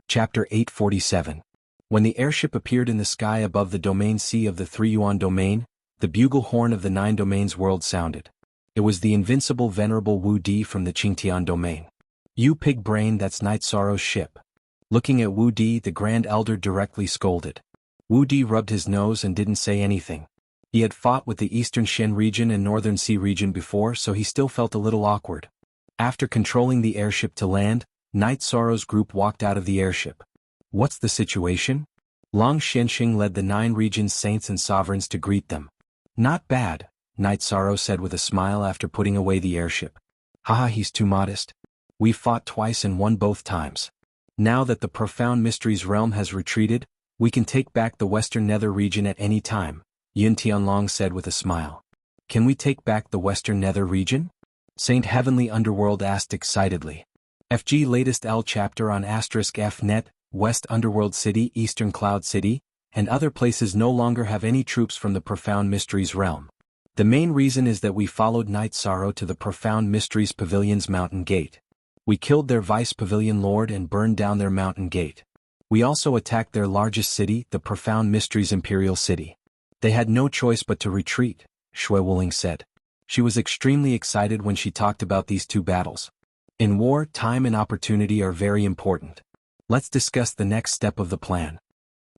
Chapter 847. When the airship appeared in the sky above the domain C of the 3 Yuan domain, the bugle horn of the 9 domains world sounded. It was the invincible venerable Wu Di from the Qingtian domain. "You pig brain, that's Night Sorrow's ship." Looking at Wu Di, the Grand Elder directly scolded. Wu Di rubbed his nose and didn't say anything. He had fought with the Eastern Shen region and Northern Sea region before, so he still felt a little awkward. After controlling the airship to land, Night Sorrow's group walked out of the airship. "What's the situation?" Long Xianxia led the 9 regions' saints and sovereigns to greet them. "Not bad," Night Sorrow said with a smile after putting away the airship. "Haha, he's too modest. We fought twice and won both times. Now that the profound mysteries realm has retreated, we can take back the Western Nether region at any time," Yin Tianlong said with a smile. "Can we take back the Western Nether region?" Saint Heavenly Underworld asked excitedly. FG latest L chapter on *F-net, West Underworld City, Eastern Cloud City, and other places no longer have any troops from the Profound Mysteries realm. The main reason is that we followed Night Sorrow to the Profound Mysteries Pavilion's mountain gate. We killed their vice pavilion lord and burned down their mountain gate. We also attacked their largest city, the Profound Mysteries Imperial City. They had no choice but to retreat, Shui Wuling said. She was extremely excited when she talked about these 2 battles. In war, time and opportunity are very important. Let's discuss the next step of the plan.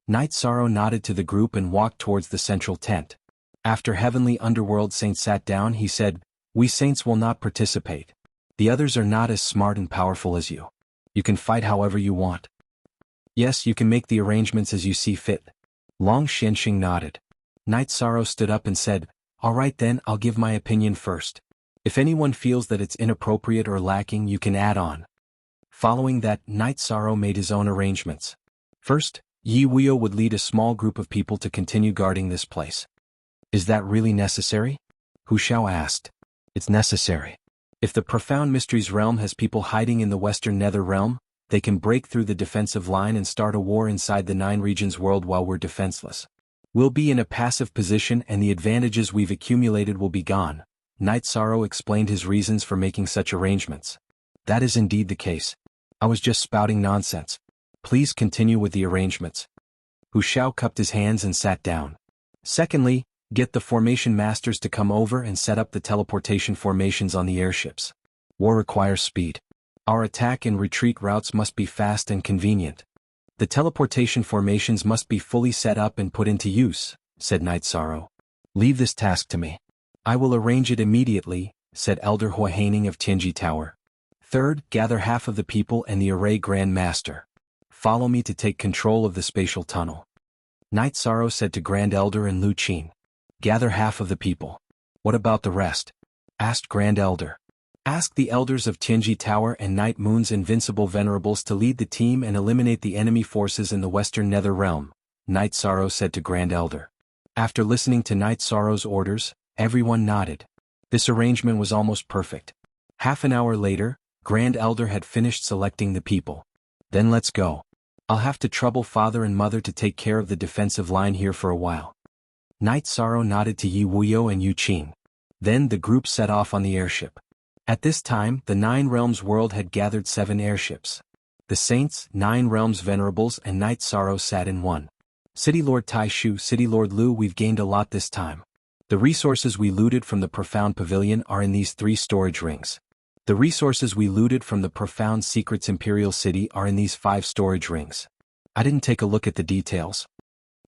Night Sorrow nodded to the group and walked towards the central tent. After Heavenly Underworld Saint sat down, he said, "We saints will not participate. The others are not as smart and powerful as you. You can fight however you want." "Yes, you can make the arrangements as you see fit." Long Xianxia nodded. Night Sorrow stood up and said, "All right then, I'll give my opinion first. If anyone feels that it's inappropriate or lacking, you can add on." Following that, Night Sorrow made his own arrangements. First, Yi Wuyo would lead a small group of people to continue guarding this place. "Is that really necessary?" Hu Xiao asked. "It's necessary. If the Profound Mysteries realm has people hiding in the Western Nether realm, they can break through the defensive line and start a war inside the 9 regions world while we're defenseless. We'll be in a passive position and the advantages we've accumulated will be gone." Night Sorrow explained his reasons for making such arrangements. "That is indeed the case. I was just spouting nonsense. Please continue with the arrangements." Hu Xiao cupped his hands and sat down. "Secondly, get the formation masters to come over and set up the teleportation formations on the airships. War requires speed. Our attack and retreat routes must be fast and convenient. The teleportation formations must be fully set up and put into use," said Night Sorrow. "Leave this task to me. I will arrange it immediately," said Elder Hua Haining of Tianji Tower. "Third, gather half of the people and the array Grand Master. Follow me to take control of the spatial tunnel." Night Sorrow said to Grand Elder and Lu Qin. "Gather half of the people. What about the rest?" asked Grand Elder. "Ask the elders of Tianji Tower and Night Moon's invincible venerables to lead the team and eliminate the enemy forces in the Western Nether realm," Night Sorrow said to Grand Elder. After listening to Night Sorrow's orders, everyone nodded. This arrangement was almost perfect. Half an hour later, Grand Elder had finished selecting the people. "Then let's go. I'll have to trouble Father and Mother to take care of the defensive line here for a while." Night Sorrow nodded to Yi Wuyo and Yu Qin. Then the group set off on the airship. At this time, the 9 Realms world had gathered 7 airships. The Saints, 9 Realms Venerables and Night Sorrow sat in one. "City Lord Tai Shu, City Lord Lu, we've gained a lot this time. The resources we looted from the Profound Pavilion are in these 3 storage rings. The resources we looted from the Profound Secrets Imperial City are in these 5 storage rings. I didn't take a look at the details."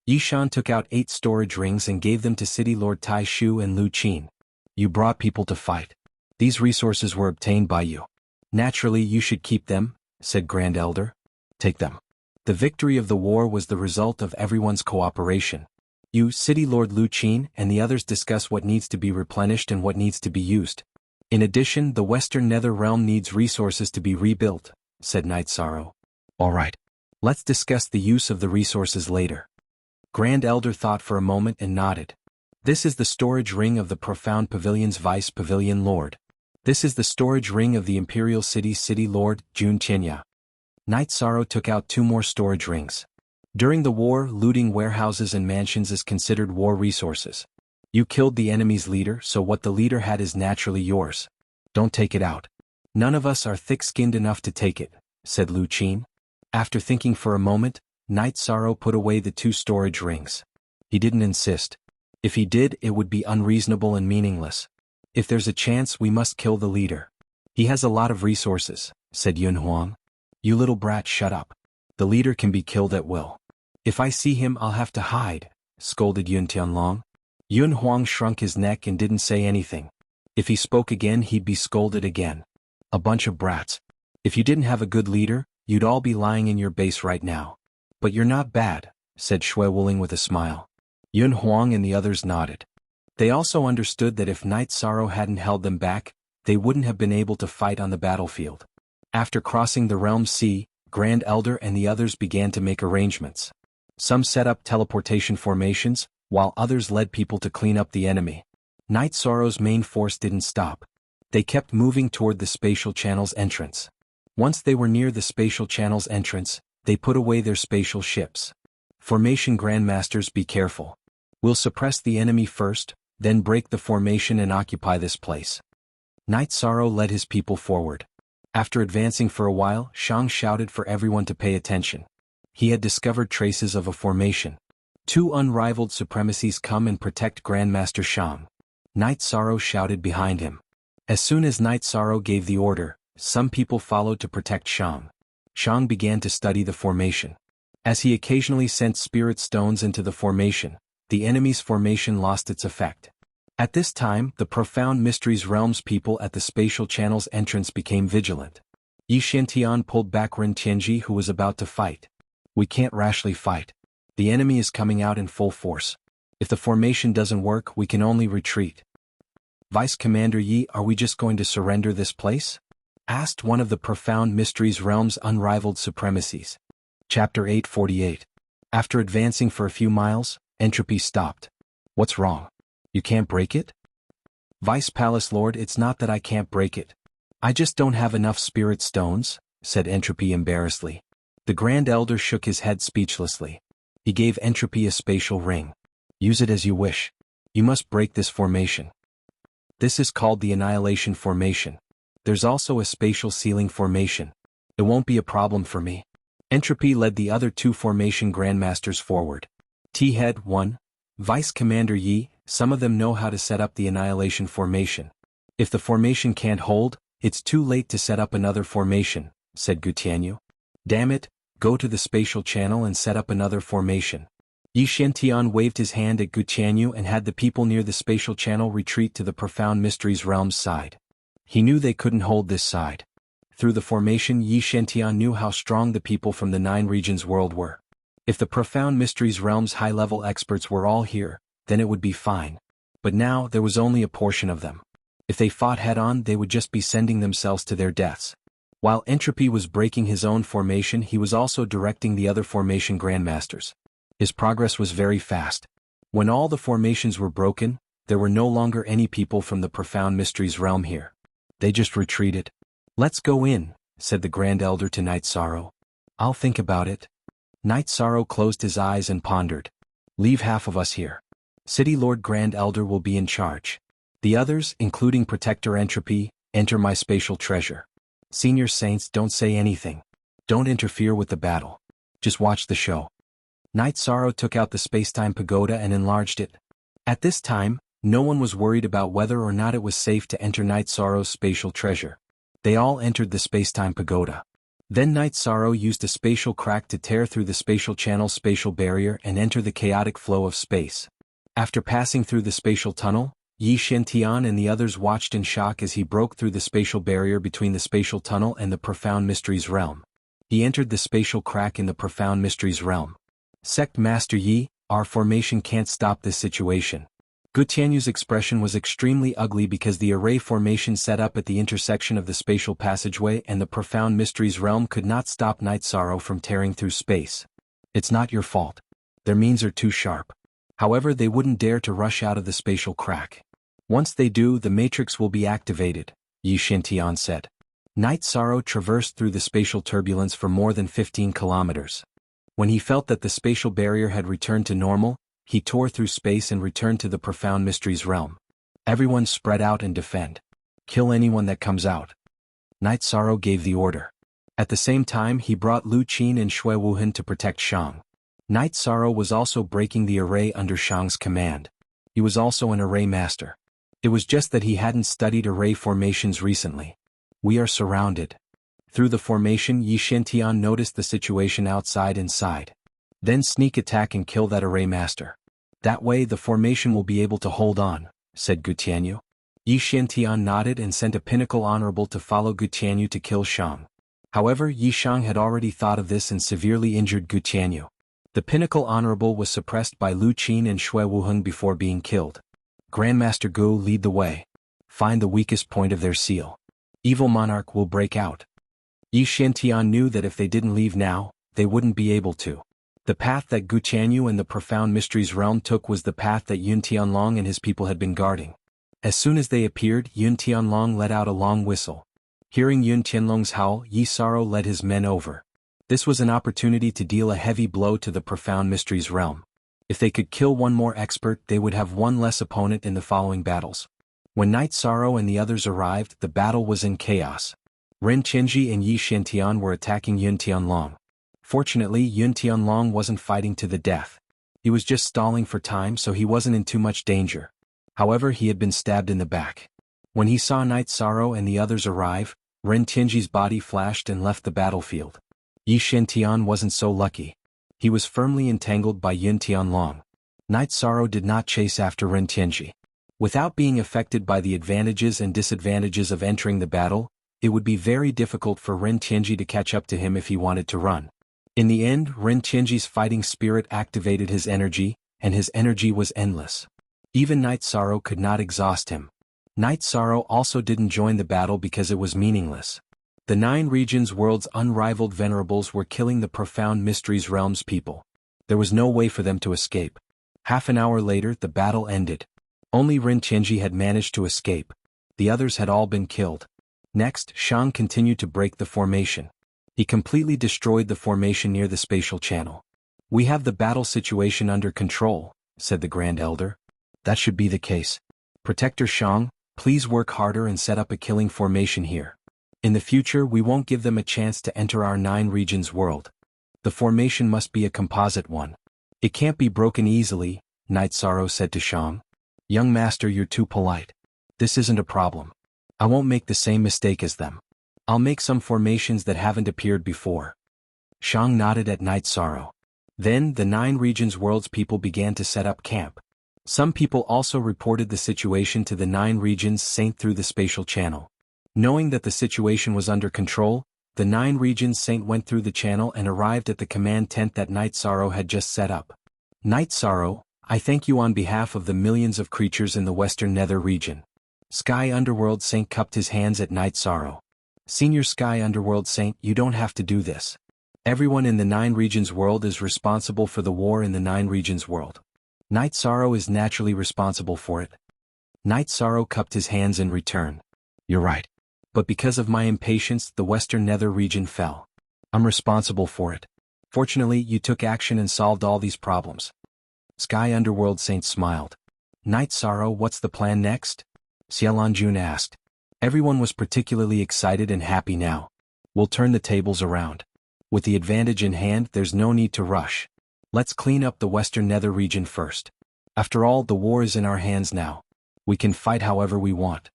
Yishan took out 8 storage rings and gave them to City Lord Tai Shu and Lu Qin. "You brought people to fight. These resources were obtained by you. Naturally, you should keep them," said Grand Elder. "Take them. The victory of the war was the result of everyone's cooperation. You, City Lord Lu Qin, and the others discuss what needs to be replenished and what needs to be used. In addition, the Western Nether realm needs resources to be rebuilt," said Night Sorrow. "All right. Let's discuss the use of the resources later." Grand Elder thought for a moment and nodded. "This is the storage ring of the Profound Pavilion's Vice Pavilion Lord. This is the storage ring of the Imperial City's City Lord, Jun Tianya." Night Sorrow took out 2 more storage rings. During the war, looting warehouses and mansions is considered war resources. You killed the enemy's leader, so what the leader had is naturally yours. Don't take it out. None of us are thick-skinned enough to take it, said Lu Qin. After thinking for a moment, Night Sorrow put away the 2 storage rings. He didn't insist. If he did, it would be unreasonable and meaningless. If there's a chance, we must kill the leader. He has a lot of resources, said Xuanhuan. You little brat, shut up. The leader can be killed at will. If I see him, I'll have to hide, scolded Yun Tianlong. Xuanhuan shrunk his neck and didn't say anything. If he spoke again, he'd be scolded again. A bunch of brats. If you didn't have a good leader, you'd all be lying in your base right now. But you're not bad, said Shui Wuling with a smile. Xuanhuan and the others nodded. They also understood that if Night Sorrow hadn't held them back, they wouldn't have been able to fight on the battlefield. After crossing the Realm Sea, Grand Elder and the others began to make arrangements. Some set up teleportation formations, while others led people to clean up the enemy. Night Sorrow's main force didn't stop. They kept moving toward the spatial channel's entrance. Once they were near the spatial channel's entrance, they put away their spatial ships. Formation Grandmasters, be careful. We'll suppress the enemy first, then break the formation and occupy this place. Night Sorrow led his people forward. After advancing for a while, Shang shouted for everyone to pay attention. He had discovered traces of a formation. 2 unrivaled supremacies come and protect Grandmaster Shang. Night Sorrow shouted behind him. As soon as Night Sorrow gave the order, some people followed to protect Shang. Shang began to study the formation. As he occasionally sent spirit stones into the formation, the enemy's formation lost its effect. At this time, the Profound Mysteries Realms people at the spatial channel's entrance became vigilant. Yi Xiantian pulled back Ren Tianji, who was about to fight. We can't rashly fight. The enemy is coming out in full force. If the formation doesn't work, we can only retreat. Vice Commander Yi, are we just going to surrender this place? Asked one of the Profound Mysteries Realms' unrivaled supremacies. Chapter 848. After advancing for a few miles, Entropy stopped. What's wrong? You can't break it? Vice Palace Lord, it's not that I can't break it. I just don't have enough spirit stones, said Entropy embarrassedly. The Grand Elder shook his head speechlessly. He gave Entropy a spatial ring. Use it as you wish. You must break this formation. This is called the Annihilation Formation. There's also a spatial ceiling formation. It won't be a problem for me. Entropy led the other 2 formation grandmasters forward. T-Head 1. Vice Commander Yi, some of them know how to set up the Annihilation Formation. If the formation can't hold, it's too late to set up another formation, said Gutianyu. Damn it, go to the spatial channel and set up another formation. Yi Xiantian waved his hand at Gutianyu and had the people near the spatial channel retreat to the Profound Mysteries Realms side. He knew they couldn't hold this side. Through the formation, Yi Xiantian knew how strong the people from the 9 regions world were. If the Profound Mysteries Realms high-level experts were all here, then it would be fine. But now, there was only a portion of them. If they fought head-on, they would just be sending themselves to their deaths. While Entropy was breaking his own formation, he was also directing the other formation grandmasters. His progress was very fast. When all the formations were broken, there were no longer any people from the Profound Mysteries realm here. They just retreated. Let's go in, said the Grand Elder to Night Sorrow. I'll think about it. Night Sorrow closed his eyes and pondered. Leave half of us here. City Lord Grand Elder will be in charge. The others, including Protector Entropy, enter my spatial treasure. Senior Saints, don't say anything. Don't interfere with the battle. Just watch the show. Night Sorrow took out the spacetime pagoda and enlarged it. At this time, no one was worried about whether or not it was safe to enter Night Sorrow's spatial treasure. They all entered the spacetime pagoda. Then Night Sorrow used a spatial crack to tear through the spatial channel's spatial barrier and enter the chaotic flow of space. After passing through the spatial tunnel, Yi Xiantian and the others watched in shock as he broke through the spatial barrier between the spatial tunnel and the Profound Mysteries realm. He entered the spatial crack in the Profound Mysteries realm. Sect Master Yi, our formation can't stop this situation. Gutianyu's expression was extremely ugly because the array formation set up at the intersection of the spatial passageway and the Profound Mysteries realm could not stop Night Sorrow from tearing through space. It's not your fault. Their means are too sharp. However, they wouldn't dare to rush out of the spatial crack. Once they do, the matrix will be activated, Yi Xiantian said. Night Sorrow traversed through the spatial turbulence for more than 15 kilometers. When he felt that the spatial barrier had returned to normal, he tore through space and returned to the Profound Mysteries realm. Everyone spread out and defend. Kill anyone that comes out. Night Sorrow gave the order. At the same time he brought Lu Qin and xuanhuan to protect Xiang. Knight Sorrow was also breaking the array under Xiang's command. He was also an array master. It was just that he hadn't studied array formations recently. We are surrounded. Through the formation Yi Shintian noticed the situation outside and sighed. Then sneak attack and kill that array master. That way the formation will be able to hold on, said Gutianyu. Yi Shintian nodded and sent a pinnacle honorable to follow Gutianyu to kill Xiang. However, Yi Shang had already thought of this and severely injured Gutianyu. The pinnacle honorable was suppressed by Lu Qin and xuanhuan before being killed. Grandmaster Gu, lead the way. Find the weakest point of their seal. Evil monarch will break out. Yi Shintian knew that if they didn't leave now, they wouldn't be able to. The path that Gutianyu and the profound mysteries realm took was the path that Yun Tianlong and his people had been guarding. As soon as they appeared, Yun Tianlong let out a long whistle. Hearing Yun Tianlong's howl, Yi Sorrow led his men over. This was an opportunity to deal a heavy blow to the profound mysteries realm. If they could kill one more expert, they would have one less opponent in the following battles. When Knight Sorrow and the others arrived, the battle was in chaos. Ren Qinji and Yi Shintian were attacking Yun Tianlong. Fortunately, Yun Tianlong wasn't fighting to the death. He was just stalling for time, so he wasn't in too much danger. However, he had been stabbed in the back. When he saw Knight Sorrow and the others arrive, Ren Qinji's body flashed and left the battlefield. Yi Shintian wasn't so lucky. He was firmly entangled by Yun Tianlong. Knight Sorrow did not chase after Ren Qinji. Without being affected by the advantages and disadvantages of entering the battle, it would be very difficult for Ren Qinji to catch up to him if he wanted to run. In the end, Ren Qinji's fighting spirit activated his energy, and his energy was endless. Even Knight Sorrow could not exhaust him. Knight Sorrow also didn't join the battle because it was meaningless. The 9 regions world's unrivaled venerables were killing the profound mysteries realm's people. There was no way for them to escape. Half an hour later the battle ended. Only Ren Qinji had managed to escape. The others had all been killed. Next, Xiang continued to break the formation. He completely destroyed the formation near the spatial channel. We have the battle situation under control, said the Grand Elder. That should be the case. Protector Xiang, please work harder and set up a killing formation here. In the future we won't give them a chance to enter our 9 regions world. The formation must be a composite one. It can't be broken easily, Knight Sorrow said to Xiang. Young master, you're too polite. This isn't a problem. I won't make the same mistake as them. I'll make some formations that haven't appeared before. Xiang nodded at Knight Sorrow. Then the 9 regions world's people began to set up camp. Some people also reported the situation to the 9 regions saint through the spatial channel. Knowing that the situation was under control, the 9 regions saint went through the channel and arrived at the command tent that Knight Sorrow had just set up. Knight Sorrow, I thank you on behalf of the millions of creatures in the Western Nether region. Sky Underworld Saint cupped his hands at Knight Sorrow. Senior Sky Underworld Saint, you don't have to do this. Everyone in the 9 regions world is responsible for the war in the 9 regions world. Knight Sorrow is naturally responsible for it. Knight Sorrow cupped his hands in return. You're right. But because of my impatience, the Western Nether region fell. I'm responsible for it. Fortunately, you took action and solved all these problems. Sky Underworld Saint smiled. Knight Sorrow, what's the plan next? Xialanjun asked. Everyone was particularly excited and happy now. We'll turn the tables around. With the advantage in hand, there's no need to rush. Let's clean up the Western Nether region first. After all, the war is in our hands now. We can fight however we want.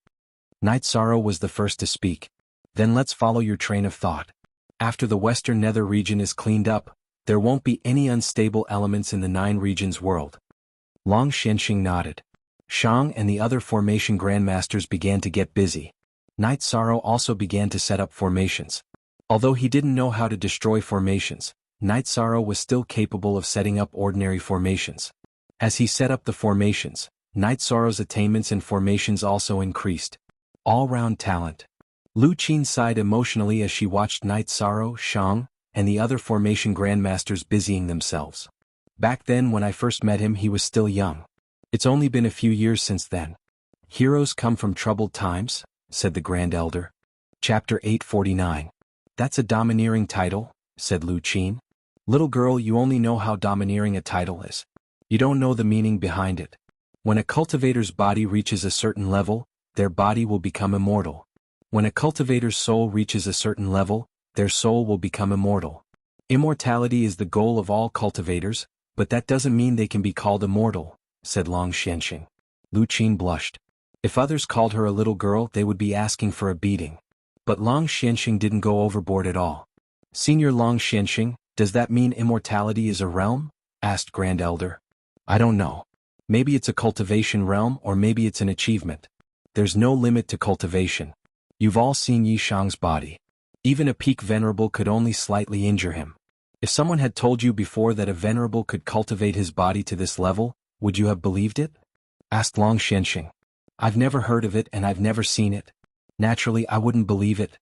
Knight Sorrow was the first to speak. Then let's follow your train of thought. After the Western Nether region is cleaned up, there won't be any unstable elements in the 9 regions world. Long Xianxing nodded. Xiang and the other formation grandmasters began to get busy. Knight Sorrow also began to set up formations. Although he didn't know how to destroy formations, Knight Sorrow was still capable of setting up ordinary formations. As he set up the formations, Knight Sorrow's attainments and formations also increased. All-round talent. Lu Qin sighed emotionally as she watched Knight Sorrow, Xiang, and the other formation grandmasters busying themselves. Back then when I first met him he was still young. It's only been a few years since then. Heroes come from troubled times, said the Grand Elder. Chapter 849. That's a domineering title, said Lu Qin. Little girl, you only know how domineering a title is. You don't know the meaning behind it. When a cultivator's body reaches a certain level, their body will become immortal. When a cultivator's soul reaches a certain level, their soul will become immortal. Immortality is the goal of all cultivators, but that doesn't mean they can be called immortal, said Long Xianxing. Lu Qin blushed. If others called her a little girl, they would be asking for a beating. But Long Xianxing didn't go overboard at all. Senior Long Xianxing, does that mean immortality is a realm? Asked Grand Elder. I don't know. Maybe it's a cultivation realm or maybe it's an achievement. There's no limit to cultivation. You've all seen Yi Shang's body. Even a peak venerable could only slightly injure him. If someone had told you before that a venerable could cultivate his body to this level, would you have believed it? Asked Long Xianxing. I've never heard of it and I've never seen it. Naturally, I wouldn't believe it.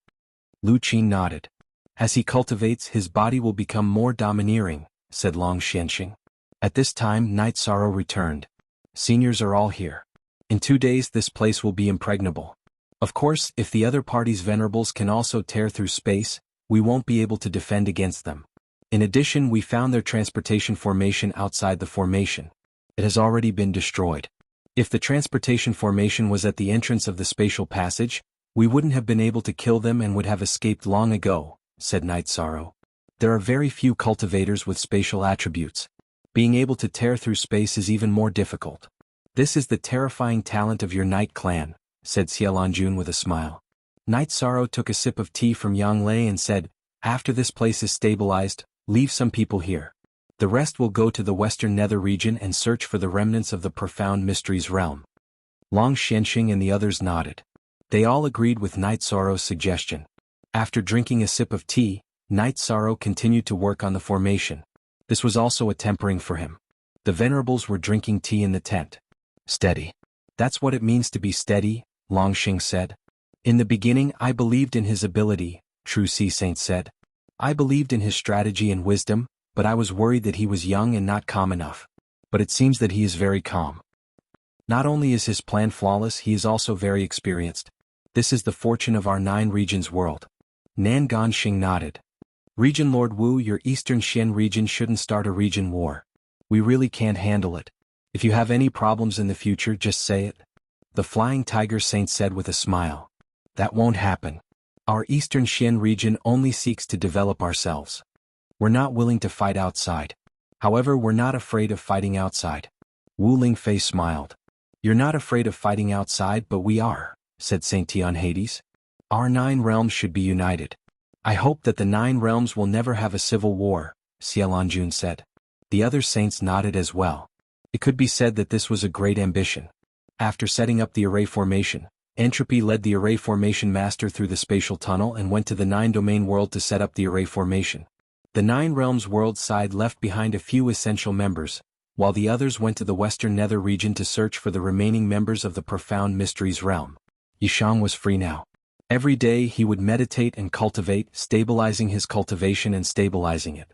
Lu Qin nodded. As he cultivates, his body will become more domineering, said Long Xianxing. At this time, Night Sorrow returned. Seniors are all here. In 2 days, this place will be impregnable. Of course, if the other party's venerables can also tear through space, we won't be able to defend against them. In addition, we found their transportation formation outside the formation. It has already been destroyed. If the transportation formation was at the entrance of the spatial passage, we wouldn't have been able to kill them and would have escaped long ago, said Night Sorrow. There are very few cultivators with spatial attributes. Being able to tear through space is even more difficult. This is the terrifying talent of your Night Clan, said xianhuan with a smile. Night Sorrow took a sip of tea from Yang Lei and said, after this place is stabilized, leave some people here. The rest will go to the western nether region and search for the remnants of the profound mysteries realm. Long Xianxing and the others nodded. They all agreed with Night Sorrow's suggestion. After drinking a sip of tea, Night Sorrow continued to work on the formation. This was also a tempering for him. The venerables were drinking tea in the tent. Steady. That's what it means to be steady, Long Xing said. In the beginning I believed in his ability, True Sea Saint said. I believed in his strategy and wisdom, but I was worried that he was young and not calm enough. But it seems that he is very calm. Not only is his plan flawless, he is also very experienced. This is the fortune of our 9 regions world. Nan Ganxing nodded. Region Lord Wu, your Eastern Xian region shouldn't start a region war. We really can't handle it. If you have any problems in the future, just say it. The Flying Tiger Saint said with a smile. That won't happen. Our Eastern Xian region only seeks to develop ourselves. We're not willing to fight outside. However, we're not afraid of fighting outside. Wu Lingfei smiled. You're not afraid of fighting outside, but we are, said Saint Tian Hades. Our 9 realms should be united. I hope that the 9 realms will never have a civil war, xianhuan said. The other saints nodded as well. It could be said that this was a great ambition. After setting up the array formation, Entropy led the array formation master through the spatial tunnel and went to the 9-domain world to set up the array formation. The 9 realms world side left behind a few essential members, while the others went to the western nether region to search for the remaining members of the profound mysteries realm. Yishang was free now. Every day he would meditate and cultivate, stabilizing his cultivation and stabilizing it.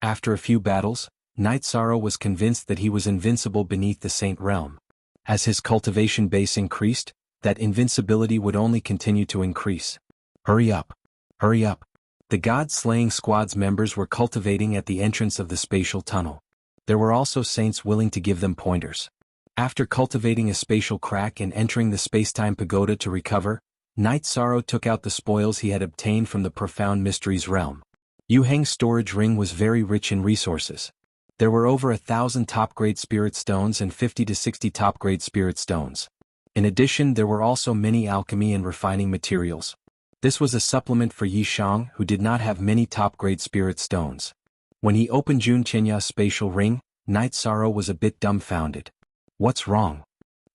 After a few battles, Night Sorrow was convinced that he was invincible beneath the Saint realm. As his cultivation base increased, that invincibility would only continue to increase. Hurry up! Hurry up! The God-slaying squad's members were cultivating at the entrance of the spatial tunnel. There were also saints willing to give them pointers. After cultivating a spatial crack and entering the spacetime pagoda to recover, Night Sorrow took out the spoils he had obtained from the profound mysteries realm. Yu Heng's storage ring was very rich in resources. There were over 1,000 top-grade spirit stones and 50 to 60 top-grade spirit stones. In addition, there were also many alchemy and refining materials. This was a supplement for Yi Shang, who did not have many top-grade spirit stones. When he opened Jun Qianya's spatial ring, Night Sorrow was a bit dumbfounded. What's wrong?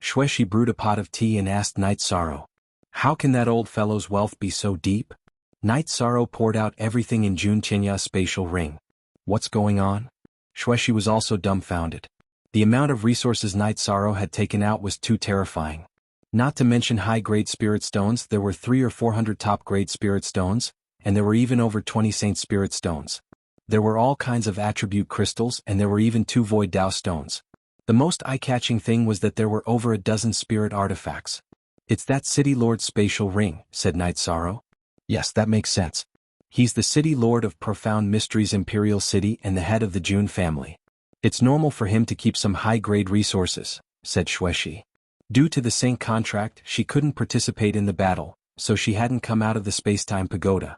Xueshi brewed a pot of tea and asked Night Sorrow. How can that old fellow's wealth be so deep? Night Sorrow poured out everything in Jun Qianya's spatial ring. What's going on? Xueshi was also dumbfounded. The amount of resources Night Sorrow had taken out was too terrifying. Not to mention high-grade spirit stones, there were 300 or 400 top-grade spirit stones, and there were even over 20 saint spirit stones. There were all kinds of attribute crystals, and there were even 2 void Dao stones. The most eye-catching thing was that there were over a dozen spirit artifacts. It's that City Lord's spatial ring, said Night Sorrow. Yes, that makes sense. He's the City Lord of Profound Mysteries Imperial City and the head of the Jun family. It's normal for him to keep some high-grade resources, said Xueshi. Due to the Saint contract, she couldn't participate in the battle, so she hadn't come out of the spacetime pagoda.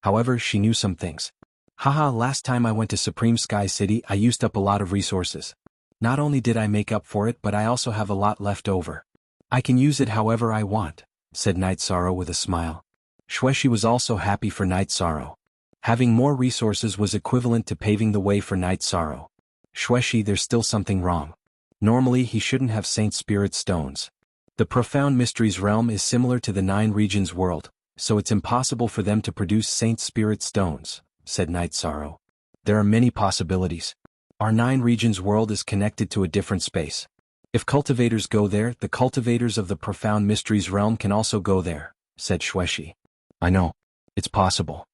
However, she knew some things. Haha, last time I went to Supreme Sky City I used up a lot of resources. Not only did I make up for it but I also have a lot left over. I can use it however I want, said Night Sorrow with a smile. Xuexi was also happy for Night Sorrow. Having more resources was equivalent to paving the way for Night Sorrow. Xuexi, there's still something wrong. Normally he shouldn't have Saint Spirit stones. The Profound Mysteries realm is similar to the Nine Regions world, so it's impossible for them to produce Saint Spirit stones, said Night Sorrow. There are many possibilities. Our Nine Regions world is connected to a different space. If cultivators go there, the cultivators of the Profound Mysteries realm can also go there, said Xuexi. I know. It's possible.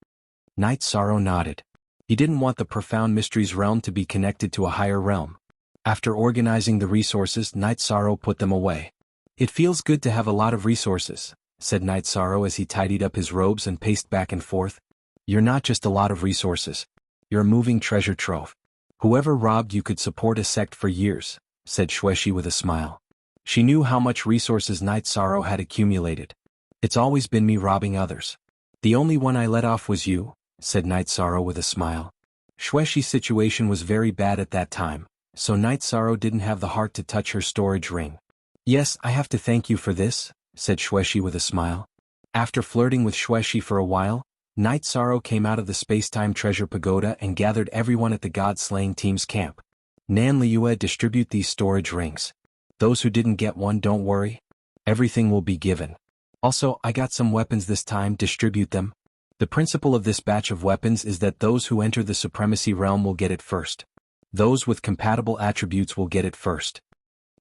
Night Sorrow nodded. He didn't want the Profound Mysteries realm to be connected to a higher realm. After organizing the resources, Night Sorrow put them away. It feels good to have a lot of resources, said Night Sorrow as he tidied up his robes and paced back and forth. You're not just a lot of resources. You're a moving treasure trove. Whoever robbed you could support a sect for years, said Xuexi with a smile. She knew how much resources Night Sorrow had accumulated. It's always been me robbing others. The only one I let off was you, said Night Sorrow with a smile. Xuexi's situation was very bad at that time, so Night Sorrow didn't have the heart to touch her storage ring. Yes, I have to thank you for this, said Xuexi with a smile. After flirting with Xuexi for a while, Night Sorrow came out of the Spacetime Treasure Pagoda and gathered everyone at the God-Slaying Team's camp. Nan Liue, distribute these storage rings. Those who didn't get one, don't worry. Everything will be given. Also, I got some weapons this time, distribute them. The principle of this batch of weapons is that those who enter the Supremacy Realm will get it first. Those with compatible attributes will get it first.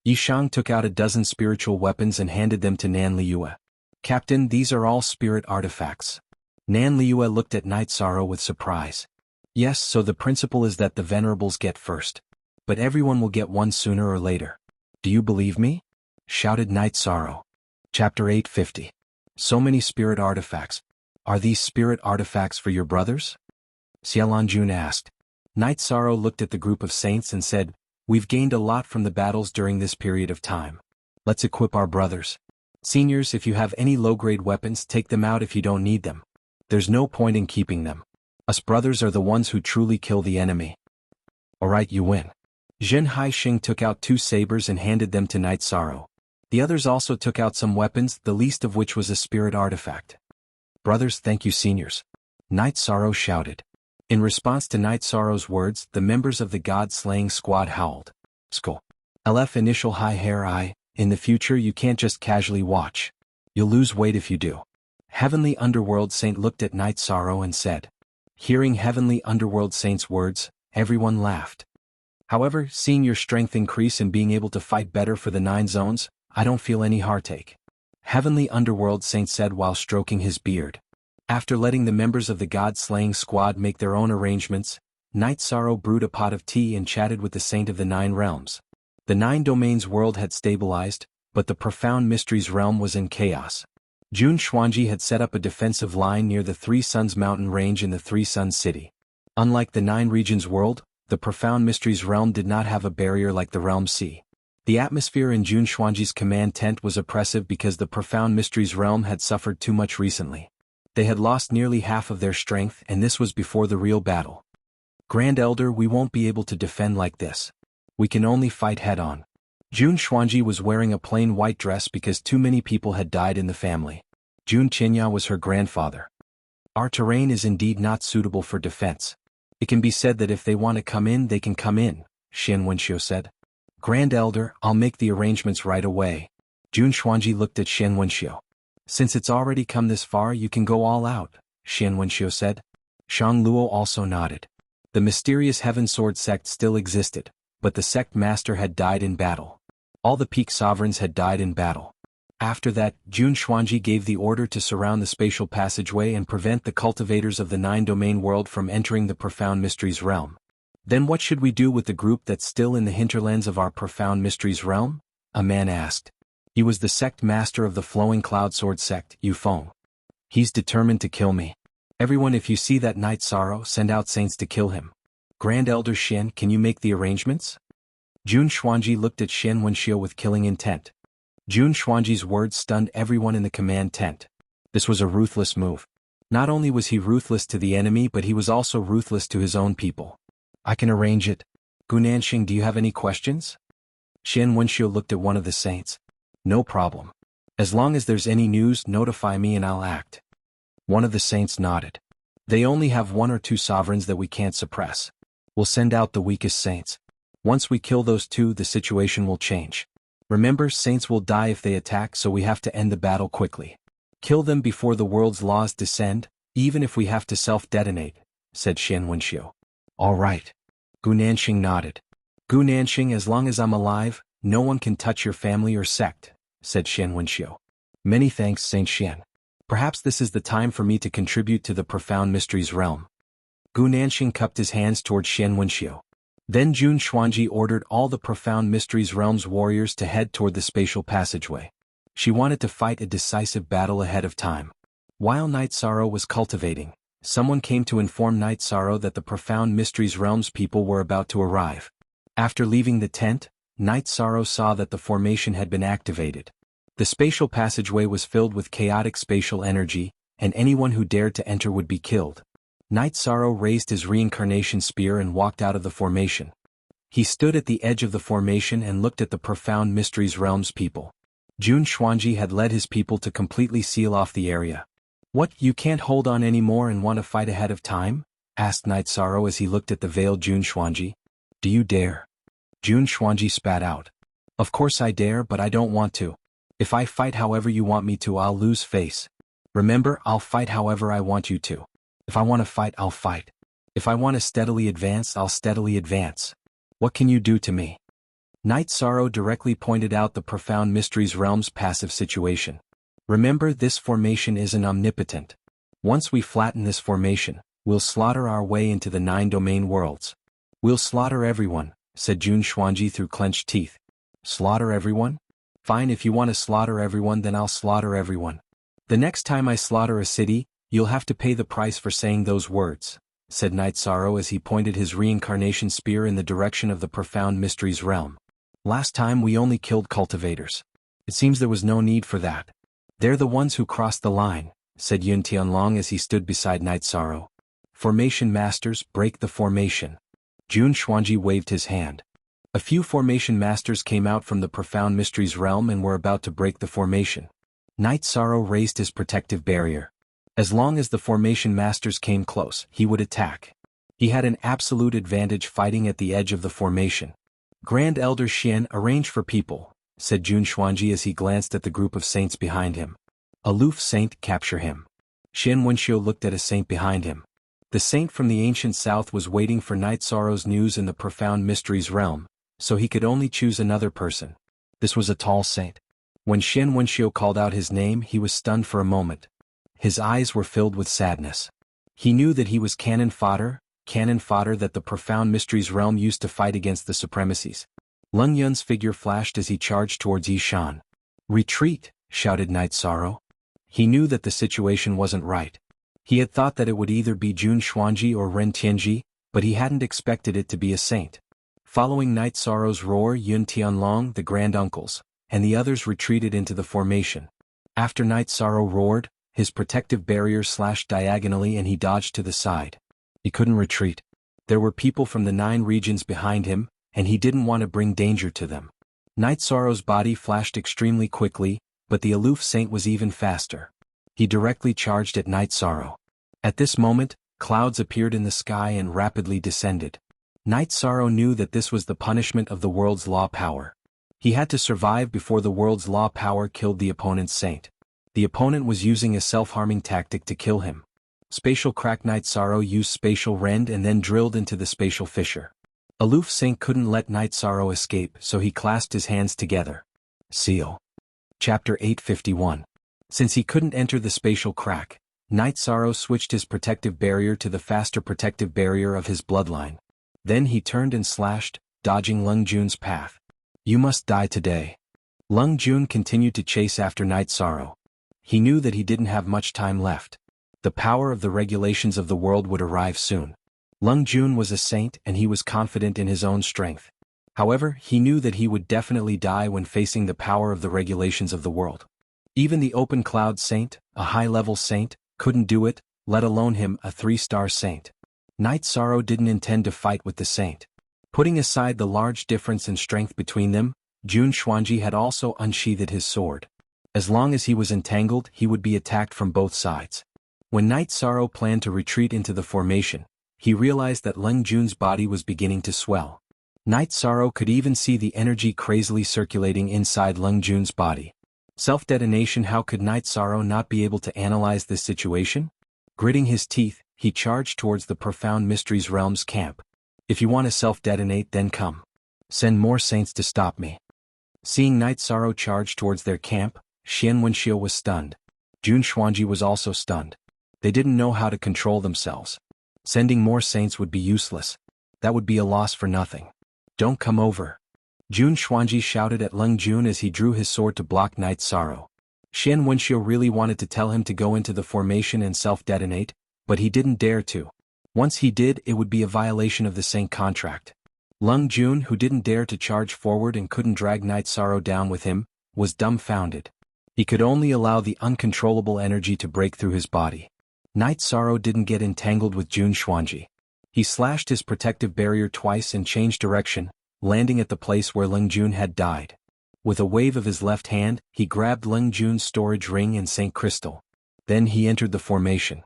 Yishang took out a dozen spiritual weapons and handed them to Nan Liue. Captain, these are all spirit artifacts. Nan Liue looked at Night Sorrow with surprise. Yes, so the principle is that the venerables get first. But everyone will get one sooner or later. Do you believe me? Shouted Night Sorrow. Chapter 850. So many spirit artifacts. Are these spirit artifacts for your brothers? Xianhuan asked. Night Sorrow looked at the group of saints and said, We've gained a lot from the battles during this period of time. Let's equip our brothers. Seniors, if you have any low-grade weapons, take them out if you don't need them. There's no point in keeping them. Us brothers are the ones who truly kill the enemy. Alright, you win. Zhen Haixing took out 2 sabers and handed them to Night Sorrow. The others also took out some weapons, the least of which was a spirit artifact. Brothers, thank you seniors. Night Sorrow shouted. In response to Night Sorrow's words, the members of the God-Slaying Squad howled. Skull. LF initial high hair I, in the future you can't just casually watch. You'll lose weight if you do. Heavenly Underworld Saint looked at Night Sorrow and said. Hearing Heavenly Underworld Saint's words, everyone laughed. However, seeing your strength increase and being able to fight better for the 9 zones, I don't feel any heartache. Heavenly Underworld Saint said while stroking his beard. After letting the members of the God-Slaying Squad make their own arrangements, Night Sorrow brewed a pot of tea and chatted with the Saint of the 9 Realms. The 9 Domains world had stabilized, but the Profound Mysteries realm was in chaos. Jun Xuanji had set up a defensive line near the Three Suns mountain range in the Three Suns city. Unlike the 9 Regions world, the Profound Mysteries realm did not have a barrier like the Realm Sea. The atmosphere in Jun Xuanji's command tent was oppressive because the Profound Mysteries realm had suffered too much recently. They had lost nearly half of their strength and this was before the real battle. Grand Elder, we won't be able to defend like this. We can only fight head-on. Jun Xuanji was wearing a plain white dress because too many people had died in the family. Jun Qinya was her grandfather. Our terrain is indeed not suitable for defense. It can be said that if they want to come in, they can come in, Xianhuan said. Grand Elder, I'll make the arrangements right away. Jun Xuanji looked at Xianhuan. Since it's already come this far, you can go all out, Xianhuan said. Shang Luo also nodded. The mysterious Heaven Sword sect still existed, but the sect master had died in battle. All the peak sovereigns had died in battle. After that, Jun Xuanji gave the order to surround the spatial passageway and prevent the cultivators of the 9 Domain world from entering the Profound Mysteries realm. Then what should we do with the group that's still in the hinterlands of our Profound Mysteries realm? A man asked. He was the sect master of the Flowing Cloud Sword sect, Yu Feng. He's determined to kill me. Everyone, if you see that Night Sorrow, send out saints to kill him. Grand Elder Xian, can you make the arrangements? Jun Xuanji looked at Xianhuan with killing intent. Jun Xuanji's words stunned everyone in the command tent. This was a ruthless move. Not only was he ruthless to the enemy, but he was also ruthless to his own people. I can arrange it. Gunanxing, do you have any questions? Xuanhuan looked at one of the saints. No problem. As long as there's any news, notify me and I'll act. One of the saints nodded. They only have 1 or 2 sovereigns that we can't suppress. We'll send out the weakest saints. Once we kill those 2, the situation will change. Remember, saints will die if they attack, so we have to end the battle quickly. Kill them before the world's laws descend, even if we have to self-detonate, said Xuanhuan. All right. Gunanxing nodded. Gunanxing, as long as I'm alive, no one can touch your family or sect, said Xuanhuan. Many thanks, Saint Xian. Perhaps this is the time for me to contribute to the profound mysteries realm. Gunanxing cupped his hands toward Xuanhuan. Then Jun Xuanji ordered all the profound mysteries realm's warriors to head toward the spatial passageway. She wanted to fight a decisive battle ahead of time. While Night Sorrow was cultivating, someone came to inform Night Sorrow that the profound mysteries realm's people were about to arrive. After leaving the tent, Night Sorrow saw that the formation had been activated. The spatial passageway was filled with chaotic spatial energy, and anyone who dared to enter would be killed. Night Sorrow raised his reincarnation spear and walked out of the formation. He stood at the edge of the formation and looked at the profound mysteries realm's people. Jun Xuanji had led his people to completely seal off the area. What, you can't hold on anymore and want to fight ahead of time? Asked Night Sorrow as he looked at the veiled Jun Xuanji. Do you dare? Jun Xuanji spat out. Of course I dare, but I don't want to. If I fight however you want me to, I'll lose face. Remember, I'll fight however I want you to. If I want to fight, I'll fight. If I want to steadily advance, I'll steadily advance. What can you do to me? Night Sorrow directly pointed out the profound mysteries realm's passive situation. Remember, this formation isn't omnipotent. Once we flatten this formation, we'll slaughter our way into the 9 domain worlds. We'll slaughter everyone, said Jun Xuanji through clenched teeth. Slaughter everyone? Fine, if you want to slaughter everyone, then I'll slaughter everyone. The next time I slaughter a city, you'll have to pay the price for saying those words, said Night Sorrow as he pointed his reincarnation spear in the direction of the profound mysteries realm. Last time we only killed cultivators. It seems there was no need for that. They're the ones who crossed the line, said Yun Tianlong as he stood beside Night Sorrow. Formation masters, break the formation. Jun Xuanji waved his hand. A few formation masters came out from the profound mysteries realm and were about to break the formation. Night Sorrow raised his protective barrier. As long as the formation masters came close, he would attack. He had an absolute advantage fighting at the edge of the formation. Grand Elder Xian, arrange for people, said Jun Xuanji as he glanced at the group of saints behind him. Aloof saint, capture him. Xuanhuan looked at a saint behind him. The saint from the ancient south was waiting for Night Sorrow's news in the profound mysteries realm, so he could only choose another person. This was a tall saint. When Xuanhuan called out his name, he was stunned for a moment. His eyes were filled with sadness. He knew that he was cannon fodder that the profound mysteries realm used to fight against the supremacies. Lung Yun's figure flashed as he charged towards Yishan. Retreat, shouted Night Sorrow. He knew that the situation wasn't right. He had thought that it would either be Jun Xuanji or Ren Tianji, but he hadn't expected it to be a saint. Following Night Sorrow's roar, Yun Tianlong, the granduncles, and the others retreated into the formation. After Night Sorrow roared, his protective barrier slashed diagonally and he dodged to the side. He couldn't retreat. There were people from the 9 regions behind him, and he didn't want to bring danger to them. Night Sorrow's body flashed extremely quickly, but the aloof saint was even faster. He directly charged at Night Sorrow. At this moment, clouds appeared in the sky and rapidly descended. Night Sorrow knew that this was the punishment of the world's law power. He had to survive before the world's law power killed the opponent's saint. The opponent was using a self-harming tactic to kill him. Spatial Crack. Night Sorrow used Spatial Rend and then drilled into the spatial fissure. Aloof Saint couldn't let Night Sorrow escape, so he clasped his hands together. Seal. Chapter 851. Since he couldn't enter the spatial crack, Night Sorrow switched his protective barrier to the faster protective barrier of his bloodline. Then he turned and slashed, dodging Lung Jun's path. You must die today. Lung Jun continued to chase after Night Sorrow. He knew that he didn't have much time left. The power of the regulations of the world would arrive soon. Lung Jun was a saint and he was confident in his own strength. However, he knew that he would definitely die when facing the power of the regulations of the world. Even the Open Cloud Saint, a high-level saint, couldn't do it, let alone him, a 3-star saint. Knight Sorrow didn't intend to fight with the saint. Putting aside the large difference in strength between them, Xuanhuan had also unsheathed his sword. As long as he was entangled, he would be attacked from both sides. When Knight Sorrow planned to retreat into the formation, he realized that Leng Jun's body was beginning to swell. Knight Sorrow could even see the energy crazily circulating inside Leng Jun's body. Self-detonation. How could Knight Sorrow not be able to analyze this situation? Gritting his teeth, he charged towards the Profound Mysteries Realm's camp. If you want to self-detonate, then come. Send more saints to stop me. Seeing Knight Sorrow charge towards their camp, Xianxia was stunned. Xuanhuan was also stunned. They didn't know how to control themselves. Sending more saints would be useless. That would be a loss for nothing. Don't come over. Xuanhuan shouted at Leng Jun as he drew his sword to block Knight Sorrow. Xianxia really wanted to tell him to go into the formation and self-detonate, but he didn't dare to. Once he did, it would be a violation of the saint contract. Leng Jun, who didn't dare to charge forward and couldn't drag Knight Sorrow down with him, was dumbfounded. He could only allow the uncontrollable energy to break through his body. Knight Sorrow didn't get entangled with Xuanhuan. He slashed his protective barrier twice and changed direction, landing at the place where Leng Jun had died. With a wave of his left hand, he grabbed Leng Jun's storage ring and Saint Crystal. Then he entered the formation.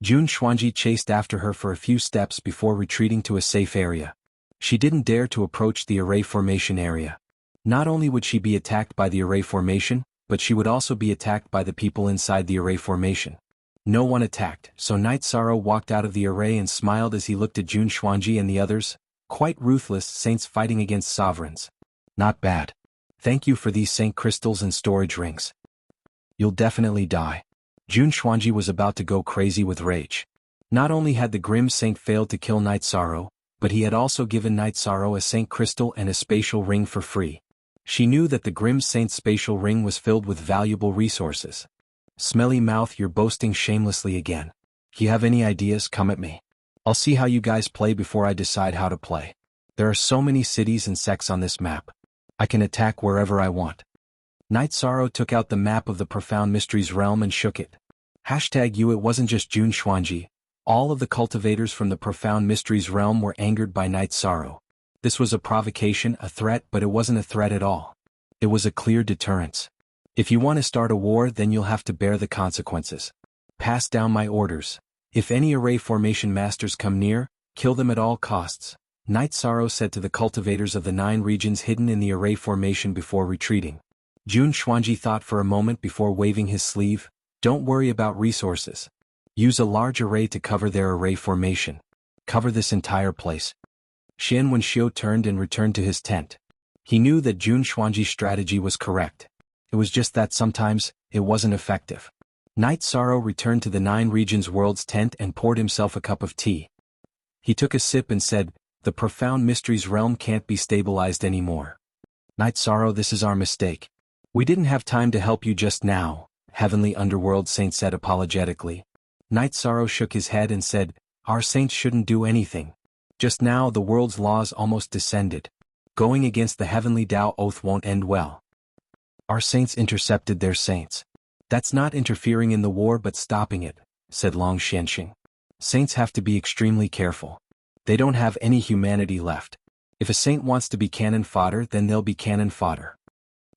Xuanhuan chased after her for a few steps before retreating to a safe area. She didn't dare to approach the array formation area. Not only would she be attacked by the array formation, but she would also be attacked by the people inside the array formation. No one attacked, so Knight Sorrow walked out of the array and smiled as he looked at Xuanhuan and the others. Quite ruthless saints fighting against sovereigns. Not bad. Thank you for these saint crystals and storage rings. You'll definitely die. Xuanhuan was about to go crazy with rage. Not only had the Grim Saint failed to kill Knight Sorrow, but he had also given Knight Sorrow a saint crystal and a spatial ring for free. She knew that the Grim Saint's spatial ring was filled with valuable resources. Smelly mouth, you're boasting shamelessly again. You have any ideas? Come at me. I'll see how you guys play before I decide how to play. There are so many cities and sects on this map. I can attack wherever I want. Knight Sorrow took out the map of the Profound Mysteries realm and shook it. #you. It wasn't just Xuanhuan. All of the cultivators from the Profound Mysteries realm were angered by Knight Sorrow. This was a provocation, a threat, but it wasn't a threat at all. It was a clear deterrence. If you want to start a war, then you'll have to bear the consequences. Pass down my orders. If any array formation masters come near, kill them at all costs, Knight Sorrow said to the cultivators of the 9 regions hidden in the array formation before retreating. Xuanhuan thought for a moment before waving his sleeve. Don't worry about resources. Use a large array to cover their array formation. Cover this entire place. Xianxia turned and returned to his tent. He knew that Xuanhuan's strategy was correct. It was just that sometimes, it wasn't effective. Knight Sorrow returned to the 9 regions world's tent and poured himself a cup of tea. He took a sip and said, the Profound Mysteries realm can't be stabilized anymore. Knight Sorrow, this is our mistake. We didn't have time to help you just now, Heavenly Underworld Saint said apologetically. Knight Sorrow shook his head and said, our saints shouldn't do anything. Just now the world's laws almost descended. Going against the Heavenly Tao oath won't end well. Our saints intercepted their saints. That's not interfering in the war but stopping it, said Long Xianxing. Saints have to be extremely careful. They don't have any humanity left. If a saint wants to be cannon fodder, then they'll be cannon fodder.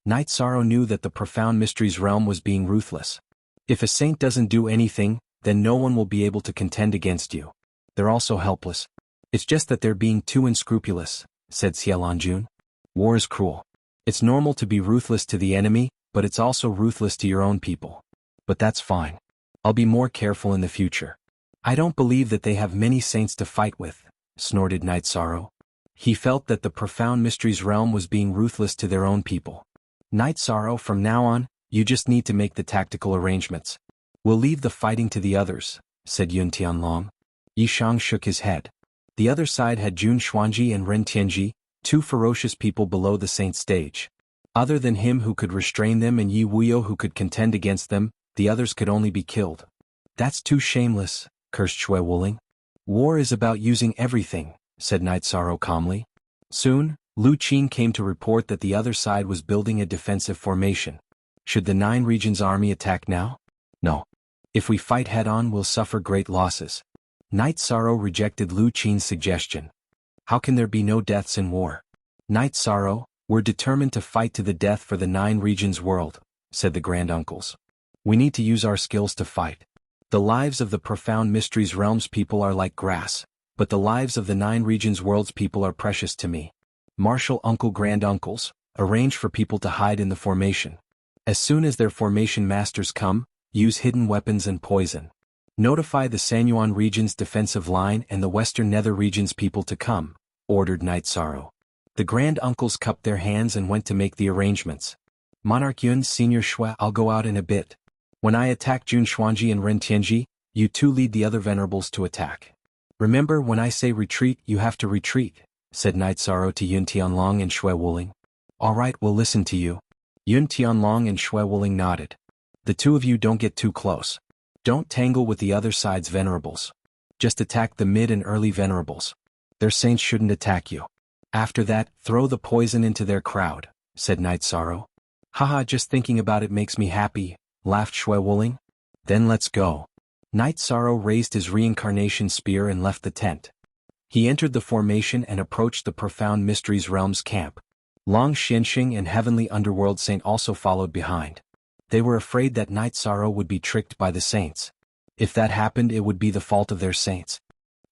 Knight Sorrow knew that the Profound Mysteries realm was being ruthless. If a saint doesn't do anything, then no one will be able to contend against you. They're also helpless. It's just that they're being too unscrupulous, said Xiaolanjun. War is cruel. It's normal to be ruthless to the enemy, but it's also ruthless to your own people. But that's fine. I'll be more careful in the future. I don't believe that they have many saints to fight with, snorted Knight Sorrow. He felt that the Profound Mysteries realm was being ruthless to their own people. Knight Sorrow, from now on, you just need to make the tactical arrangements. We'll leave the fighting to the others, said Yun Tianlong. Yishang shook his head. The other side had Xuanhuan and Ren Tianji, 2 ferocious people below the saint stage. Other than him who could restrain them and Yi Wuyo who could contend against them, the others could only be killed. That's too shameless, cursed Shui Wuling. War is about using everything, said Knight Sorrow calmly. Soon, Lu Qin came to report that the other side was building a defensive formation. Should the 9 regions army attack now? No. If we fight head-on, we'll suffer great losses. Knight Sorrow rejected Lu Qin's suggestion. How can there be no deaths in war? Knight Sorrow, we're determined to fight to the death for the 9 regions world, said the granduncles. We need to use our skills to fight. The lives of the profound mysteries realms people are like grass, but the lives of the 9 regions worlds people are precious to me. Martial uncle granduncles, arrange for people to hide in the formation. As soon as their formation masters come, use hidden weapons and poison. Notify the Xuanhuan region's defensive line and the western nether region's people to come, ordered Knight Sorrow. The granduncles cupped their hands and went to make the arrangements. Monarch Yun Senior Shui, I'll go out in a bit. When I attack Jun Xuanji and Ren Tianji, you two lead the other venerables to attack. Remember, when I say retreat, you have to retreat, said Knight Sorrow to Yun Tianlong and Shui Wuling. All right, we'll listen to you. Yun Tianlong and Shui Wuling nodded. The two of you don't get too close. Don't tangle with the other side's venerables. Just attack the mid and early venerables. Their saints shouldn't attack you. After that, throw the poison into their crowd, said Knight Sorrow. Haha, just thinking about it makes me happy, laughed Shui Wuling. Then let's go. Knight Sorrow raised his reincarnation spear and left the tent. He entered the formation and approached the Profound Mysteries Realms camp. Long Xianxia and Heavenly Underworld Saint also followed behind. They were afraid that Knight Sorrow would be tricked by the saints. If that happened, it would be the fault of their saints.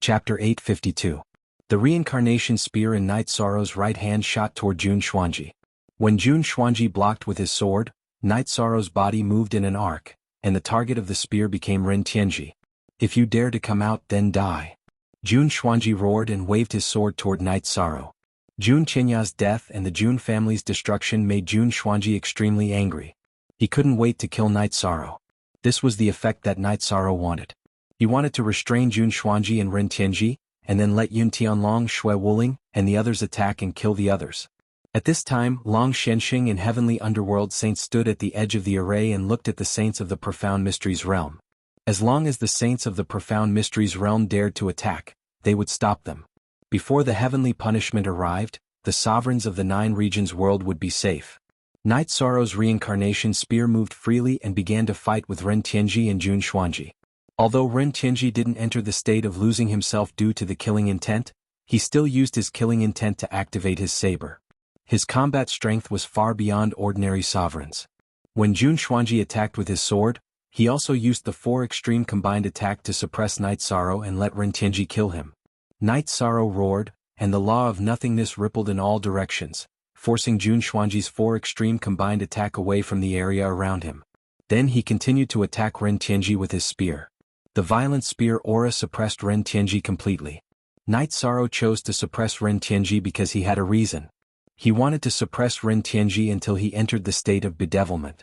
Chapter 852. The reincarnation spear in Knight Sorrow's right hand shot toward Jun Xuanji. When Jun Xuanji blocked with his sword, Knight Sorrow's body moved in an arc, and the target of the spear became Ren Tianji. If you dare to come out, then die. Jun Xuanji roared and waved his sword toward Knight Sorrow. Jun Qianya's death and the Jun family's destruction made Jun Xuanji extremely angry. He couldn't wait to kill Knight Sorrow. This was the effect that Knight Sorrow wanted. He wanted to restrain Jun Xuanji and Ren Tianji, and then let Yun Tianlong, Shui Wuling, and the others attack and kill the others. At this time, Long Xianxia and Heavenly Underworld Saints stood at the edge of the array and looked at the saints of the Profound Mysteries realm. As long as the saints of the Profound Mysteries realm dared to attack, they would stop them. Before the heavenly punishment arrived, the sovereigns of the 9 regions world would be safe. Knight Sorrow's reincarnation spear moved freely and began to fight with Ren Tianji and Jun Xuanji. Although Ren Tianji didn't enter the state of losing himself due to the killing intent, he still used his killing intent to activate his saber. His combat strength was far beyond ordinary sovereigns. When Jun Xuanji attacked with his sword, he also used the 4 extreme combined attack to suppress Knight Sorrow and let Ren Tianji kill him. Knight Sorrow roared, and the law of nothingness rippled in all directions, forcing Jun Xuanji's 4 extreme combined attack away from the area around him. Then he continued to attack Ren Tianji with his spear. The violent spear aura suppressed Ren Tianji completely. Knight Sorrow chose to suppress Ren Tianji because he had a reason. He wanted to suppress Ren Tianji until he entered the state of bedevilment.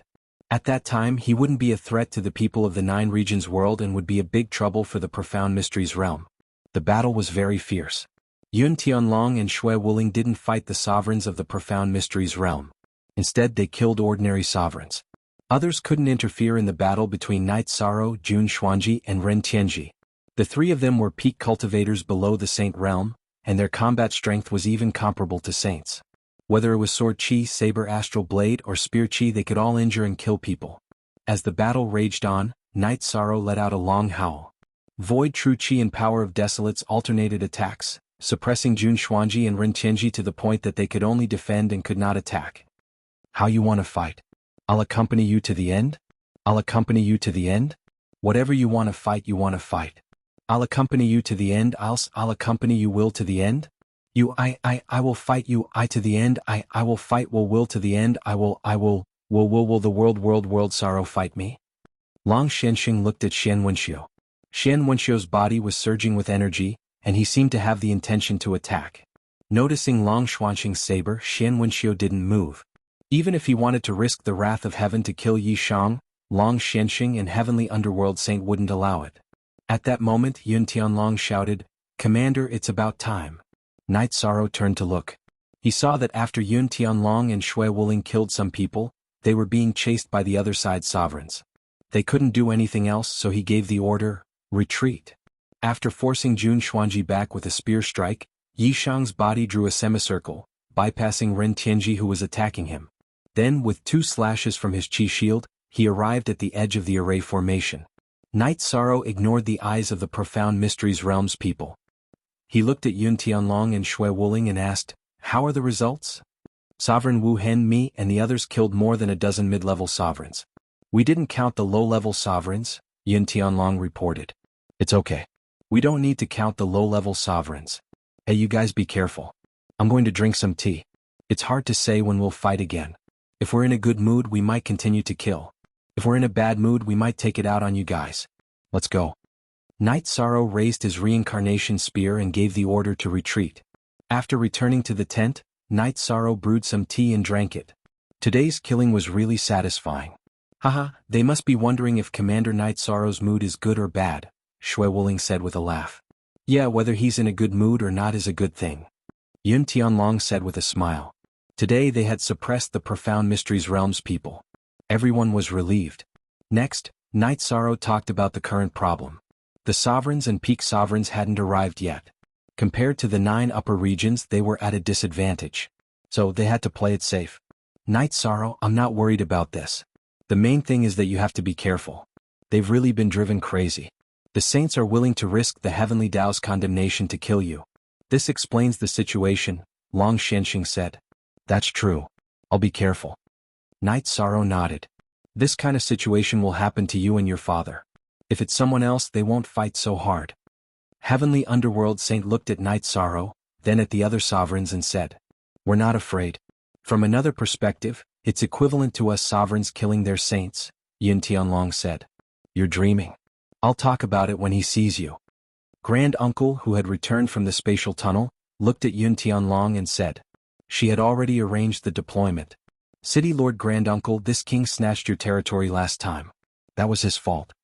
At that time, he wouldn't be a threat to the people of the 9 regions world and would be a big trouble for the Profound Mysteries realm. The battle was very fierce. Yun Tianlong and Shui Wuling didn't fight the sovereigns of the Profound Mysteries realm. Instead, they killed ordinary sovereigns. Others couldn't interfere in the battle between Knight Sorrow, Jun Xuanji, and Ren Tianji. The 3 of them were peak cultivators below the Saint realm, and their combat strength was even comparable to Saints. Whether it was sword chi, saber astral blade, or spear chi, they could all injure and kill people. As the battle raged on, Knight Sorrow let out a long howl. Void true chi and power of desolates alternated attacks, suppressing Jun Xuanji and Ren Tianji to the point that they could only defend and could not attack. How you want to fight? I'll accompany you to the end? I'll accompany you to the end? Whatever you want to fight, you want to fight. I'll accompany you to the end. I'll accompany you will to the end. I will fight you, I to the end. I will fight will to the end. Will the world sorrow fight me? Long Xianxia looked at Xian Wenxiu. Xian Wenxiu's body was surging with energy, and he seemed to have the intention to attack. Noticing Long Xuanxing's saber, Xian Wenxiu didn't move. Even if he wanted to risk the wrath of heaven to kill Yi Shang, Long Xianxia and Heavenly Underworld Saint wouldn't allow it. At that moment, Yun Tianlong shouted, "Commander, it's about time." Knight Sorrow turned to look. He saw that after Yun Tianlong and Shui Wuling killed some people, they were being chased by the other side's sovereigns. They couldn't do anything else, so he gave the order, "Retreat." After forcing Jun Xuanji back with a spear strike, Yi Shang's body drew a semicircle, bypassing Ren Tianji who was attacking him. Then, with 2 slashes from his chi shield, he arrived at the edge of the array formation. Night Sorrow ignored the eyes of the Profound Mysteries Realms people. He looked at Yun Tianlong and Shui Wuling and asked, "How are the results?" "Sovereign Wu Hen, me and the others killed more than a dozen mid-level sovereigns. We didn't count the low-level sovereigns," Yun Tianlong reported. "It's okay. We don't need to count the low-level sovereigns. Hey, you guys, be careful. I'm going to drink some tea. It's hard to say when we'll fight again. If we're in a good mood, we might continue to kill. If we're in a bad mood, we might take it out on you guys. Let's go." Night Sorrow raised his reincarnation spear and gave the order to retreat. After returning to the tent, Night Sorrow brewed some tea and drank it. Today's killing was really satisfying. "Haha, they must be wondering if Commander Night Sorrow's mood is good or bad," Shui Wuling said with a laugh. "Yeah, whether he's in a good mood or not is a good thing," Yun Tianlong said with a smile. Today they had suppressed the Profound Mysteries Realms people. Everyone was relieved. Next, Night Sorrow talked about the current problem. The sovereigns and peak sovereigns hadn't arrived yet. Compared to the 9 upper regions, they were at a disadvantage. So they had to play it safe. "Night Sorrow, I'm not worried about this. The main thing is that you have to be careful. They've really been driven crazy. The saints are willing to risk the heavenly Tao's condemnation to kill you. This explains the situation," Long Xianxia said. "That's true. I'll be careful." Night Sorrow nodded. "This kind of situation will happen to you and your father. If it's someone else, they won't fight so hard." Heavenly Underworld Saint looked at Night Sorrow, then at the other sovereigns and said, "We're not afraid. From another perspective, it's equivalent to us sovereigns killing their saints," Yun Tianlong said. "You're dreaming. I'll talk about it when he sees you." Grand Uncle, who had returned from the spatial tunnel, looked at Yun Tianlong and said, "She had already arranged the deployment. City Lord Grand Uncle, this king snatched your territory last time. That was his fault.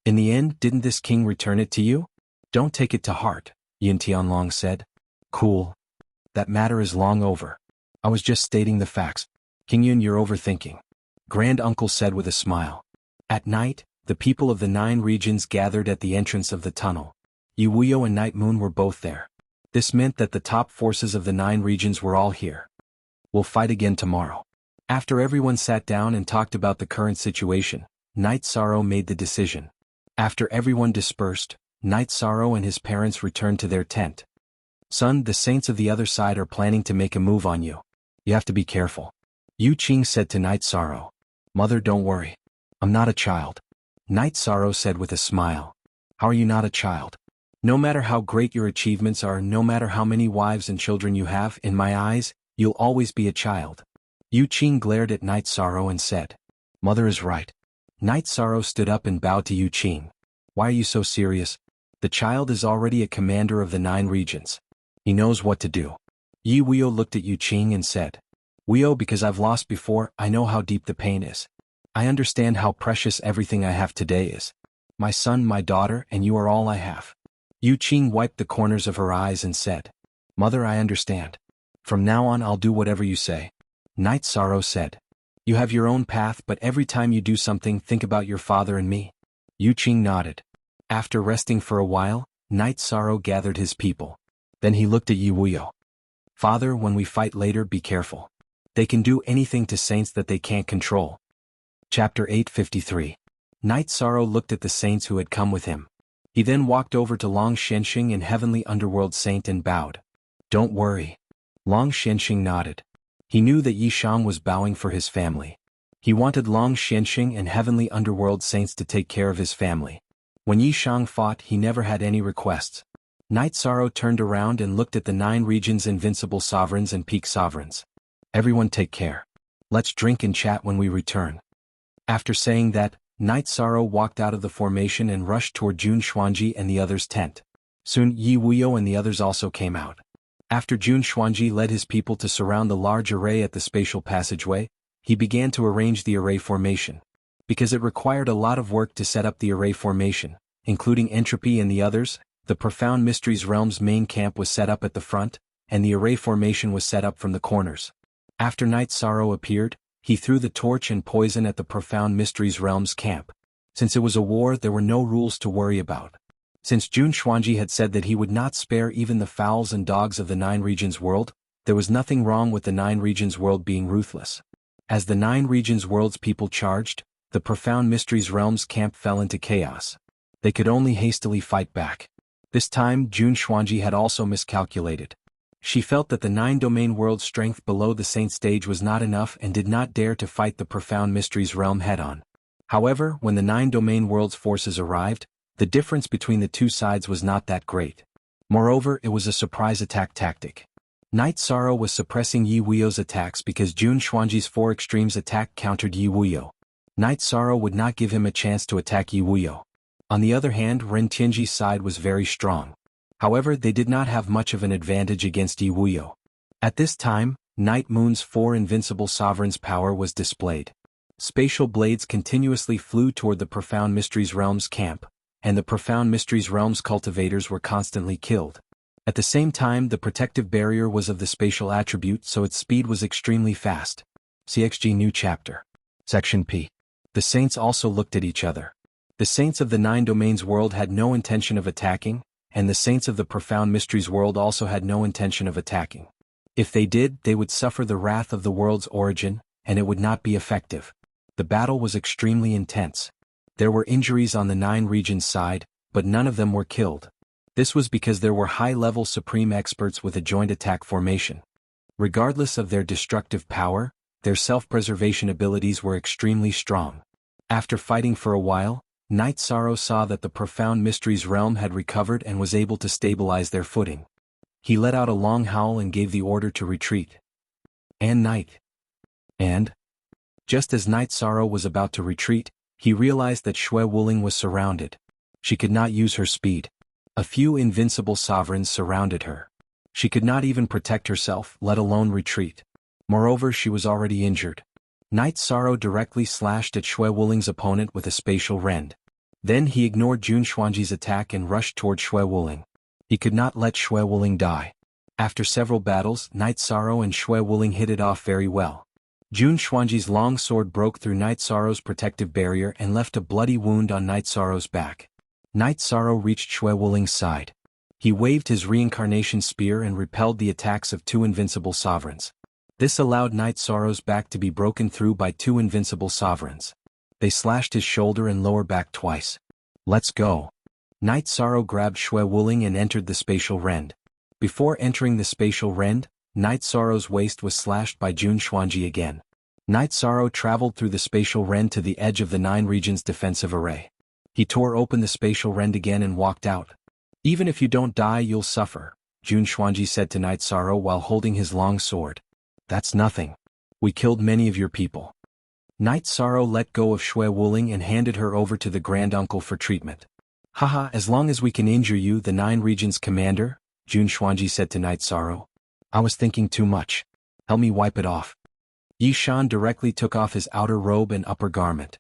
In the end, didn't this king return it to you? Don't take it to heart," Yun Tianlong said. "Cool. That matter is long over. I was just stating the facts. King Yun, you're overthinking," Grand Uncle said with a smile. At night, the people of the 9 regions gathered at the entrance of the tunnel. Yu Wuyo and Night Moon were both there. This meant that the top forces of the 9 regions were all here. "We'll fight again tomorrow." After everyone sat down and talked about the current situation, Night Sorrow made the decision. After everyone dispersed, Night Sorrow and his parents returned to their tent. "Son, the saints of the other side are planning to make a move on you. You have to be careful," Yu Qing said to Night Sorrow. "Mother, don't worry. I'm not a child," Night Sorrow said with a smile. "How are you not a child? No matter how great your achievements are, no matter how many wives and children you have, in my eyes, you'll always be a child." Yu Qing glared at Night Sorrow and said, "Mother is right." Night Sorrow stood up and bowed to Yu Qing. "Why are you so serious? The child is already a commander of the 9 regions. He knows what to do." Yi Wuyo looked at Yu Qing and said, "Wuyo, because I've lost before, I know how deep the pain is. I understand how precious everything I have today is. My son, my daughter, and you are all I have." Yu Qing wiped the corners of her eyes and said, "Mother, I understand. From now on I'll do whatever you say." Night Sorrow said, "You have your own path, but every time you do something, think about your father and me." Yu Qing nodded. After resting for a while, Night Sorrow gathered his people. Then he looked at Yi Wuyo. "Father, when we fight later, be careful. They can do anything to saints that they can't control." Chapter 853. Night Sorrow looked at the saints who had come with him. He then walked over to Long Xianxia and Heavenly Underworld Saint and bowed. "Don't worry." Long Xianxia nodded. He knew that Yi Shang was bowing for his family. He wanted Long Xianxia and Heavenly Underworld Saints to take care of his family. When Yi Shang fought, he never had any requests. Night Sorrow turned around and looked at the 9 regions' invincible sovereigns and peak sovereigns. "Everyone take care. Let's drink and chat when we return." After saying that, Night Sorrow walked out of the formation and rushed toward Jun Xuanji and the others' tent. Soon Yi Wuyo and the others also came out. After Jun Xuanji led his people to surround the large array at the spatial passageway, he began to arrange the array formation. Because it required a lot of work to set up the array formation, including Entropy and the others, the Profound Mysteries Realm's main camp was set up at the front, and the array formation was set up from the corners. After Night Sorrow appeared, he threw the torch and poison at the Profound Mysteries Realm's camp. Since it was a war, there were no rules to worry about. Since Jun Xuanji had said that he would not spare even the fowls and dogs of the 9 regions world, there was nothing wrong with the 9 regions world being ruthless. As the 9 regions world's people charged, the Profound Mysteries Realm's camp fell into chaos. They could only hastily fight back. This time Xuanhuan had also miscalculated. She felt that the 9-domain world's strength below the saint stage was not enough and did not dare to fight the profound mysteries realm head-on. However, when the 9-domain world's forces arrived, the difference between the two sides was not that great. Moreover, it was a surprise attack tactic. Night Sorrow was suppressing Yi Wuyo's attacks because Xuanhuan's 4 extremes attack countered Yi Wuyo. Night Sorrow would not give him a chance to attack Yi Wuyo. On the other hand, Ren Tianji's side was very strong. However, they did not have much of an advantage against Yi Wuyo. At this time, Night Moon's 4 invincible sovereigns' power was displayed. Spatial blades continuously flew toward the Profound Mysteries Realm's camp, and the Profound Mysteries Realm's cultivators were constantly killed. At the same time, the protective barrier was of the spatial attribute, so its speed was extremely fast. CXG New Chapter. Section P. The Saints also looked at each other. The Saints of the 9 Domains world had no intention of attacking, and the Saints of the Profound Mysteries world also had no intention of attacking. If they did, they would suffer the wrath of the world's origin, and it would not be effective. The battle was extremely intense. There were injuries on the 9 regions side, but none of them were killed. This was because there were high-level supreme experts with a joint attack formation. Regardless of their destructive power, their self-preservation abilities were extremely strong. After fighting for a while, Night Sorrow saw that the Profound Mysteries realm had recovered and was able to stabilize their footing. He let out a long howl and gave the order to retreat. Just as Night Sorrow was about to retreat, he realized that Xuanhuan was surrounded. She could not use her speed. A few invincible sovereigns surrounded her. She could not even protect herself, let alone retreat. Moreover, she was already injured. Night Sorrow directly slashed at Xuanhuan's opponent with a spatial rend. Then he ignored Xuanhuan's attack and rushed toward Xuanhuan. He could not let Xuanhuan die. After several battles, Night Sorrow and Xuanhuan hit it off very well. Xuanhuan's long sword broke through Night Sorrow's protective barrier and left a bloody wound on Night Sorrow's back. Night Sorrow reached Xuanhuan's side. He waved his reincarnation spear and repelled the attacks of 2 invincible sovereigns. This allowed Night Sorrow's back to be broken through by 2 invincible sovereigns. They slashed his shoulder and lower back twice. Let's go. Night Sorrow grabbed Xuanhuan and entered the spatial rend. Before entering the spatial rend, Night Sorrow's waist was slashed by Xuanhuan again. Night Sorrow traveled through the spatial rend to the edge of the 9 regions defensive array. He tore open the spatial rend again and walked out. Even if you don't die, you'll suffer, Xuanhuan said to Night Sorrow while holding his long sword. That's nothing. We killed many of your people. Night Sorrow let go of Xuanhuan and handed her over to the granduncle for treatment. Haha, as long as we can injure you, the 9 regions commander, Xuanhuan said to Night Sorrow. I was thinking too much. Help me wipe it off. Yi Shan directly took off his outer robe and upper garment.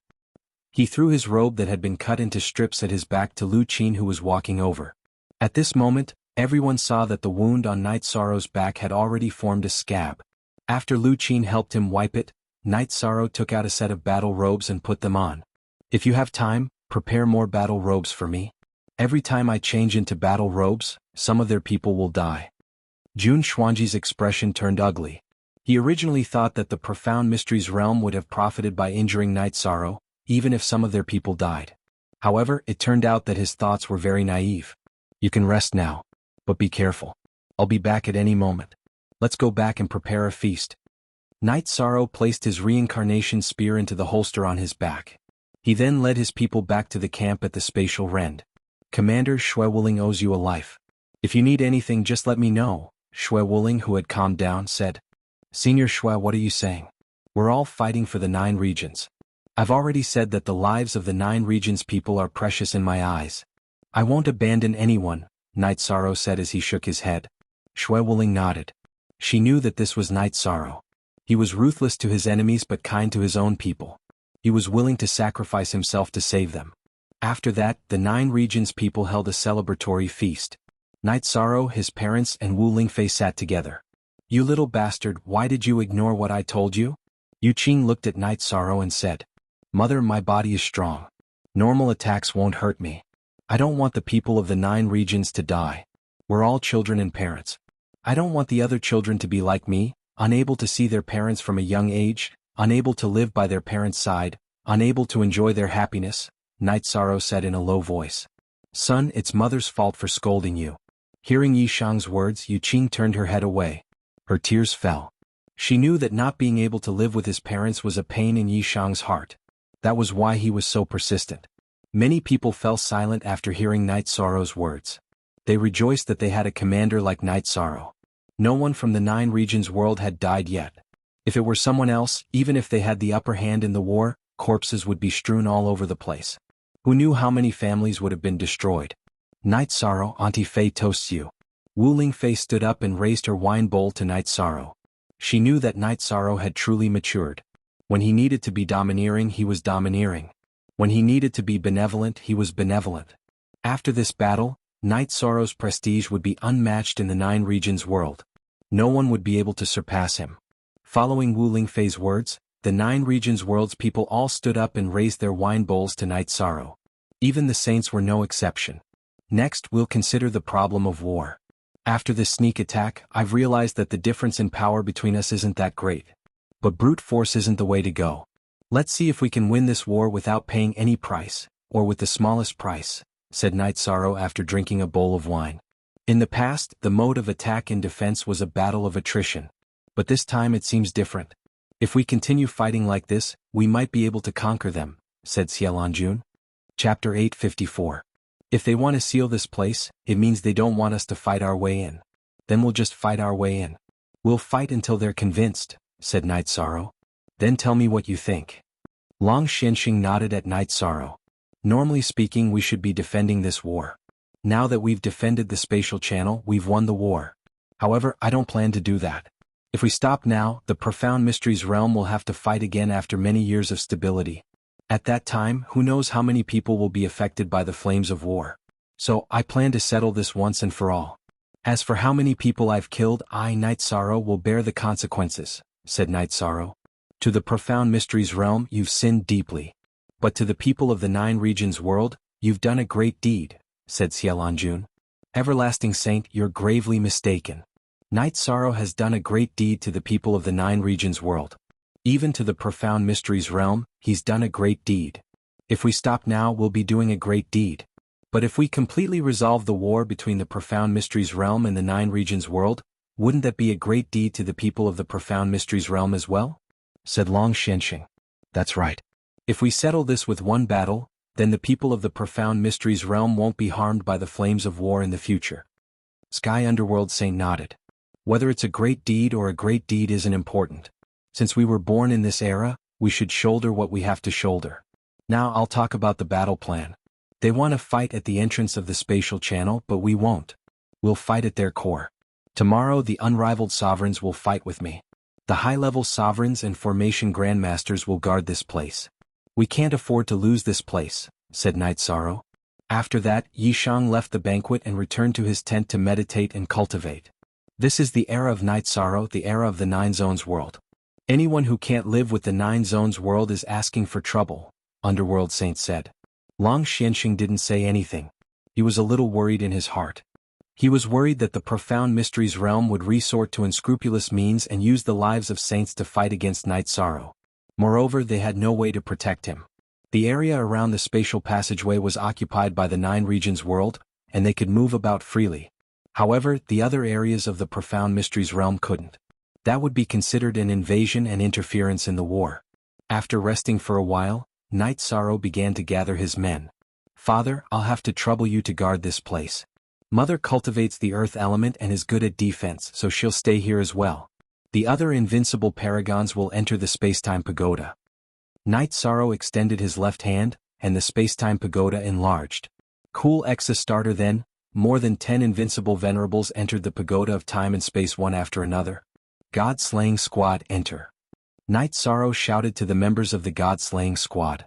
He threw his robe that had been cut into strips at his back to Lu Qin, who was walking over. At this moment, everyone saw that the wound on Night Sorrow's back had already formed a scab. After Lu Qin helped him wipe it, Night Sorrow took out a set of battle robes and put them on. If you have time, prepare more battle robes for me. Every time I change into battle robes, some of their people will die. Xuanhuan's expression turned ugly. He originally thought that the Profound Mysteries realm would have profited by injuring Night Sorrow, even if some of their people died. However, it turned out that his thoughts were very naive. You can rest now. But be careful. I'll be back at any moment. Let's go back and prepare a feast. Night Sorrow placed his reincarnation spear into the holster on his back. He then led his people back to the camp at the spatial rend. Commander Xuanhuan owes you a life. If you need anything, just let me know, Xuanhuan, who had calmed down, said. Senior Xue, what are you saying? We're all fighting for the 9 regions. I've already said that the lives of the 9 regions people are precious in my eyes. I won't abandon anyone, Night Sorrow said as he shook his head. Xuanhuan nodded. She knew that this was Night Sorrow. He was ruthless to his enemies but kind to his own people. He was willing to sacrifice himself to save them. After that, the 9 regions people held a celebratory feast. Night Sorrow, his parents, and Wu Lingfei sat together. You little bastard, why did you ignore what I told you? Yu Qing looked at Night Sorrow and said, Mother, my body is strong. Normal attacks won't hurt me. I don't want the people of the 9 regions to die. We're all children and parents. I don't want the other children to be like me, unable to see their parents from a young age, unable to live by their parents' side, unable to enjoy their happiness, Night Sorrow said in a low voice. Son, it's mother's fault for scolding you. Hearing Yishang's words, Yuqing turned her head away. Her tears fell. She knew that not being able to live with his parents was a pain in Yishang's heart. That was why he was so persistent. Many people fell silent after hearing Night Sorrow's words. They rejoiced that they had a commander like Night Sorrow. No one from the 9 regions world had died yet. If it were someone else, even if they had the upper hand in the war, corpses would be strewn all over the place. Who knew how many families would have been destroyed? Night Sorrow, Auntie Fei toasts you. Wu Lingfei stood up and raised her wine bowl to Night Sorrow. She knew that Night Sorrow had truly matured. When he needed to be domineering, he was domineering. When he needed to be benevolent, he was benevolent. After this battle, Night Sorrow's prestige would be unmatched in the 9 regions world. No one would be able to surpass him. Following Wu Lingfei's words, the 9 regions world's people all stood up and raised their wine bowls to Night Sorrow. Even the saints were no exception. Next, we'll consider the problem of war. After this sneak attack, I've realized that the difference in power between us isn't that great. But brute force isn't the way to go. Let's see if we can win this war without paying any price, or with the smallest price, said Night Sorrow after drinking a bowl of wine. In the past, the mode of attack and defense was a battle of attrition. But this time it seems different. If we continue fighting like this, we might be able to conquer them, said Xianhuan. Chapter 854. If they want to seal this place, it means they don't want us to fight our way in. Then we'll just fight our way in. We'll fight until they're convinced, said Night Sorrow. Then tell me what you think. Long Xianxing nodded at Night Sorrow. Normally speaking, we should be defending this war. Now that we've defended the spatial channel, we've won the war. However, I don't plan to do that. If we stop now, the profound mysteries realm will have to fight again after many years of stability. At that time, who knows how many people will be affected by the flames of war. So, I plan to settle this once and for all. As for how many people I've killed, I, Night Sorrow, will bear the consequences, said Night Sorrow. To the profound mysteries realm, you've sinned deeply. But to the people of the 9 regions world, you've done a great deed, said Xianhuan. Everlasting Saint, you're gravely mistaken. Night Sorrow has done a great deed to the people of the 9 regions world. Even to the profound mysteries realm, he's done a great deed. If we stop now, we'll be doing a great deed. But if we completely resolve the war between the profound mysteries realm and the 9 regions world, wouldn't that be a great deed to the people of the profound mysteries realm as well? Said Long Xianxing. That's right. If we settle this with one battle, then the people of the profound mysteries realm won't be harmed by the flames of war in the future. Sky Underworld Saint nodded. Whether it's a great deed or a great deed isn't important. Since we were born in this era, we should shoulder what we have to shoulder. Now I'll talk about the battle plan. They want to fight at the entrance of the spatial channel, but we won't. We'll fight at their core. Tomorrow the unrivaled sovereigns will fight with me. The high-level sovereigns and formation grandmasters will guard this place. We can't afford to lose this place, said Night Sorrow. After that, Yishang left the banquet and returned to his tent to meditate and cultivate. This is the era of Night Sorrow, the era of the 9 zones world. Anyone who can't live with the 9 zones world is asking for trouble, Underworld Saint said. Long Xianxing didn't say anything. He was a little worried in his heart. He was worried that the profound mysteries realm would resort to unscrupulous means and use the lives of saints to fight against Night Sorrow. Moreover, they had no way to protect him. The area around the spatial passageway was occupied by the 9 regions world, and they could move about freely. However, the other areas of the profound mysteries realm couldn't. That would be considered an invasion and interference in the war. After resting for a while, Night Sorrow began to gather his men. Father, I'll have to trouble you to guard this place. Mother cultivates the earth element and is good at defense, so she'll stay here as well. The other invincible paragons will enter the spacetime pagoda. Night Sorrow extended his left hand, and the spacetime pagoda enlarged. Cool Exa starter then, more than 10 invincible venerables entered the pagoda of time and space one after another. God-slaying squad enter. Night Sorrow shouted to the members of the God-slaying squad.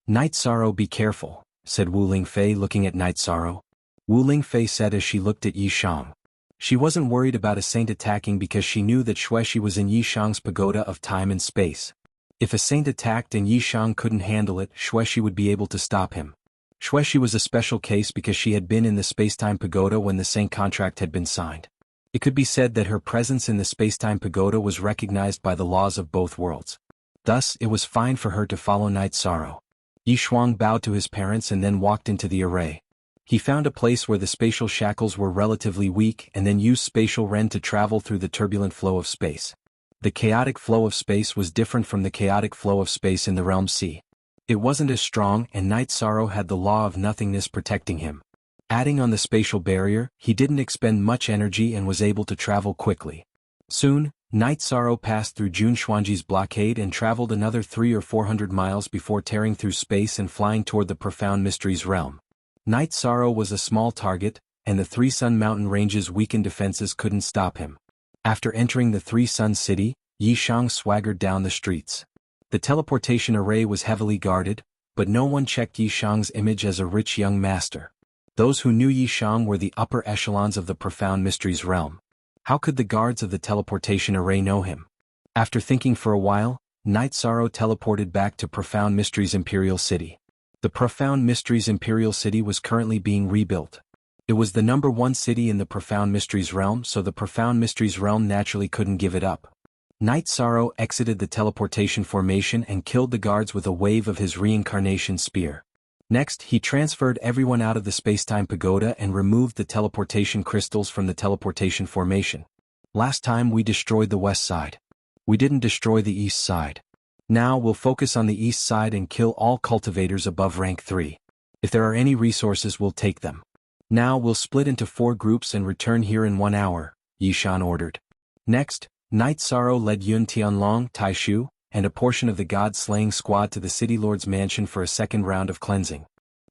Night Sorrow, be careful, said Wu Lingfei looking at Night Sorrow. Wu Lingfei said as she looked at Yishang. She wasn't worried about a saint attacking because she knew that Xuexi was in Yishang's pagoda of time and space. If a saint attacked and Yishang couldn't handle it, Xuexi would be able to stop him. Xuexi was a special case because she had been in the spacetime pagoda when the saint contract had been signed. It could be said that her presence in the spacetime pagoda was recognized by the laws of both worlds. Thus, it was fine for her to follow Night Sorrow. Yi Shuang bowed to his parents and then walked into the array. He found a place where the spatial shackles were relatively weak and then used spatial ren to travel through the turbulent flow of space. The chaotic flow of space was different from the chaotic flow of space in the realm C. It wasn't as strong, and Night Sorrow had the law of nothingness protecting him. Adding on the spatial barrier, he didn't expend much energy and was able to travel quickly. Soon, Night Sorrow passed through Xuanhuan's blockade and traveled another 300 or 400 miles before tearing through space and flying toward the profound mysteries realm. Night Sorrow was a small target, and the Three Sun Mountain Range's weakened defenses couldn't stop him. After entering the Three Sun City, Yi Shang swaggered down the streets. The teleportation array was heavily guarded, but no one checked Yi Shang's image as a rich young master. Those who knew Yi Shang were the upper echelons of the profound mysteries realm. How could the guards of the teleportation array know him? After thinking for a while, Night Sorrow teleported back to Profound Mysteries Imperial City. The Profound Mysteries Imperial City was currently being rebuilt. It was the #1 city in the Profound Mysteries realm, so the Profound Mysteries realm naturally couldn't give it up. Night Sorrow exited the teleportation formation and killed the guards with a wave of his reincarnation spear. Next, he transferred everyone out of the spacetime pagoda and removed the teleportation crystals from the teleportation formation. Last time we destroyed the west side. We didn't destroy the east side. Now we'll focus on the east side and kill all cultivators above rank 3. If there are any resources, we'll take them. Now we'll split into 4 groups and return here in 1 hour, Yi Shan ordered. Next, Night Sorrow led Yun Tianlong, Taishu, and a portion of the god-slaying squad to the City Lord's mansion for a second round of cleansing.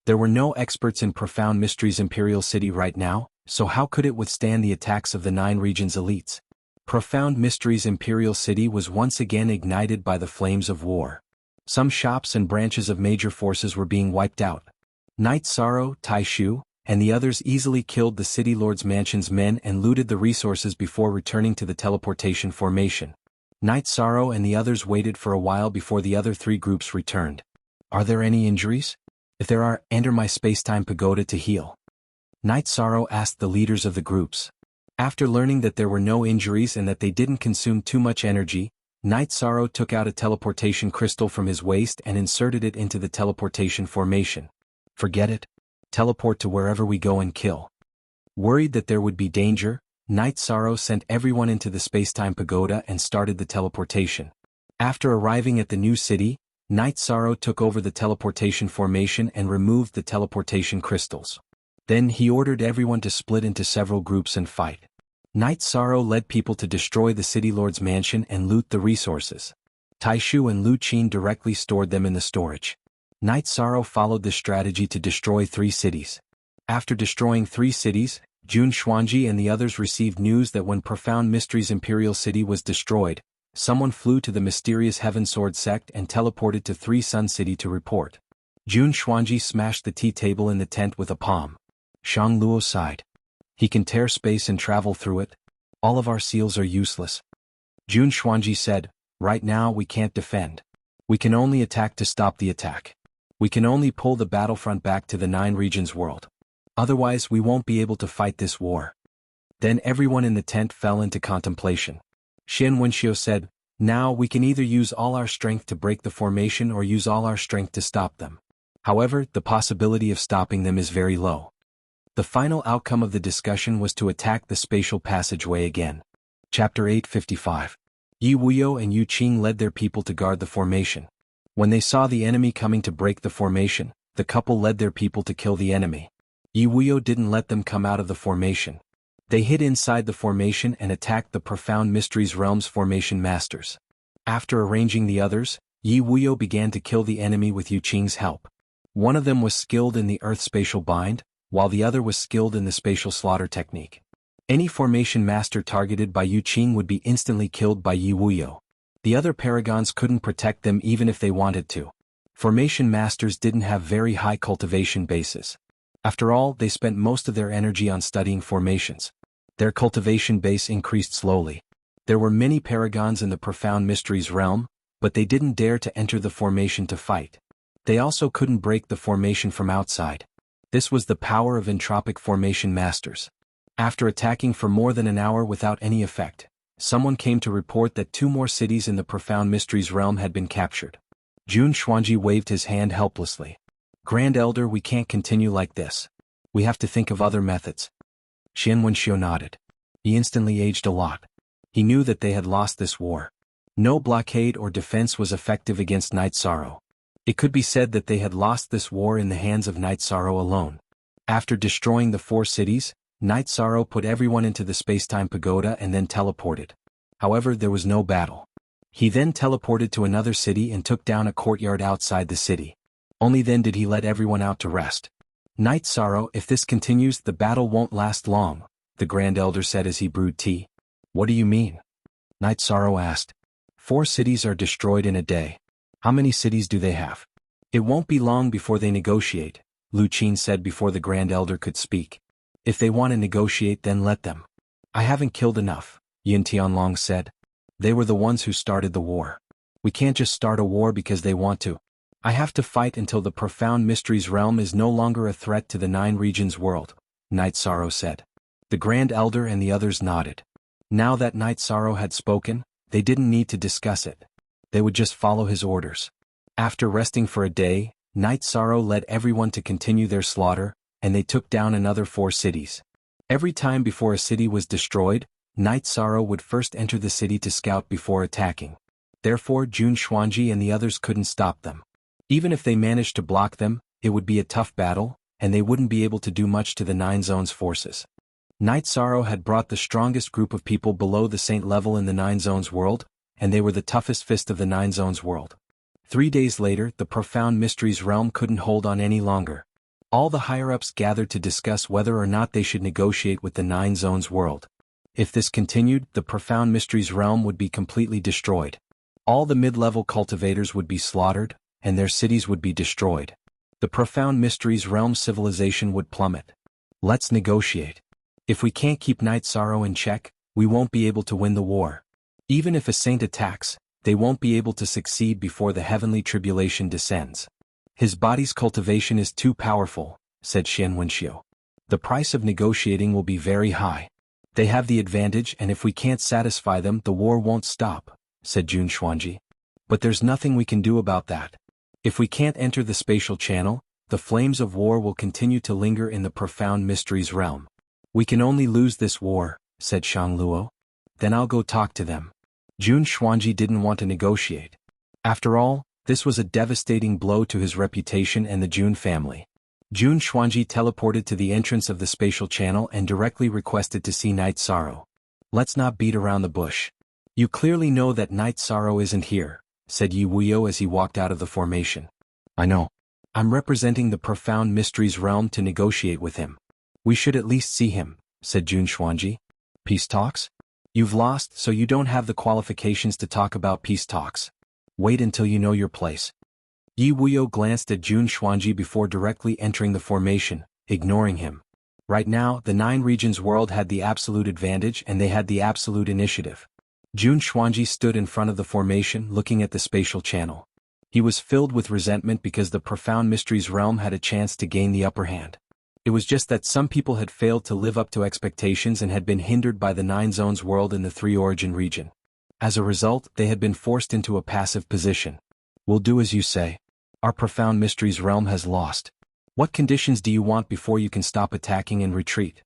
There were no experts in Profound Mysteries Imperial City right now, so how could it withstand the attacks of the 9 regions' elites? Profound Mysteries Imperial City was once again ignited by the flames of war. Some shops and branches of major forces were being wiped out. Night Sorrow, Taishu, and the others easily killed the City Lord's mansion's men and looted the resources before returning to the teleportation formation. Night Sorrow and the others waited for a while before the other 3 groups returned. Are there any injuries? If there are, enter my spacetime pagoda to heal. Night Sorrow asked the leaders of the groups. After learning that there were no injuries and that they didn't consume too much energy, Night Sorrow took out a teleportation crystal from his waist and inserted it into the teleportation formation. Forget it. Teleport to wherever we go and kill. Worried that there would be danger, Night Sorrow sent everyone into the spacetime pagoda and started the teleportation. After arriving at the new city, Night Sorrow took over the teleportation formation and removed the teleportation crystals. Then he ordered everyone to split into several groups and fight. Night Sorrow led people to destroy the City Lord's mansion and loot the resources. Taishu and Lu Qin directly stored them in the storage. Night Sorrow followed this strategy to destroy 3 cities. After destroying 3 cities, Jun Xuanji and the others received news that when Profound Mysteries Imperial City was destroyed, someone flew to the mysterious Heaven Sword sect and teleported to 3 Sun City to report. Jun Xuanji smashed the tea table in the tent with a palm. Shang Luo sighed. He can tear space and travel through it. All of our seals are useless. Jun Xuanji said, right now we can't defend. We can only attack to stop the attack. We can only pull the battlefront back to the 9 regions world. Otherwise we won't be able to fight this war. Then everyone in the tent fell into contemplation. Xin Wenxiu said, now we can either use all our strength to break the formation or use all our strength to stop them. However, the possibility of stopping them is very low. The final outcome of the discussion was to attack the spatial passageway again. Chapter 855. Yi Wuyo and Yu Qing led their people to guard the formation. When they saw the enemy coming to break the formation, the couple led their people to kill the enemy. Yi Wuyo didn't let them come out of the formation. They hid inside the formation and attacked the Profound Mysteries Realm's formation masters. After arranging the others, Yi Wuyo began to kill the enemy with Yu Qing's help. One of them was skilled in the Earth Spatial Bind, while the other was skilled in the Spatial Slaughter technique. Any formation master targeted by Yu Qing would be instantly killed by Yi Wuyo. The other paragons couldn't protect them even if they wanted to. Formation masters didn't have very high cultivation bases. After all, they spent most of their energy on studying formations. Their cultivation base increased slowly. There were many paragons in the Profound Mysteries realm, but they didn't dare to enter the formation to fight. They also couldn't break the formation from outside. This was the power of entropic formation masters. After attacking for more than an hour without any effect, someone came to report that 2 more cities in the Profound Mysteries realm had been captured. Jun Xuanji waved his hand helplessly. Grand Elder, we can't continue like this. We have to think of other methods. Xianxia nodded. He instantly aged a lot. He knew that they had lost this war. No blockade or defense was effective against Night Sorrow. It could be said that they had lost this war in the hands of Night Sorrow alone. After destroying the 4 cities, Night Sorrow put everyone into the spacetime pagoda and then teleported. However, there was no battle. He then teleported to another city and took down a courtyard outside the city. Only then did he let everyone out to rest. Night Sorrow, if this continues, the battle won't last long, the Grand Elder said as he brewed tea. What do you mean? Night Sorrow asked. 4 cities are destroyed in a day. How many cities do they have? It won't be long before they negotiate, Lu Qin said before the Grand Elder could speak. If they want to negotiate, then let them. I haven't killed enough, Yin Tianlong said. They were the ones who started the war. We can't just start a war because they want to. I have to fight until the profound mysteries realm is no longer a threat to the 9 regions world, Night Sorrow said. The Grand Elder and the others nodded. Now that Night Sorrow had spoken, they didn't need to discuss it. They would just follow his orders. After resting for a day, Night Sorrow led everyone to continue their slaughter, and they took down another 4 cities. Every time before a city was destroyed, Night Sorrow would first enter the city to scout before attacking. Therefore Jun Xuanji and the others couldn't stop them. Even if they managed to block them, it would be a tough battle, and they wouldn't be able to do much to the 9 Zones forces. Night Sorrow had brought the strongest group of people below the saint level in the 9 Zones world, and they were the toughest fist of the 9 Zones world. 3 days later, the profound mysteries realm couldn't hold on any longer. All the higher-ups gathered to discuss whether or not they should negotiate with the 9 Zones world. If this continued, the profound mysteries realm would be completely destroyed. All the mid-level cultivators would be slaughtered, and their cities would be destroyed. The profound mysteries realm civilization would plummet. Let's negotiate. If we can't keep Night Sorrow in check, we won't be able to win the war. Even if a saint attacks, they won't be able to succeed before the heavenly tribulation descends. His body's cultivation is too powerful, said Xianxia. The price of negotiating will be very high. They have the advantage, and if we can't satisfy them, the war won't stop, said Jun Xuanji. But there's nothing we can do about that. If we can't enter the spatial channel, the flames of war will continue to linger in the profound mysteries realm. We can only lose this war, said Shangluo. Then I'll go talk to them. Jun Xuanji didn't want to negotiate. After all, this was a devastating blow to his reputation and the Jun family. Jun Xuanji teleported to the entrance of the spatial channel and directly requested to see Night Sorrow. Let's not beat around the bush. You clearly know that Night Sorrow isn't here, said Yi Wuyo as he walked out of the formation. I know. I'm representing the profound mysteries realm to negotiate with him. We should at least see him, said Jun Xuanji. Peace talks? You've lost, so you don't have the qualifications to talk about peace talks. Wait until you know your place. Yi Wuyo glanced at Jun Xuanji before directly entering the formation, ignoring him. Right now, the 9 regions world had the absolute advantage and they had the absolute initiative. Jun Xuanji stood in front of the formation looking at the spatial channel. He was filled with resentment because the profound mysteries realm had a chance to gain the upper hand. It was just that some people had failed to live up to expectations and had been hindered by the 9 Zones world in the 3 Origin region. As a result, they had been forced into a passive position. We'll do as you say. Our profound mysteries realm has lost. What conditions do you want before you can stop attacking and retreat?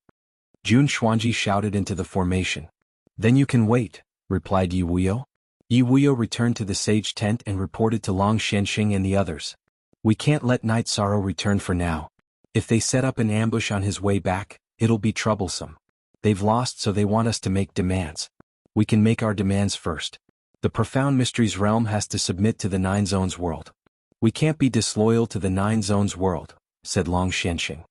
Jun Xuanji shouted into the formation. Then you can wait, replied Yi Wuyo. Yi Wuyo returned to the sage tent and reported to Long Shenxing and the others. We can't let Night Sorrow return for now. If they set up an ambush on his way back, it'll be troublesome. They've lost, so they want us to make demands. We can make our demands first. The profound mysteries realm has to submit to the 9 Zones world. We can't be disloyal to the 9 Zones world, said Long Shenxing.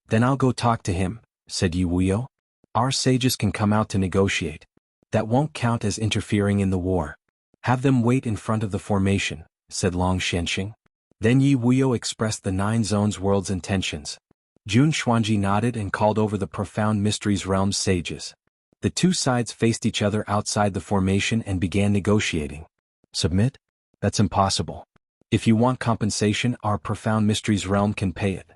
Then I'll go talk to him, said Yi Wuyo. Our sages can come out to negotiate. That won't count as interfering in the war. Have them wait in front of the formation, said Long Shenxing. Then Yi Wuyo expressed the 9 Zones world's intentions. Jun Xuanji nodded and called over the profound mysteries realm's sages. The 2 sides faced each other outside the formation and began negotiating. Submit? That's impossible. If you want compensation, our profound mysteries realm can pay it.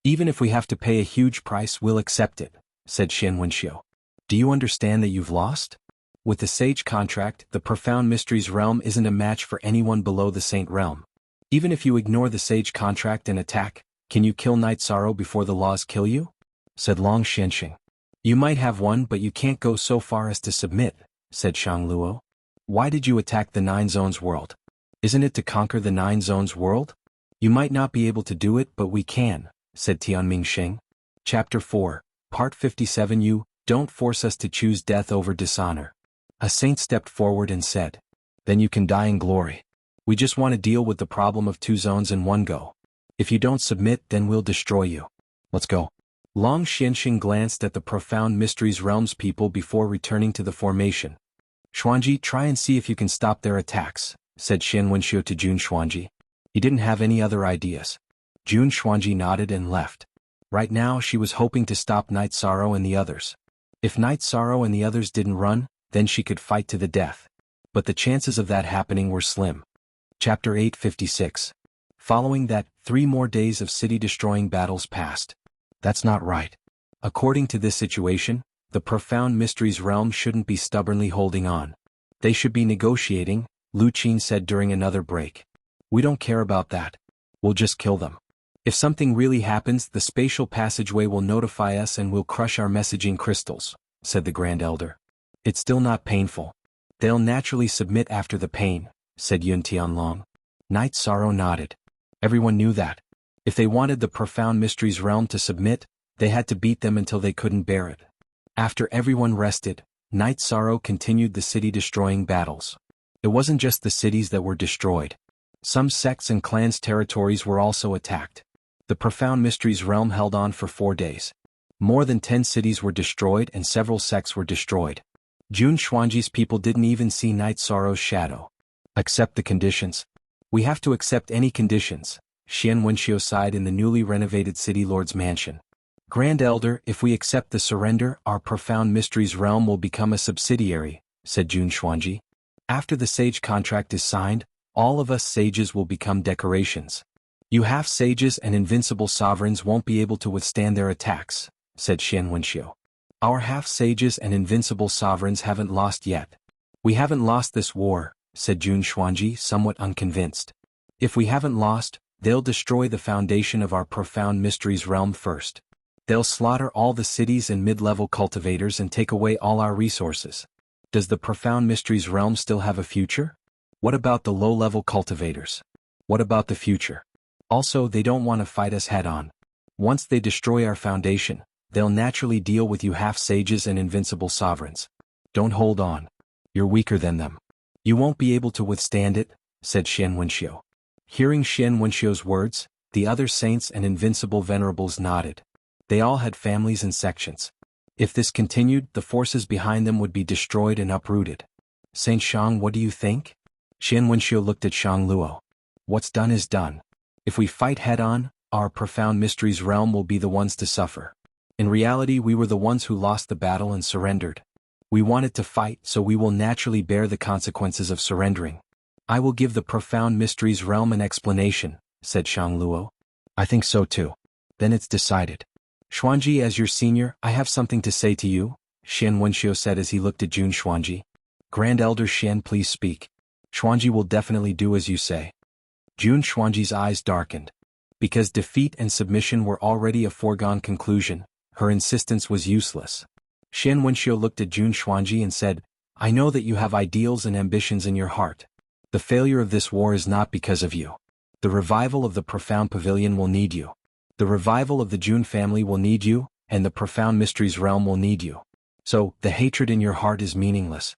Even if we have to pay a huge price, we'll accept it, said Xianxia. Do you understand that you've lost? With the sage contract, the profound mysteries realm isn't a match for anyone below the saint realm. Even if you ignore the sage contract and attack, can you kill Night Sorrow before the laws kill you? Said Long Xianxing. You might have one, but you can't go so far as to submit, said Shangluo. Why did you attack the Nine Zones world? Isn't it to conquer the Nine Zones world? You might not be able to do it, but we can, said Tianming Sheng. Chapter 4, Part 57. You don't force us to choose death over dishonor. A saint stepped forward and said, then you can die in glory. We just want to deal with the problem of two zones in one go. If you don't submit, then we'll destroy you. Let's go. Long Xianxing glanced at the profound mysteries realms people before returning to the formation. Xuanji, try and see if you can stop their attacks, said Xuanhuan to Jun Xuanji. He didn't have any other ideas. Jun Xuanji nodded and left. Right now she was hoping to stop Night Sorrow and the others. If Night Sorrow and the others didn't run, then she could fight to the death. But the chances of that happening were slim. Chapter 856. Following that, 3 more days of city-destroying battles passed. That's not right. According to this situation, the profound mysteries realm shouldn't be stubbornly holding on. They should be negotiating, Lu Qin said during another break. We don't care about that. We'll just kill them. If something really happens, the spatial passageway will notify us and we'll crush our messaging crystals, said the Grand Elder. It's still not painful. They'll naturally submit after the pain, said Yun Tianlong. Night Sorrow nodded. Everyone knew that. If they wanted the profound mysteries realm to submit, they had to beat them until they couldn't bear it. After everyone rested, Night Sorrow continued the city-destroying battles. It wasn't just the cities that were destroyed. Some sects and clans' territories were also attacked. The profound mysteries realm held on for 4 days. More than 10 cities were destroyed and several sects were destroyed. Jun Xuanji's people didn't even see Night Sorrow's shadow. Accept the conditions. We have to accept any conditions, Xianhuan sighed in the newly renovated City Lord's mansion. Grand Elder, if we accept the surrender, our profound mysteries realm will become a subsidiary, said Jun Xuanji. After the sage contract is signed, all of us sages will become decorations. You half-sages and invincible sovereigns won't be able to withstand their attacks, said Xianhuan. Our half-sages and invincible sovereigns haven't lost yet. We haven't lost this war, said Jun Xuanji, somewhat unconvinced. If we haven't lost, they'll destroy the foundation of our profound mysteries realm first. They'll slaughter all the cities and mid-level cultivators and take away all our resources. Does the profound mysteries realm still have a future? What about the low-level cultivators? What about the future? Also, they don't want to fight us head-on. Once they destroy our foundation, they'll naturally deal with you half-sages and invincible sovereigns. Don't hold on. You're weaker than them. You won't be able to withstand it, said Xianhuan. Hearing Xianhuan's words, the other saints and invincible venerables nodded. They all had families and sections. If this continued, the forces behind them would be destroyed and uprooted. Saint Shang, what do you think? Xianhuan looked at Shangluo. What's done is done. If we fight head-on, our profound mysteries realm will be the ones to suffer. In reality, we were the ones who lost the battle and surrendered. We wanted to fight, so we will naturally bear the consequences of surrendering. I will give the profound mysteries realm an explanation, said Shangluo. I think so too. Then it's decided. Xuanji, as your senior, I have something to say to you, Xianhuan said as he looked at Jun Xuanji. Grand Elder Xian, please speak. Xuanji will definitely do as you say. Jun Xuanji's eyes darkened. Because defeat and submission were already a foregone conclusion, her insistence was useless. Xianhuan looked at Jun Xuanji and said, I know that you have ideals and ambitions in your heart. The failure of this war is not because of you. The revival of the profound pavilion will need you. The revival of the Jun family will need you, and the profound mysteries realm will need you. So, the hatred in your heart is meaningless.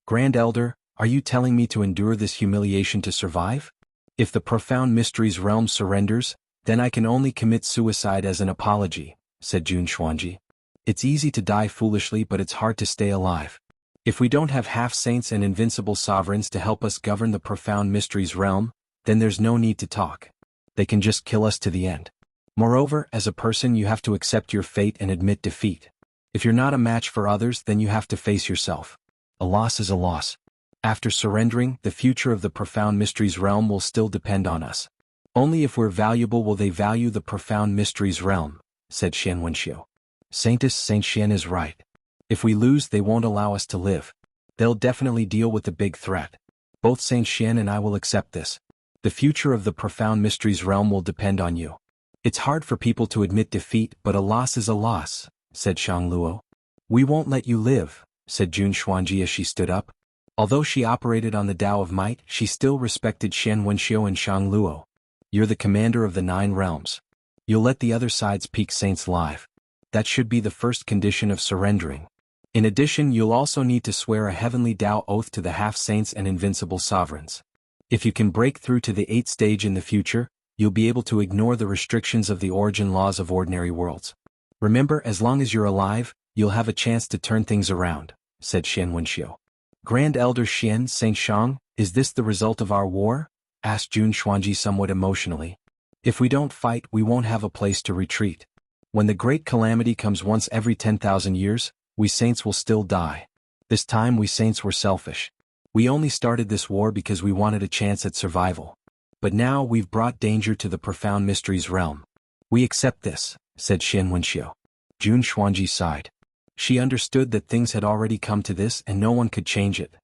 Grand Elder, are you telling me to endure this humiliation to survive? If the profound mysteries realm surrenders, then I can only commit suicide as an apology, said Jun Xuanji. It's easy to die foolishly, but it's hard to stay alive. If we don't have half-saints and invincible sovereigns to help us govern the profound mysteries realm, then there's no need to talk. They can just kill us to the end. Moreover, as a person you have to accept your fate and admit defeat. If you're not a match for others, then you have to face yourself. A loss is a loss. After surrendering, the future of the profound mysteries realm will still depend on us. Only if we're valuable will they value the profound mysteries realm, said Xianhuan. Saint Xian is right. If we lose, they won't allow us to live. They'll definitely deal with the big threat. Both Saint Xian and I will accept this. The future of the profound mysteries realm will depend on you. It's hard for people to admit defeat, but a loss is a loss, said Xiangluo. We won't let you live, said Xuanhuan as she stood up. Although she operated on the Tao of Might, she still respected Xianwenxiu and Xiangluo. You're the commander of the 9 realms. You'll let the other side's peak saints live. That should be the first condition of surrendering. In addition, you'll also need to swear a heavenly Tao oath to the half-saints and invincible sovereigns. If you can break through to the 8th stage in the future, you'll be able to ignore the restrictions of the origin laws of ordinary worlds. Remember, as long as you're alive, you'll have a chance to turn things around, said Xianwenxiu. Grand Elder Xian Saint Shang, is this the result of our war? Asked Xuanhuan somewhat emotionally. If we don't fight, we won't have a place to retreat. When the great calamity comes once every 10,000 years, we saints will still die. This time we saints were selfish. We only started this war because we wanted a chance at survival. But now we've brought danger to the profound mysteries realm. We accept this, said Xianwenxiu. Xuanhuan sighed. She understood that things had already come to this and no one could change it.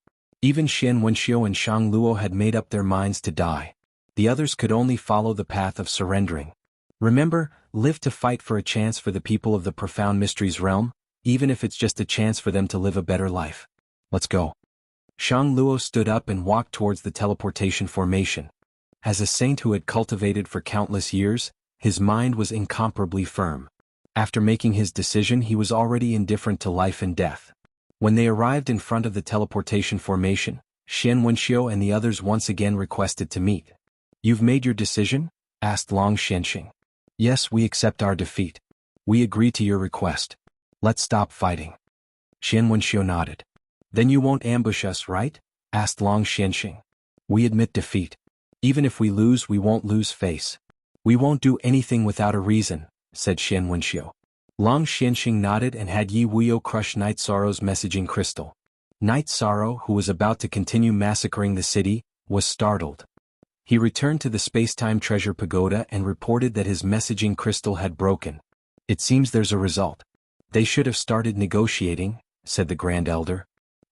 Even Xianwenxiu and Xiangluo had made up their minds to die. The others could only follow the path of surrendering. Remember, live to fight for a chance for the people of the profound mysteries realm, even if it's just a chance for them to live a better life. Let's go. Xiangluo stood up and walked towards the teleportation formation. As a saint who had cultivated for countless years, his mind was incomparably firm. After making his decision, he was already indifferent to life and death. When they arrived in front of the teleportation formation, Xianwenxiu and the others once again requested to meet. You've made your decision? Asked Long Xianxing. Yes, we accept our defeat. We agree to your request. Let's stop fighting. Xianwenxiu nodded. Then you won't ambush us, right? Asked Long Xianxing. We admit defeat. Even if we lose, we won't lose face. We won't do anything without a reason, said Xianwenxiu. Long Xianxing nodded and had Yi Wuyo crush Night Sorrow's messaging crystal. Night Sorrow, who was about to continue massacring the city, was startled. He returned to the space-time treasure pagoda and reported that his messaging crystal had broken. It seems there's a result. They should have started negotiating, said the Grand Elder.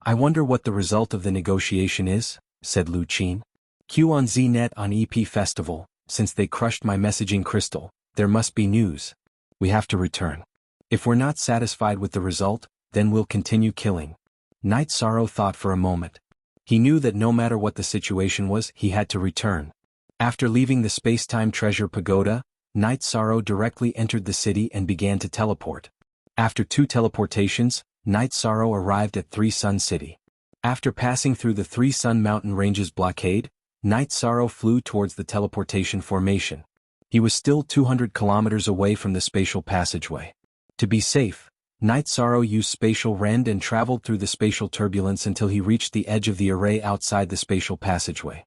I wonder what the result of the negotiation is, said Lu Qin. Q on ZNet on EP Festival, since they crushed my messaging crystal, there must be news. We have to return. If we're not satisfied with the result, then we'll continue killing. Night Sorrow thought for a moment. He knew that no matter what the situation was, he had to return. After leaving the space-time treasure pagoda, Night Sorrow directly entered the city and began to teleport. After 2 teleportations, Night Sorrow arrived at 3 Sun City. After passing through the 3 Sun Mountain Ranges blockade, Night Sorrow flew towards the teleportation formation. He was still 200 kilometers away from the spatial passageway. To be safe, Night Sorrow used spatial rend and traveled through the spatial turbulence until he reached the edge of the array outside the spatial passageway.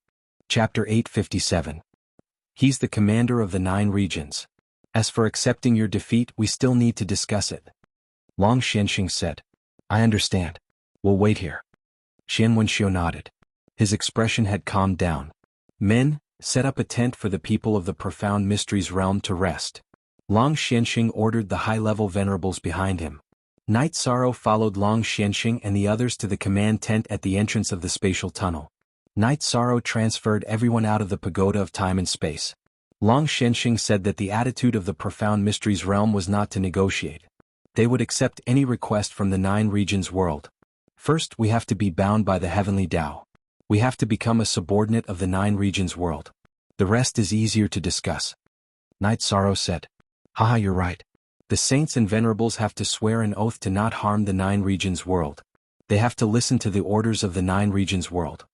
Chapter 857. He's the commander of the 9 regions. As for accepting your defeat, we still need to discuss it. Long Xianxing said. I understand. We'll wait here. Xianwenxiu nodded. His expression had calmed down. Men, set up a tent for the people of the profound mysteries realm to rest. Long Xianxing ordered the high-level venerables behind him. Night Sorrow followed Long Xianxing and the others to the command tent at the entrance of the spatial tunnel. Night Sorrow transferred everyone out of the pagoda of time and space. Long Xianxing said that the attitude of the profound mysteries realm was not to negotiate. They would accept any request from the 9 regions world. First, we have to be bound by the heavenly Tao. We have to become a subordinate of the 9 regions world. The rest is easier to discuss. Night Sorrow said. Haha, you're right. The saints and venerables have to swear an oath to not harm the 9 regions world. They have to listen to the orders of the 9 regions world.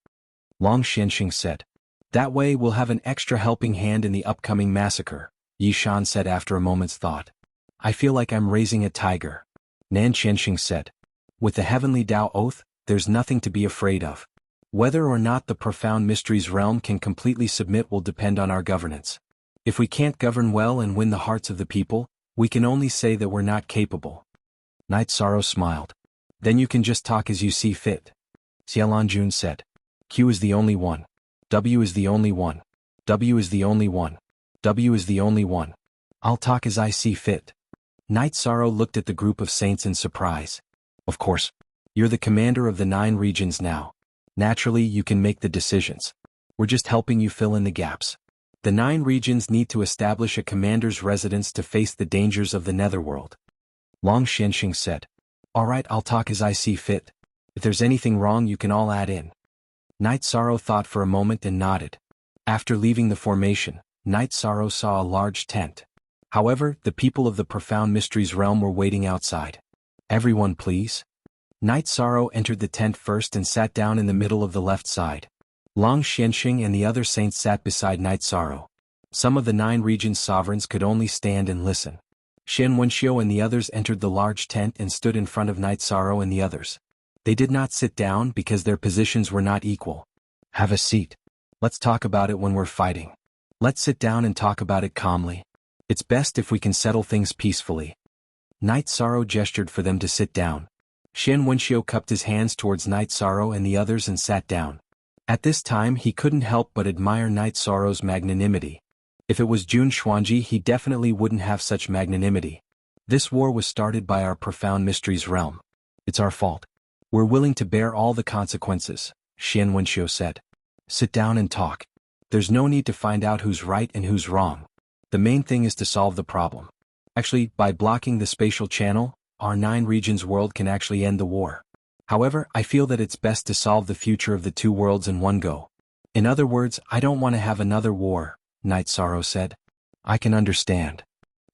Long Xianxing said. That way we'll have an extra helping hand in the upcoming massacre, Yi Shan said after a moment's thought. I feel like I'm raising a tiger. Nan Xianxing said. With the heavenly Tao oath, there's nothing to be afraid of. Whether or not the profound mysteries realm can completely submit will depend on our governance. If we can't govern well and win the hearts of the people, we can only say that we're not capable. Night Sorrow smiled. Then you can just talk as you see fit. Xiaolanjun said. Q is the only one. W is the only one. W is the only one. W is the only one. I'll talk as I see fit. Night Sorrow looked at the group of saints in surprise. Of course. You're the commander of the 9 regions now. Naturally, you can make the decisions. We're just helping you fill in the gaps. The 9 regions need to establish a commander's residence to face the dangers of the netherworld. Long Xianxia said. Alright, I'll talk as I see fit. If there's anything wrong you can all add in. Night Sorrow thought for a moment and nodded. After leaving the formation, Night Sorrow saw a large tent. However, the people of the Profound Mysteries realm were waiting outside. Everyone please. Night Sorrow entered the tent first and sat down in the middle of the left side. Long Xianxia and the other saints sat beside Night Sorrow. Some of the 9 regions' sovereigns could only stand and listen. Xuanhuan and the others entered the large tent and stood in front of Night Sorrow and the others. They did not sit down because their positions were not equal. Have a seat. Let's talk about it when we're fighting. Let's sit down and talk about it calmly. It's best if we can settle things peacefully. Night Sorrow gestured for them to sit down. Xuanhuan cupped his hands towards Night Sorrow and the others and sat down. At this time he couldn't help but admire Night Sorrow's magnanimity. If it was xuanhuan, he definitely wouldn't have such magnanimity. This war was started by our Profound Mysteries realm. It's our fault. We're willing to bear all the consequences, Xuanhuan said. Sit down and talk. There's no need to find out who's right and who's wrong. The main thing is to solve the problem. Actually, by blocking the spatial channel, our 9 regions world can actually end the war. However, I feel that it's best to solve the future of the 2 worlds in one go. In other words, I don't want to have another war, Night Sorrow said. I can understand.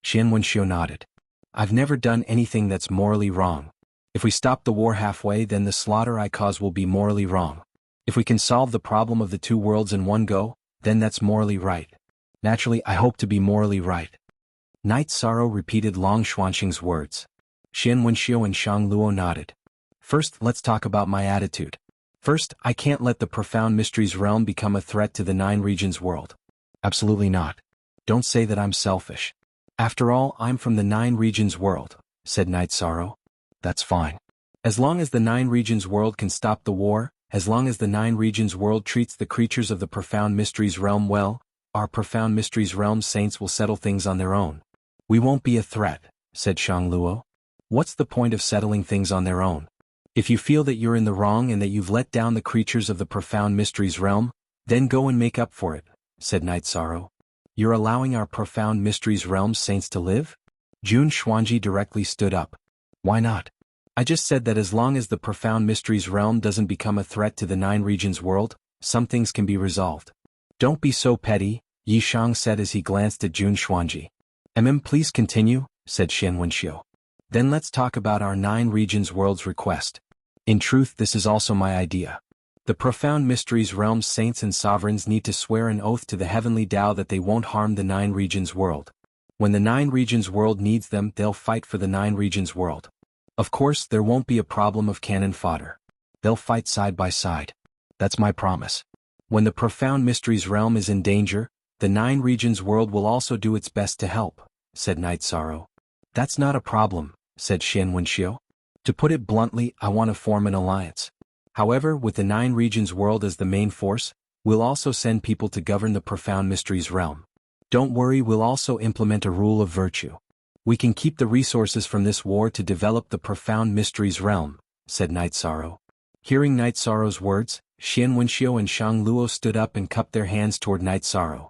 Xuanhuan nodded. I've never done anything that's morally wrong. If we stop the war halfway, then the slaughter I cause will be morally wrong. If we can solve the problem of the 2 worlds in one go, then that's morally right. Naturally, I hope to be morally right. Night Sorrow repeated Long Xuanxing's words. Xuanhuan and Xiangluo nodded. First, let's talk about my attitude. First, I can't let the Profound Mysteries realm become a threat to the 9 regions world. Absolutely not. Don't say that I'm selfish. After all, I'm from the 9 regions world, said Night Sorrow. That's fine. As long as the 9 regions world can stop the war, as long as the 9 regions world treats the creatures of the Profound Mysteries realm well, our Profound Mysteries realm saints will settle things on their own. We won't be a threat, said Xiangluo. What's the point of settling things on their own? If you feel that you're in the wrong and that you've let down the creatures of the Profound Mysteries realm, then go and make up for it, said Night Sorrow. You're allowing our Profound Mysteries realm saints to live? Xuanhuan directly stood up. Why not? I just said that as long as the Profound Mysteries realm doesn't become a threat to the 9 regions world, some things can be resolved. Don't be so petty, Yi Shang said as he glanced at Xuanhuan. Please continue, said Xuanhuan. Then let's talk about our 9 regions world's request. In truth, this is also my idea. The Profound Mysteries realm's saints and sovereigns need to swear an oath to the heavenly Tao that they won't harm the 9 regions world. When the 9 regions world needs them, they'll fight for the 9 regions world. Of course, there won't be a problem of cannon fodder. They'll fight side by side. That's my promise. When the Profound Mysteries realm is in danger, the 9 regions world will also do its best to help, said Night Sorrow. That's not a problem, said Xuanhuan. To put it bluntly, I want to form an alliance. However, with the 9 regions world as the main force, we'll also send people to govern the Profound Mysteries realm. Don't worry, we'll also implement a rule of virtue. We can keep the resources from this war to develop the Profound Mysteries realm, said Night Sorrow. Hearing Night Sorrow's words, Xuanhuan and Xiangluo stood up and cupped their hands toward Night Sorrow.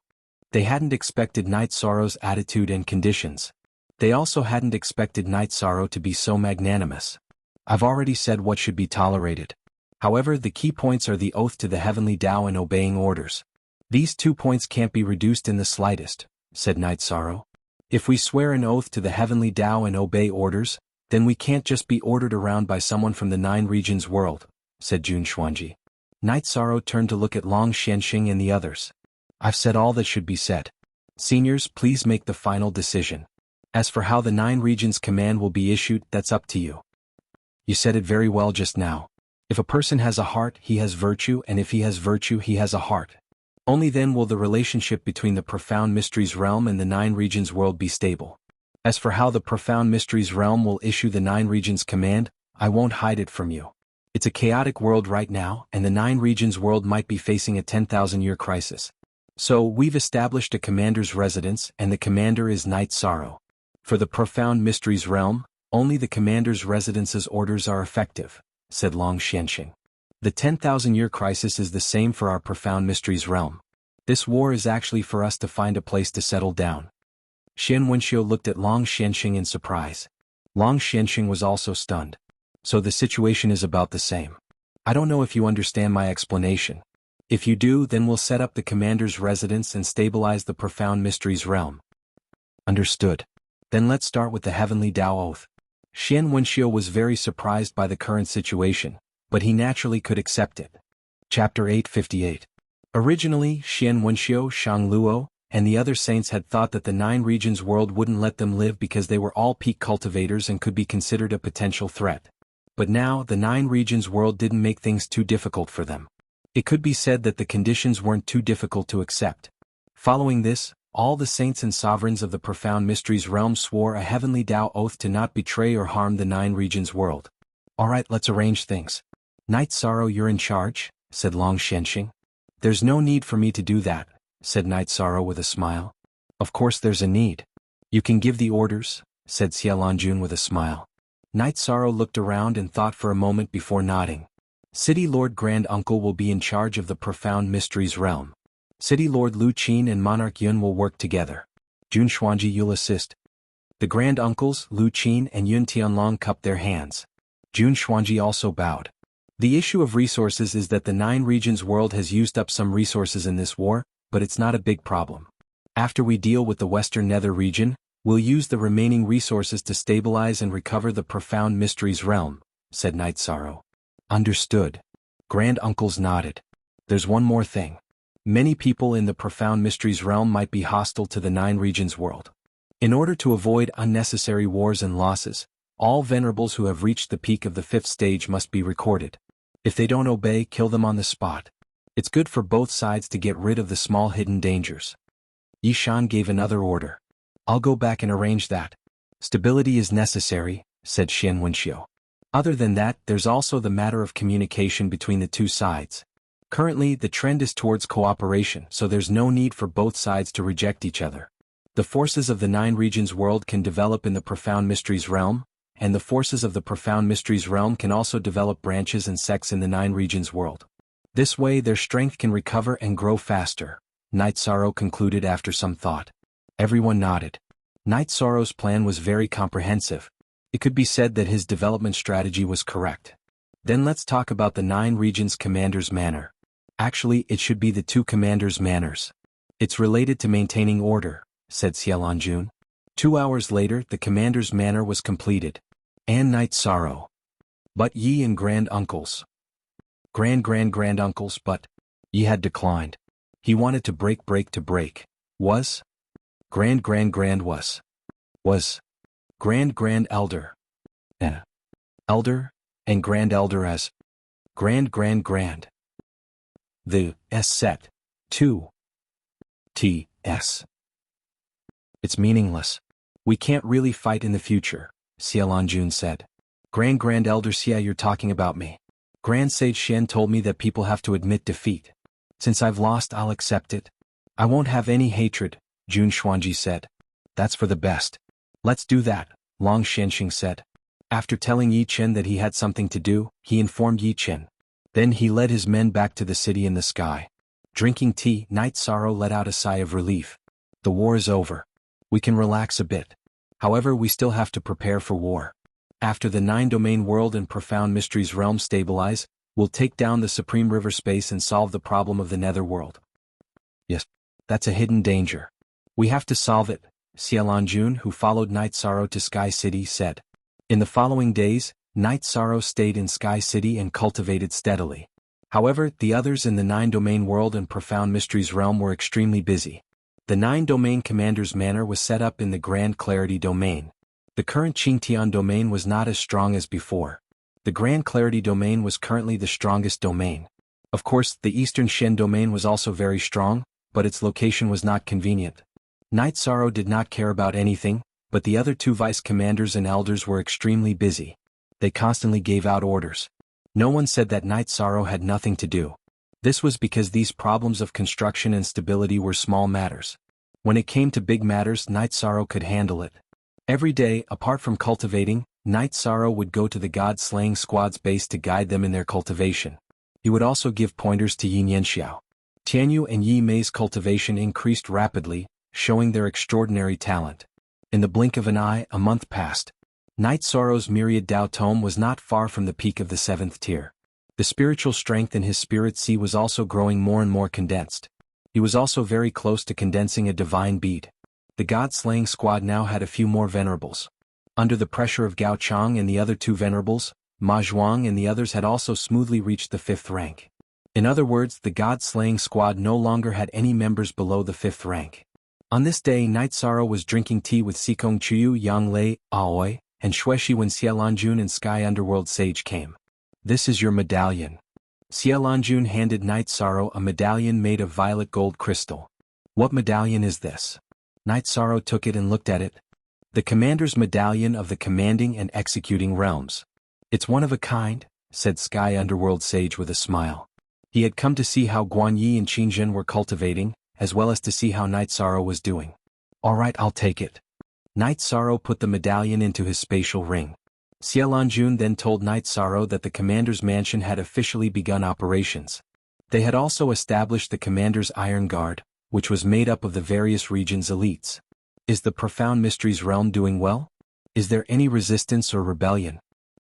They hadn't expected Night Sorrow's attitude and conditions. They also hadn't expected Night Sorrow to be so magnanimous. I've already said what should be tolerated. However, the key points are the oath to the heavenly Tao and obeying orders. These 2 points can't be reduced in the slightest, said Night Sorrow. If we swear an oath to the heavenly Tao and obey orders, then we can't just be ordered around by someone from the 9 regions world, said Xuanhuan. Night Sorrow turned to look at Long Xianxia and the others. I've said all that should be said. Seniors, please make the final decision. As for how the 9 regions command will be issued, that's up to you. You said it very well just now. If a person has a heart, he has virtue, and if he has virtue, he has a heart. Only then will the relationship between the Profound Mysteries realm and the 9 regions world be stable. As for how the Profound Mysteries realm will issue the 9 regions command, I won't hide it from you. It's a chaotic world right now, and the 9 regions world might be facing a 10,000-year crisis. So, we've established a commander's residence, and the commander is Night Sorrow. For the Profound Mysteries realm, only the commander's residence's orders are effective, said Long Xianxia. The 10,000-year crisis is the same for our profound mysteries realm. This war is actually for us to find a place to settle down. Xuanhuan looked at Long Xianxing in surprise. Long Xianxing was also stunned. So the situation is about the same. I don't know if you understand my explanation. If you do, then we'll set up the commander's residence and stabilize the profound mysteries realm. Understood. Then let's start with the heavenly Tao oath. Xuanhuan was very surprised by the current situation, but he naturally could accept it. Chapter 858. Originally, Xuanhuan, Shangluo, and the other saints had thought that the 9 regions world wouldn't let them live because they were all peak cultivators and could be considered a potential threat. But now, the 9 regions world didn't make things too difficult for them. It could be said that the conditions weren't too difficult to accept. Following this, all the saints and sovereigns of the profound mysteries realm swore a heavenly Tao oath to not betray or harm the 9 regions world. Alright, let's arrange things. Knight Sorrow, you're in charge, said Long Xianxing. There's no need for me to do that, said Knight Sorrow with a smile. Of course there's a need. You can give the orders, said Xiaolongjun with a smile. Knight Sorrow looked around and thought for a moment before nodding. City Lord Grand Uncle will be in charge of the profound mysteries realm. City Lord Lu Qin and Monarch Yun will work together. Jun Xuanji, you'll assist. The Grand Uncles, Lu Qin and Yun Tianlong cupped their hands. Jun Xuanji also bowed. The issue of resources is that the 9 regions world has used up some resources in this war, but it's not a big problem. After we deal with the Western Nether region, we'll use the remaining resources to stabilize and recover the profound mysteries realm, said Knight Sorrow. Understood. Grand Uncles nodded. There's one more thing. Many people in the profound mysteries realm might be hostile to the 9 regions world. In order to avoid unnecessary wars and losses, all venerables who have reached the peak of the 5th stage must be recorded. If they don't obey, kill them on the spot. It's good for both sides to get rid of the small hidden dangers. Yishan gave another order. I'll go back and arrange that. Stability is necessary, said Xuanhuan. Other than that, there's also the matter of communication between the 2 sides. Currently, the trend is towards cooperation, so there's no need for both sides to reject each other. The forces of the 9 regions world can develop in the profound mysteries realm, and the forces of the profound mysteries realm can also develop branches and sects in the 9 regions world. This way their strength can recover and grow faster, Knight Sorrow concluded after some thought. Everyone nodded. Knight Sorrow's plan was very comprehensive. It could be said that his development strategy was correct. Then let's talk about the 9 regions commander's manner. Actually, it should be the 2 commanders' manners. It's related to maintaining order, said Xiaolongjun. 2 hours later, the commander's manner was completed. And Knight Sorrow. But Yi and Grand Uncles. Grand Uncles, but Yi had declined. He wanted to break. Was? Grand was. Grand Elder. Elder, and Grand Elder as Grand. The S set. 2. T-S. It's meaningless. We can't really fight in the future, Xiaolongjun said. Grand Elder Xia, you're talking about me. Grand Sage Shen told me that people have to admit defeat. Since I've lost, I'll accept it. I won't have any hatred, Jun Xuanji said. That's for the best. Let's do that, Long Xianxing said. After telling Yi Chen that he had something to do, he informed Yi Chen. Then he led his men back to the city in the sky. Drinking tea, Knight Sorrow let out a sigh of relief. The war is over. We can relax a bit. However, we still have to prepare for war. After the 9-domain world and profound mysteries realm stabilize, we'll take down the supreme river space and solve the problem of the netherworld. Yes, that's a hidden danger. We have to solve it, Xiaolongjun, who followed Knight Sorrow to Sky City, said. In the following days, Knight Sorrow stayed in Sky City and cultivated steadily. However, the others in the 9-domain world and profound mysteries realm were extremely busy. The 9-domain commander's manor was set up in the Grand Clarity domain. The current Qingtian domain was not as strong as before. The Grand Clarity domain was currently the strongest domain. Of course, the Eastern Shen domain was also very strong, but its location was not convenient. Knight Sorrow did not care about anything, but the other 2 vice commanders and elders were extremely busy. They constantly gave out orders. No one said that Knight Sorrow had nothing to do. This was because these problems of construction and stability were small matters. When it came to big matters, Knight Sorrow could handle it. Every day, apart from cultivating, Knight Sorrow would go to the god-slaying squad's base to guide them in their cultivation. He would also give pointers to Yin Yanxiao. Tianyu and Yi Mei's cultivation increased rapidly, showing their extraordinary talent. In the blink of an eye, a month passed. Night Sorrow's myriad Dao Tome was not far from the peak of the 7th tier. The spiritual strength in his spirit sea was also growing more and more condensed. He was also very close to condensing a divine bead. The god-slaying squad now had a few more venerables. Under the pressure of Gao Chang and the other 2 venerables, Ma Zhuang and the others had also smoothly reached the 5th rank. In other words, the god-slaying squad no longer had any members below the 5th rank. On this day, Night Sorrow was drinking tea with Sikong Chuyu, Yang Lei, Aoi, and Xueshi when Xialanjun and Sky Underworld Sage came. "This is your medallion." Xialanjun handed Night Sorrow a medallion made of violet gold crystal. "What medallion is this?" Night Sorrow took it and looked at it. "The commander's medallion of the commanding and executing realms." "It's one of a kind," said Sky Underworld Sage with a smile. He had come to see how Guan Yi and Qingzhen were cultivating, as well as to see how Night Sorrow was doing. "All right, I'll take it." Night Sorrow put the medallion into his spatial ring. Xialanjun then told Night Sorrow that the commander's mansion had officially begun operations. They had also established the commander's Iron Guard, which was made up of the various regions' elites. "Is the Profound Mysteries realm doing well? Is there any resistance or rebellion?"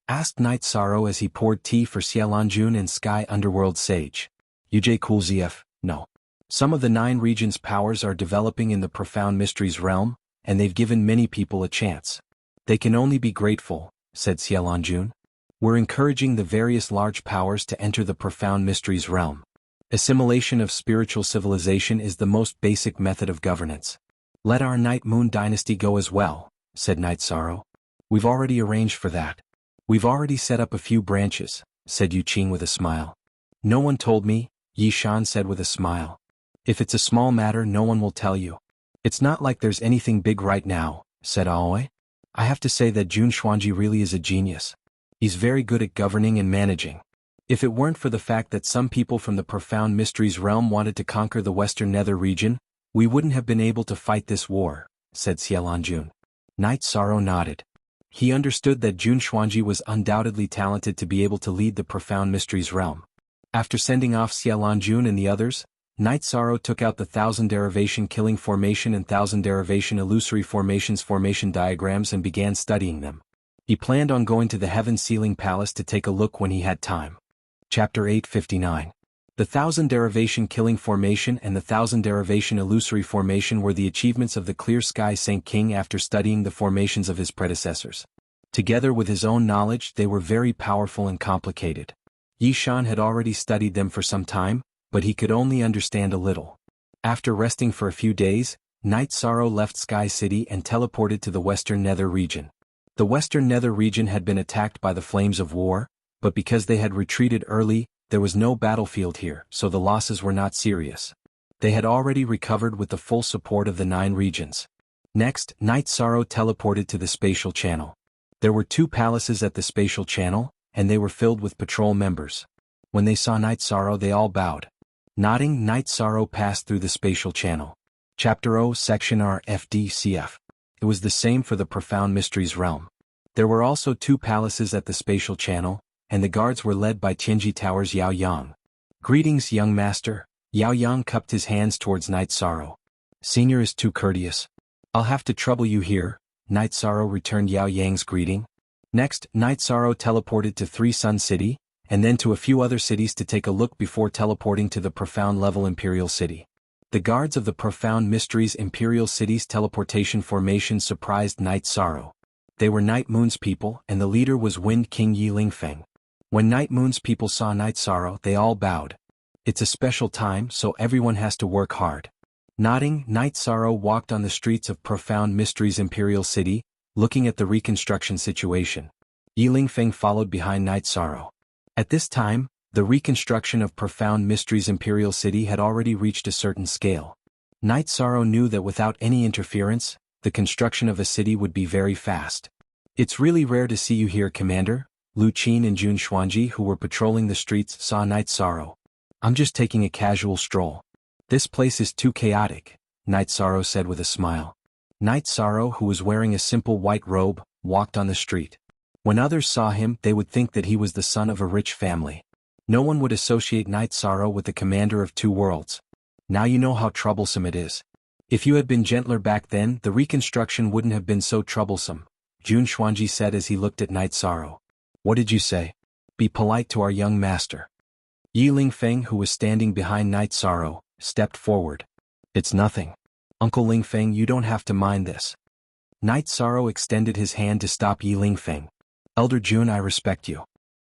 asked Night Sorrow as he poured tea for Xialanjun and Sky Underworld Sage. "Uj Kulzf, no. Some of the 9 regions' powers are developing in the Profound Mysteries realm, and they've given many people a chance. They can only be grateful," said Xialanjun. "We're encouraging the various large powers to enter the Profound Mysteries realm. Assimilation of spiritual civilization is the most basic method of governance. Let our Night Moon dynasty go as well," said Night Sorrow. "We've already arranged for that. We've already set up a few branches," said Yu Qing with a smile. "No one told me," Yi Shan said with a smile. "If it's a small matter, no one will tell you." "It's not like there's anything big right now," said Aoi. "I have to say that Jun Xuanji really is a genius. He's very good at governing and managing. If it weren't for the fact that some people from the Profound Mysteries realm wanted to conquer the Western Nether region, we wouldn't have been able to fight this war," said Xialanjun. Night Sorrow nodded. He understood that Jun Xuanji was undoubtedly talented to be able to lead the Profound Mysteries realm. After sending off Xialanjun and the others, Night Sorrow took out the 1000 derivation killing formation and 1000 derivation illusory formations formation diagrams and began studying them. He planned on going to the Heaven Sealing Palace to take a look when he had time. Chapter 859. The 1000 derivation killing formation and the 1000 derivation illusory formation were the achievements of the Clear Sky Saint King after studying the formations of his predecessors. Together with his own knowledge, they were very powerful and complicated. Yi Shan had already studied them for some time, but he could only understand a little. After resting for a few days, Night Sorrow left Sky City and teleported to the Western Nether region. The Western Nether region had been attacked by the flames of war, but because they had retreated early, there was no battlefield here, so the losses were not serious. They had already recovered with the full support of the 9 regions. Next, Night Sorrow teleported to the spatial channel. There were 2 palaces at the spatial channel, and they were filled with patrol members. When they saw Night Sorrow, they all bowed. Nodding, Night Sorrow passed through the spatial channel. Chapter O Section R FDCF. It was the same for the Profound Mysteries realm. There were also 2 palaces at the spatial channel, and the guards were led by Tianji Tower's Yao Yang. "Greetings, young master." Yao Yang cupped his hands towards Night Sorrow. "Senior is too courteous. I'll have to trouble you here," Night Sorrow returned Yao Yang's greeting. Next, Night Sorrow teleported to 3 Sun City, and then to a few other cities to take a look before teleporting to the Profound Level Imperial City. The guards of the Profound Mysteries Imperial City's teleportation formation surprised Night Sorrow. They were Night Moon's people, and the leader was Wind King Yi Lingfeng. When Night Moon's people saw Night Sorrow, they all bowed. It's a special time, so everyone has to work hard. Nodding, Night Sorrow walked on the streets of Profound Mysteries Imperial City, looking at the reconstruction situation. Yi Lingfeng followed behind Night Sorrow. At this time, the reconstruction of Profound Mysteries Imperial City had already reached a certain scale. Night Sorrow knew that without any interference, the construction of a city would be very fast. "It's really rare to see you here, Commander." Lu Qin and Jun Xuanji, who were patrolling the streets, saw Night Sorrow. "I'm just taking a casual stroll. This place is too chaotic," Night Sorrow said with a smile. Night Sorrow, who was wearing a simple white robe, walked on the street. When others saw him, they would think that he was the son of a rich family. No one would associate Night Sorrow with the commander of two worlds. Now you know how troublesome it is. If you had been gentler back then, the reconstruction wouldn't have been so troublesome, xuanhuan said as he looked at Night Sorrow. What did you say? Be polite to our young master. Yi Lingfeng, who was standing behind Night Sorrow, stepped forward. It's nothing. Uncle Lingfeng, you don't have to mind this. Night Sorrow extended his hand to stop Yi Lingfeng. Elder Jun, I respect you.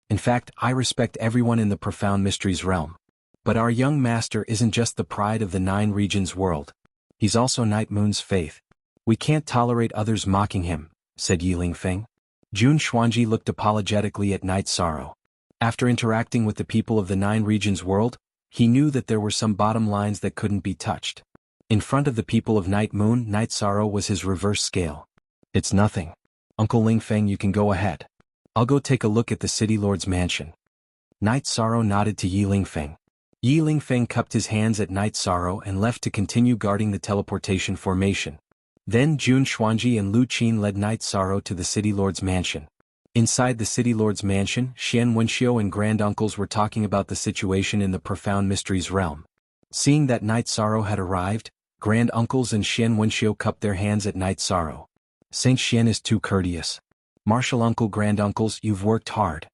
In fact, I respect everyone in the Profound Mysteries realm. But our young master isn't just the pride of the Nine Regions world. He's also Night Moon's faith. We can't tolerate others mocking him, said Yi Lingfeng. Xuanhuan looked apologetically at Night Sorrow. After interacting with the people of the Nine Regions world, he knew that there were some bottom lines that couldn't be touched. In front of the people of Night Moon, Night Sorrow was his reverse scale. It's nothing. Uncle Lingfeng, you can go ahead. I'll go take a look at the City Lord's mansion. Night Sorrow nodded to Yi Lingfeng. Yi Lingfeng cupped his hands at Night Sorrow and left to continue guarding the teleportation formation. Then Xuanhuan and Lu Qin led Night Sorrow to the City Lord's mansion. Inside the City Lord's mansion, xianxia and granduncles were talking about the situation in the Profound Mysteries realm. Seeing that Night Sorrow had arrived, granduncles and xianxia cupped their hands at Night Sorrow. Saint Xian is too courteous. Martial uncle, granduncles, you've worked hard.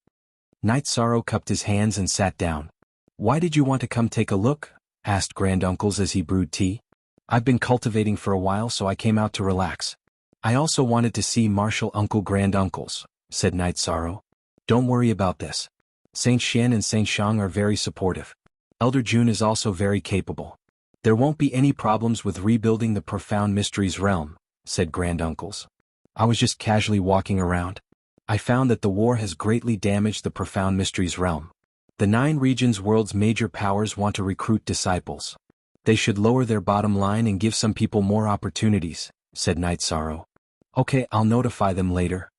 Night Sorrow cupped his hands and sat down. Why did you want to come take a look? Asked granduncles as he brewed tea. I've been cultivating for a while, so I came out to relax. I also wanted to see martial uncle, granduncles, said Night Sorrow. Don't worry about this. Saint Xian and Saint Shang are very supportive. Elder Jun is also very capable. There won't be any problems with rebuilding the Profound Mysteries realm, said granduncles. I was just casually walking around. I found that the war has greatly damaged the Profound Mysteries realm. The Nine Regions world's major powers want to recruit disciples. They should lower their bottom line and give some people more opportunities, said Night Sorrow. Okay, I'll notify them later.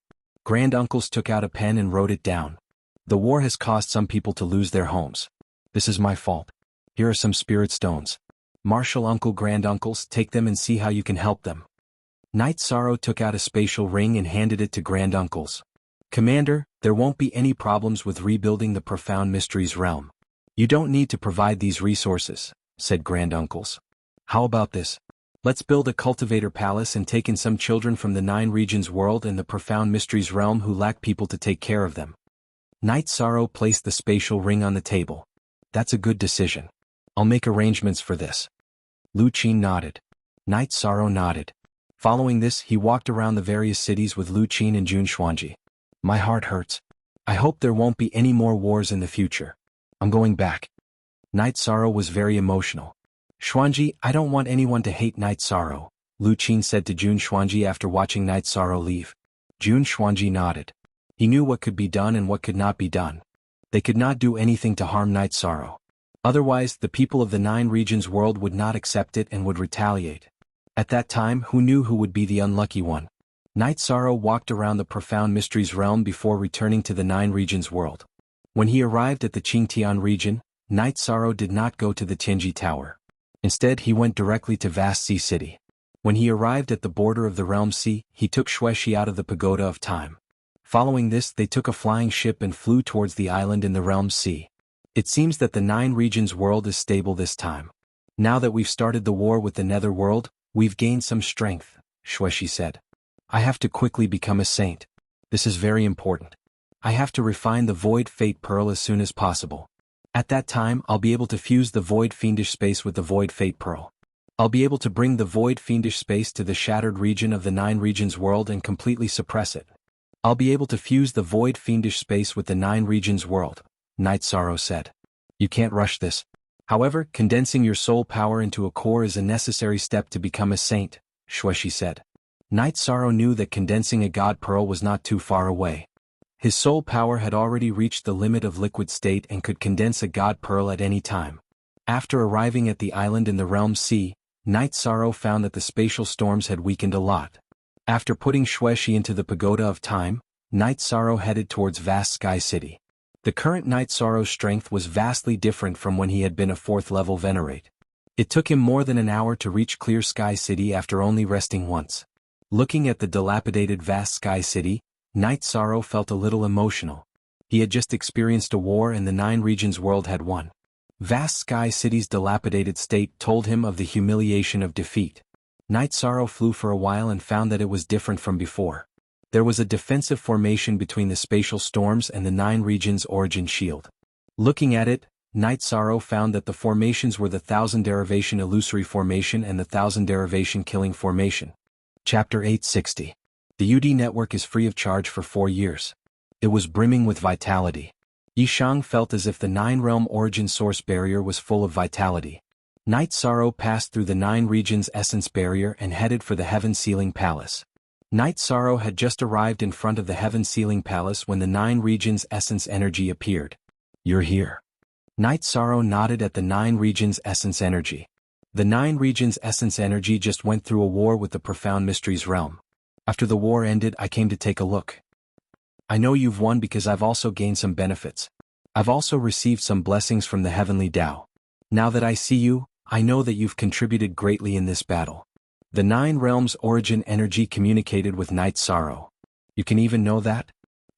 Granduncles took out a pen and wrote it down. The war has caused some people to lose their homes. This is my fault. Here are some spirit stones. Martial uncle, granduncles, take them and see how you can help them. Night Sorrow took out a spatial ring and handed it to granduncles. Commander, there won't be any problems with rebuilding the Profound Mysteries realm. You don't need to provide these resources, said granduncles. How about this? Let's build a cultivator palace and take in some children from the Nine Regions world and the Profound Mysteries realm who lack people to take care of them. Night Sorrow placed the spatial ring on the table. That's a good decision. I'll make arrangements for this. Lu Qin nodded. Night Sorrow nodded. Following this, he walked around the various cities with Lu Qin and xuanhuan. My heart hurts. I hope there won't be any more wars in the future. I'm going back. Night Sorrow was very emotional. Xuanji, I don't want anyone to hate Night Sorrow, Lu Qin said to xuanhuan after watching Night Sorrow leave. xuanhuan nodded. He knew what could be done and what could not be done. They could not do anything to harm Night Sorrow. Otherwise, the people of the Nine Regions world would not accept it and would retaliate. At that time, who knew who would be the unlucky one? Night Sorrow walked around the Profound Mysteries realm before returning to the Nine Regions world. When he arrived at the Qingtian region, Night Sorrow did not go to the Tianji Tower. Instead, he went directly to Vast Sea City. When he arrived at the border of the Realm Sea, he took Xuexi out of the Pagoda of Time. Following this, they took a flying ship and flew towards the island in the Realm Sea. It seems that the Nine Regions world is stable this time. Now that we've started the war with the Nether world, we've gained some strength, Xuexi said. I have to quickly become a saint. This is very important. I have to refine the Void Fate Pearl as soon as possible. At that time, I'll be able to fuse the Void Fiendish Space with the Void Fate Pearl. I'll be able to bring the Void Fiendish Space to the shattered region of the Nine Regions world and completely suppress it. I'll be able to fuse the Void Fiendish Space with the Nine Regions world, Night Sorrow said. You can't rush this. However, condensing your soul power into a core is a necessary step to become a saint, Xuexi said. Night Sorrow knew that condensing a God Pearl was not too far away. His soul power had already reached the limit of liquid state and could condense a God Pearl at any time. After arriving at the island in the Realm Sea, Night Sorrow found that the spatial storms had weakened a lot. After putting Xuexi into the Pagoda of Time, Night Sorrow headed towards Vast Sky City. The current Night Sorrow's strength was vastly different from when he had been a 4th level Venerate. It took him more than an hour to reach Clear Sky City after only resting once. Looking at the dilapidated Vast Sky City, Night Sorrow felt a little emotional. He had just experienced a war and the 9 regions world had won. Vast Sky City's dilapidated state told him of the humiliation of defeat. Night Sorrow flew for a while and found that it was different from before. There was a defensive formation between the spatial storms and the 9 regions' origin shield. Looking at it, Night Sorrow found that the formations were the 1000 Derivation Illusory Formation and the 1000 Derivation Killing Formation. Chapter 860. The UD network is free of charge for 4 years. It was brimming with vitality. Yishang felt as if the 9-realm origin source barrier was full of vitality. Night Sorrow passed through the 9 regions essence barrier and headed for the Heaven Sealing Palace. Night Sorrow had just arrived in front of the Heaven Sealing Palace when the 9 regions essence energy appeared. "You're here." Night Sorrow nodded at the 9 regions essence energy. The 9 regions essence energy just went through a war with the Profound Mysteries realm. After the war ended, I came to take a look. I know you've won because I've also gained some benefits. I've also received some blessings from the Heavenly Tao. Now that I see you, I know that you've contributed greatly in this battle. The 9 realms origin energy communicated with Night Sorrow. You can even know that?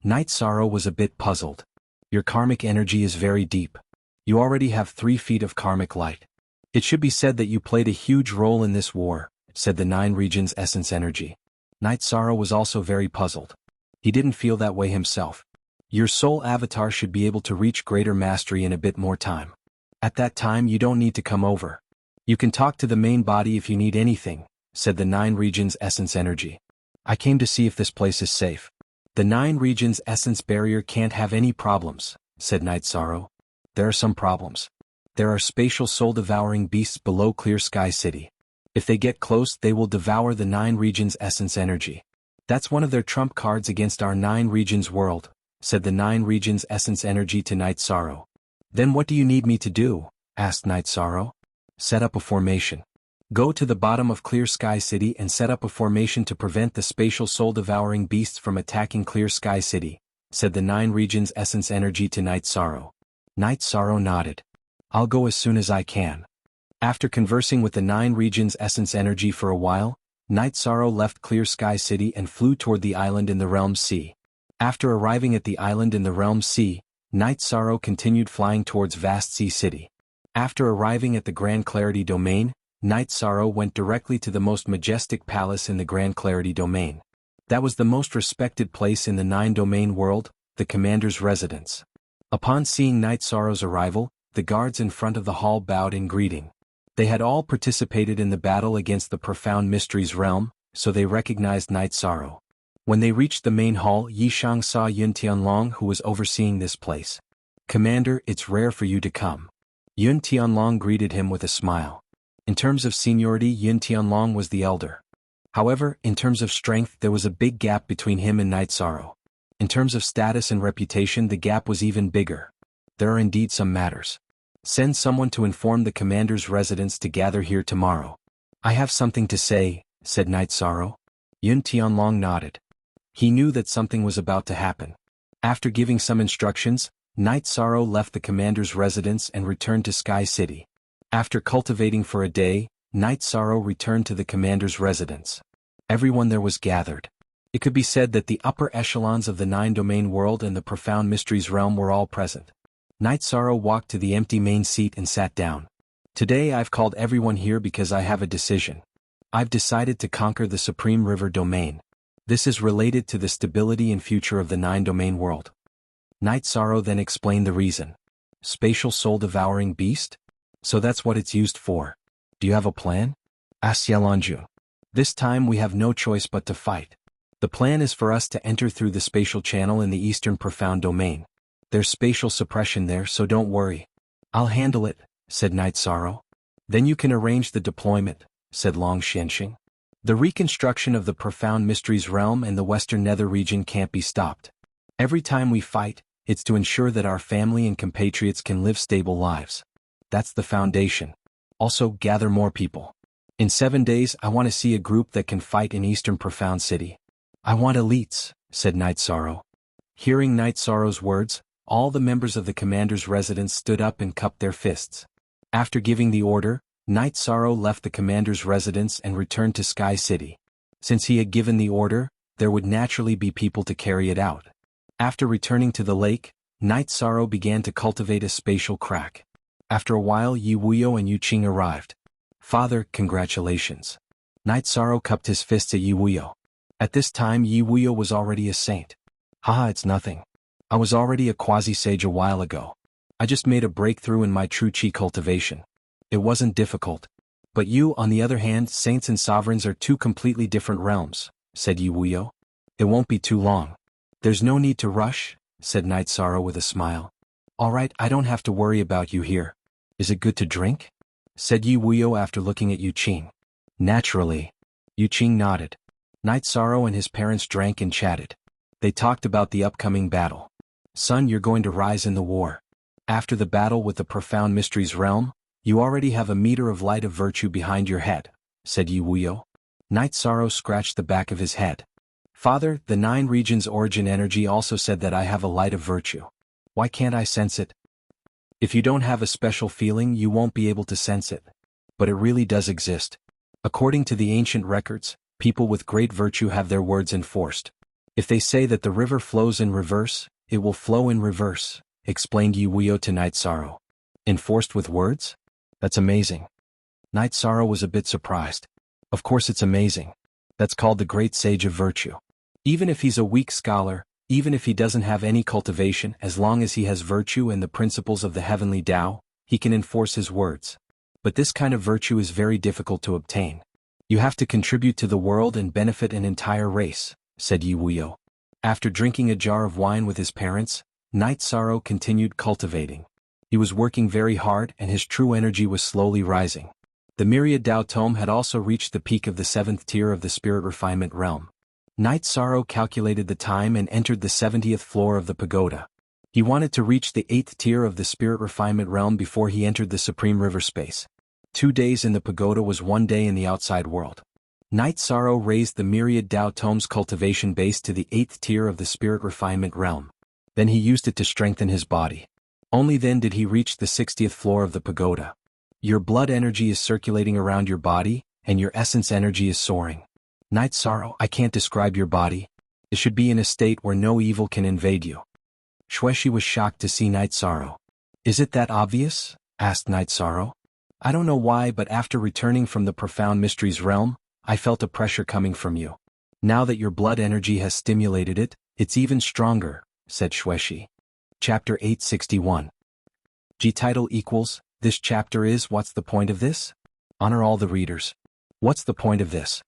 Night Sorrow was a bit puzzled. Your karmic energy is very deep. You already have 3 feet of karmic light. It should be said that you played a huge role in this war, said the 9 regions essence energy. Night Sorrow was also very puzzled. He didn't feel that way himself. Your soul avatar should be able to reach greater mastery in a bit more time. At that time you don't need to come over. You can talk to the main body if you need anything, said the 9 regions essence energy. I came to see if this place is safe. The 9 regions essence barrier can't have any problems, said Night Sorrow. There are some problems. There are spatial soul-devouring beasts below Clear Sky City. If they get close, they will devour the 9 regions essence energy. That's one of their trump cards against our 9 regions world, said the 9 regions essence energy to Night Sorrow. Then what do you need me to do? Asked Night Sorrow. Set up a formation. Go to the bottom of Clear Sky City and set up a formation to prevent the spatial soul-devouring beasts from attacking Clear Sky City, said the 9 regions essence energy to Night Sorrow. Night Sorrow nodded. I'll go as soon as I can. After conversing with the 9 regions essence energy for a while, Night Sorrow left Clear Sky City and flew toward the island in the Realm Sea. After arriving at the island in the Realm Sea, Night Sorrow continued flying towards Vast Sea City. After arriving at the Grand Clarity Domain, Night Sorrow went directly to the most majestic palace in the Grand Clarity Domain. That was the most respected place in the 9-domain world, the commander's residence. Upon seeing Night Sorrow's arrival, the guards in front of the hall bowed in greeting. They had all participated in the battle against the Profound Mysteries realm, so they recognized Night Sorrow. When they reached the main hall, Yishang saw Yun Tianlong, who was overseeing this place. Commander, it's rare for you to come. Yun Tianlong greeted him with a smile. In terms of seniority, Yun Tianlong was the elder. However, in terms of strength, there was a big gap between him and Night Sorrow. In terms of status and reputation, the gap was even bigger. There are indeed some matters. Send someone to inform the commander's residence to gather here tomorrow. I have something to say, said Night Sorrow. Yun Tianlong nodded. He knew that something was about to happen. After giving some instructions, Night Sorrow left the commander's residence and returned to Sky City. After cultivating for a day, Night Sorrow returned to the commander's residence. Everyone there was gathered. It could be said that the upper echelons of the 9-domain world and the Profound Mysteries realm were all present. Night Sorrow walked to the empty main seat and sat down. Today I've called everyone here because I have a decision. I've decided to conquer the Supreme River Domain. This is related to the stability and future of the 9-domain world. Night Sorrow then explained the reason. Spatial soul-devouring beast? So that's what it's used for. Do you have a plan? Asked Xianxia. This time we have no choice but to fight. The plan is for us to enter through the spatial channel in the Eastern Profound Domain. There's spatial suppression there, so don't worry. I'll handle it, said Night Sorrow. Then you can arrange the deployment, said Long Xianxing. The reconstruction of the Profound Mysteries realm and the Western Nether region can't be stopped. Every time we fight, it's to ensure that our family and compatriots can live stable lives. That's the foundation. Also, gather more people. In 7 days, I want to see a group that can fight in Eastern Profound City. I want elites, said Night Sorrow. Hearing Night Sorrow's words, all the members of the commander's residence stood up and cupped their fists. After giving the order, Night Sorrow left the commander's residence and returned to Sky City. Since he had given the order, there would naturally be people to carry it out. After returning to the lake, Night Sorrow began to cultivate a spatial crack. After a while, Yi Wuyo and Yu Qing arrived. Father, congratulations. Night Sorrow cupped his fists at Yi Wuyo. At this time, Yi Wuyo was already a saint. Haha, it's nothing. I was already a quasi-sage a while ago. I just made a breakthrough in my true chi cultivation. It wasn't difficult. But you, on the other hand, saints and sovereigns are two completely different realms, said Yi Wuyo. It won't be too long. There's no need to rush, said Night Sorrow with a smile. All right, I don't have to worry about you here. Is it good to drink? Said Yi Wuyo after looking at Yu Qing. Naturally. Yu Qing nodded. Night Sorrow and his parents drank and chatted. They talked about the upcoming battle. Son, you're going to rise in the war. After the battle with the profound mysteries realm, you already have a meter of light of virtue behind your head, said Yi Wuyo. Night Sorrow scratched the back of his head. Father, the 9 regions origin energy also said that I have a light of virtue. Why can't I sense it? If you don't have a special feeling, you won't be able to sense it. But it really does exist. According to the ancient records, people with great virtue have their words enforced. If they say that the river flows in reverse, it will flow in reverse, explained Yi Wuyo to Night Sorrow. Enforced with words? That's amazing. Night Sorrow was a bit surprised. Of course it's amazing. That's called the great sage of virtue. Even if he's a weak scholar, even if he doesn't have any cultivation, as long as he has virtue and the principles of the heavenly Tao, he can enforce his words. But this kind of virtue is very difficult to obtain. You have to contribute to the world and benefit an entire race, said Yi Wuyo. After drinking a jar of wine with his parents, Night Sorrow continued cultivating. He was working very hard and his true energy was slowly rising. The myriad Tao tome had also reached the peak of the 7th tier of the spirit refinement realm. Night Sorrow calculated the time and entered the 70th floor of the pagoda. He wanted to reach the 8th tier of the spirit refinement realm before he entered the supreme river space. 2 days in the pagoda was 1 day in the outside world. Night Sorrow raised the myriad Tao tome's cultivation base to the 8th tier of the spirit refinement realm. Then he used it to strengthen his body. Only then did he reach the 60th floor of the pagoda. Your blood energy is circulating around your body, and your essence energy is soaring. Night Sorrow, I can't describe your body. It should be in a state where no evil can invade you. Xuexi was shocked to see Night Sorrow. Is it that obvious? Asked Night Sorrow. I don't know why, but after returning from the profound mysteries realm, I felt a pressure coming from you. Now that your blood energy has stimulated it, it's even stronger, said Xuexi. Chapter 861. G title equals, this chapter is what's the point of this? Honor all the readers. What's the point of this?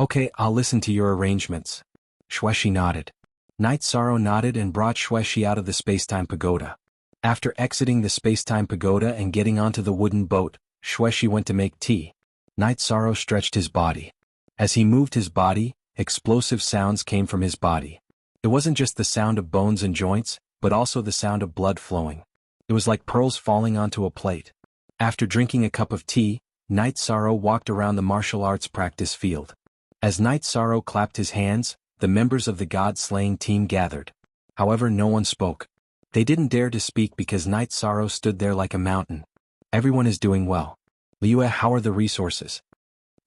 Okay, I'll listen to your arrangements. Xuexi nodded. Night Sorrow nodded and brought Xuexi out of the spacetime pagoda. After exiting the spacetime pagoda and getting onto the wooden boat, Xuexi went to make tea. Night Sorrow stretched his body. As he moved his body, explosive sounds came from his body. It wasn't just the sound of bones and joints, but also the sound of blood flowing. It was like pearls falling onto a plate. After drinking a cup of tea, Night Sorrow walked around the martial arts practice field. As Night Sorrow clapped his hands, the members of the god-slaying team gathered. However, no one spoke. They didn't dare to speak because Night Sorrow stood there like a mountain. Everyone is doing well. Liyue, how are the resources?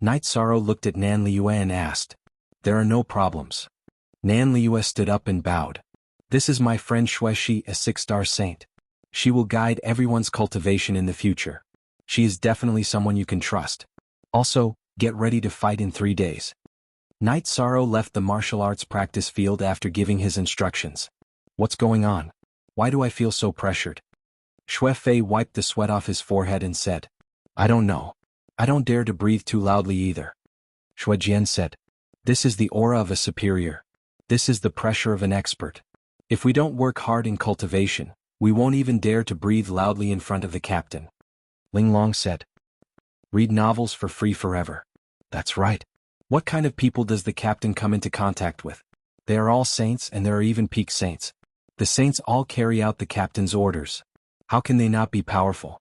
Night Sorrow looked at Nan Liyue and asked. There are no problems. Nan Liyue stood up and bowed. This is my friend Xuexi, a 6-star saint. She will guide everyone's cultivation in the future. She is definitely someone you can trust. Also, get ready to fight in 3 days. Night Sorrow left the martial arts practice field after giving his instructions. What's going on? Why do I feel so pressured? Xuefei wiped the sweat off his forehead and said. I don't know. I don't dare to breathe too loudly either. Xuejian said. This is the aura of a superior. This is the pressure of an expert. If we don't work hard in cultivation, we won't even dare to breathe loudly in front of the captain. Ling Long said. Read novels for free forever. That's right. What kind of people does the captain come into contact with? They are all saints and there are even peak saints. The saints all carry out the captain's orders. How can they not be powerful?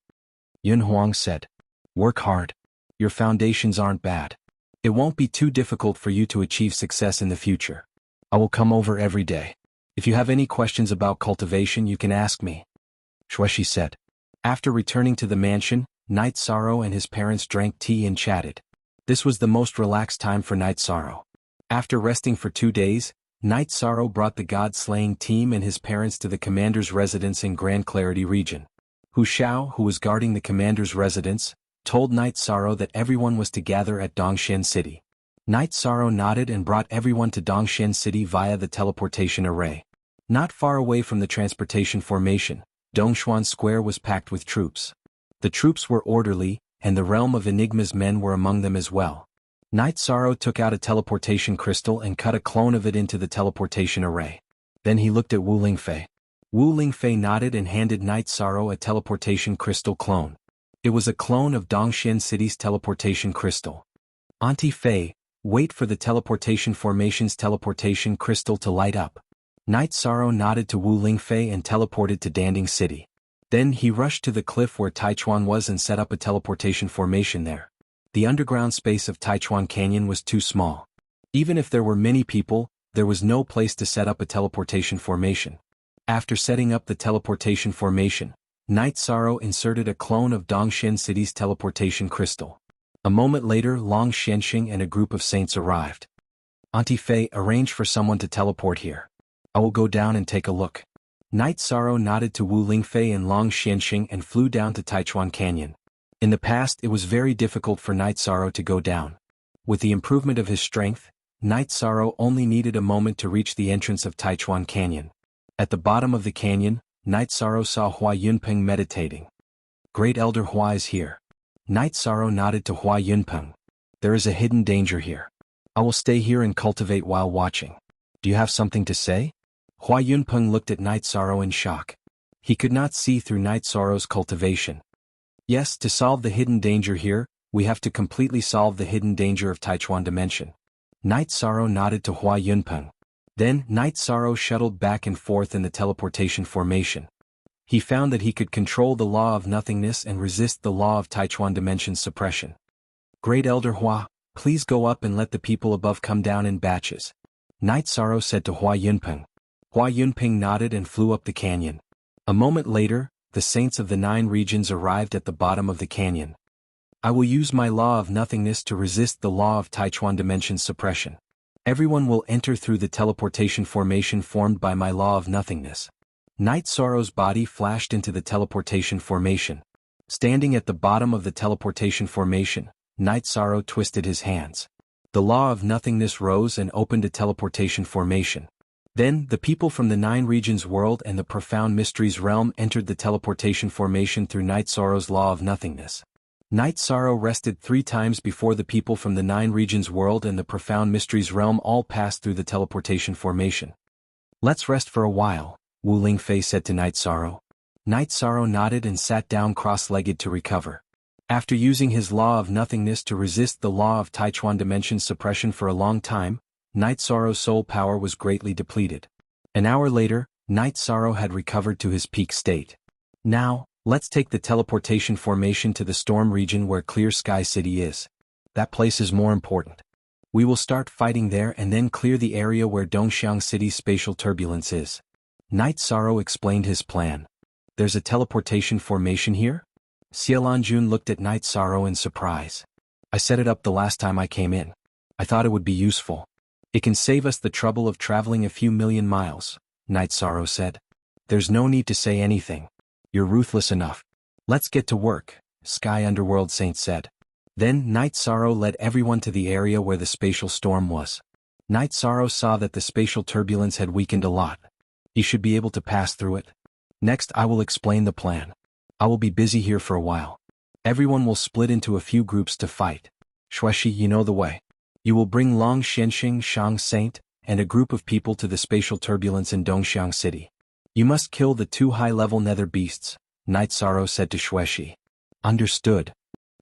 Yun Huang said. Work hard. Your foundations aren't bad. It won't be too difficult for you to achieve success in the future. I will come over every day. If you have any questions about cultivation, you can ask me. Xuexi said. After returning to the mansion, Night Sorrow and his parents drank tea and chatted. This was the most relaxed time for Night Sorrow. After resting for 2 days, Night Sorrow brought the god-slaying team and his parents to the commander's residence in Grand Clarity region. Hu Xiao, who was guarding the commander's residence, told Night Sorrow that everyone was to gather at Dongshan City. Night Sorrow nodded and brought everyone to Dongshan City via the teleportation array. Not far away from the transportation formation, Dongshan Square was packed with troops. The troops were orderly, and the realm of Enigma's men were among them as well. Night Sorrow took out a teleportation crystal and cut a clone of it into the teleportation array. Then he looked at Wu Lingfei. Wu Lingfei nodded and handed Night Sorrow a teleportation crystal clone. It was a clone of Dongshan City's teleportation crystal. Auntie Fei, wait for the teleportation formation's teleportation crystal to light up. Night Sorrow nodded to Wu Lingfei and teleported to Danding City. Then he rushed to the cliff where Taichuan was and set up a teleportation formation there. The underground space of Taichuan Canyon was too small. Even if there were many people, there was no place to set up a teleportation formation. After setting up the teleportation formation, Night Sorrow inserted a clone of Dongshan City's teleportation crystal. A moment later, Long Xianxing and a group of saints arrived. Auntie Fei, arrange for someone to teleport here. I will go down and take a look. Night Sorrow nodded to Wu Lingfei and Long Xianxing and flew down to Taichuan Canyon. In the past, it was very difficult for Night Sorrow to go down. With the improvement of his strength, Night Sorrow only needed a moment to reach the entrance of Taichuan Canyon. At the bottom of the canyon, Night Sorrow saw Hua Yunpeng meditating. Great Elder Hua is here. Night Sorrow nodded to Hua Yunpeng. There is a hidden danger here. I will stay here and cultivate while watching. Do you have something to say? Hua Yunpeng looked at Night Sorrow in shock. He could not see through Night Sorrow's cultivation. Yes, to solve the hidden danger here, we have to completely solve the hidden danger of Taichuan Dimension. Night Sorrow nodded to Hua Yunpeng. Then, Night Sorrow shuttled back and forth in the teleportation formation. He found that he could control the law of nothingness and resist the law of Taichuan Dimension's suppression. Great Elder Hua, please go up and let the people above come down in batches. Night Sorrow said to Hua Yunpeng. Hua Yunpeng nodded and flew up the canyon. A moment later, the saints of the 9 regions arrived at the bottom of the canyon. I will use my law of nothingness to resist the law of Taichuan Dimension's suppression. Everyone will enter through the teleportation formation formed by my law of nothingness. Night Sorrow's body flashed into the teleportation formation. Standing at the bottom of the teleportation formation, Night Sorrow twisted his hands. The law of nothingness rose and opened a teleportation formation. Then, the people from the 9 regions world and the profound mysteries realm entered the teleportation formation through Night Sorrow's law of nothingness. Night Sorrow rested 3 times before the people from the 9 regions world and the profound mysteries realm all passed through the teleportation formation. Let's rest for a while, Wu Lingfei said to Night Sorrow. Night Sorrow nodded and sat down cross-legged to recover. After using his law of nothingness to resist the law of Taichuan Dimension's suppression for a long time, Night Sorrow's soul power was greatly depleted. An hour later, Night Sorrow had recovered to his peak state. Now, let's take the teleportation formation to the storm region where Clear Sky City is. That place is more important. We will start fighting there and then clear the area where Dongxiang City's spatial turbulence is. Night Sorrow explained his plan. There's a teleportation formation here? Xialanjun looked at Night Sorrow in surprise. I set it up the last time I came in. I thought it would be useful. It can save us the trouble of traveling a few million miles, Night Sorrow said. There's no need to say anything. You're ruthless enough. Let's get to work, Sky Underworld Saint said. Then Night Sorrow led everyone to the area where the spatial storm was. Night Sorrow saw that the spatial turbulence had weakened a lot. He should be able to pass through it. Next, I will explain the plan. I will be busy here for a while. Everyone will split into a few groups to fight. Shueshi, you know the way. You will bring Long Xianxing, Shang Saint, and a group of people to the spatial turbulence in Dongxiang City. You must kill the 2 high-level nether beasts, Night Sorrow said to Shueshi. Understood.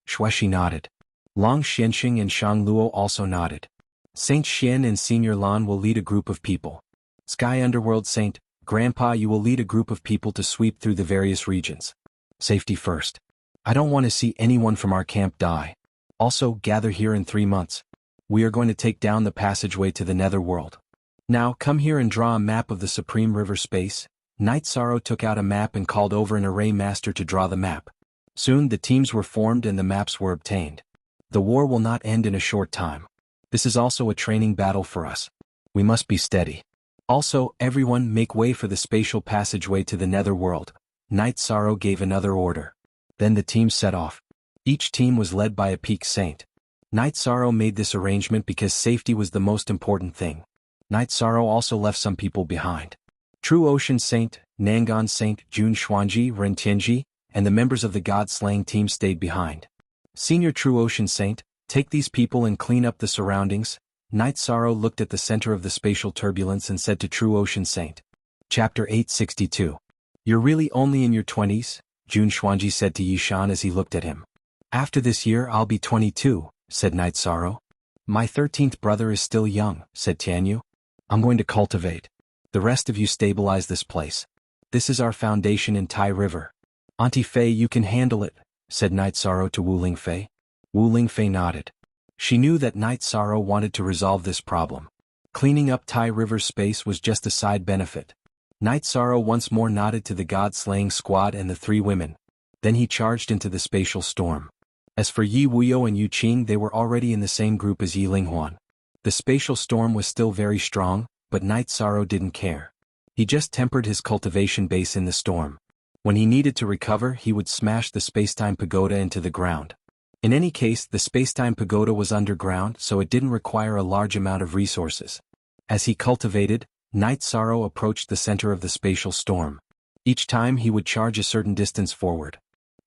Shueshi nodded. Long Xianxing and Shang Luo also nodded. Saint Xian and Senior Lan will lead a group of people. Sky Underworld Saint, Grandpa, you will lead a group of people to sweep through the various regions. Safety first. I don't want to see anyone from our camp die. Also, gather here in 3 months. We are going to take down the passageway to the netherworld. Now, come here and draw a map of the Supreme River space. Night Sorrow took out a map and called over an array master to draw the map. Soon the teams were formed and the maps were obtained. The war will not end in a short time. This is also a training battle for us. We must be steady. Also, everyone make way for the spatial passageway to the netherworld. Night Sorrow gave another order. Then the team set off. Each team was led by a peak saint. Night Sorrow made this arrangement because safety was the most important thing. Night Sorrow also left some people behind. True Ocean Saint, Nangon Saint, Jun Xuanji, Ren Tianji, and the members of the God-slaying team stayed behind. Senior True Ocean Saint, take these people and clean up the surroundings. Night Sorrow looked at the center of the spatial turbulence and said to True Ocean Saint. Chapter 862. You're really only in your 20s, Jun Xuanji said to Yishan as he looked at him. After this year I'll be 22, said Night Sorrow. My 13th brother is still young, said Tianyu. I'm going to cultivate. The rest of you stabilize this place. This is our foundation in Tai River. Auntie Fei, you can handle it, said Night Sorrow to Wu Lingfei. Wu Lingfei nodded. She knew that Night Sorrow wanted to resolve this problem. Cleaning up Tai River's space was just a side benefit. Night Sorrow once more nodded to the god-slaying squad and the three women. Then he charged into the spatial storm. As for Yi Wuyo and Yu Qing, they were already in the same group as Yi Linghuan. The spatial storm was still very strong, but Night Sorrow didn't care. He just tempered his cultivation base in the storm. When he needed to recover, he would smash the spacetime pagoda into the ground. In any case, the spacetime pagoda was underground, so it didn't require a large amount of resources. As he cultivated, Night Sorrow approached the center of the spatial storm. Each time he would charge a certain distance forward.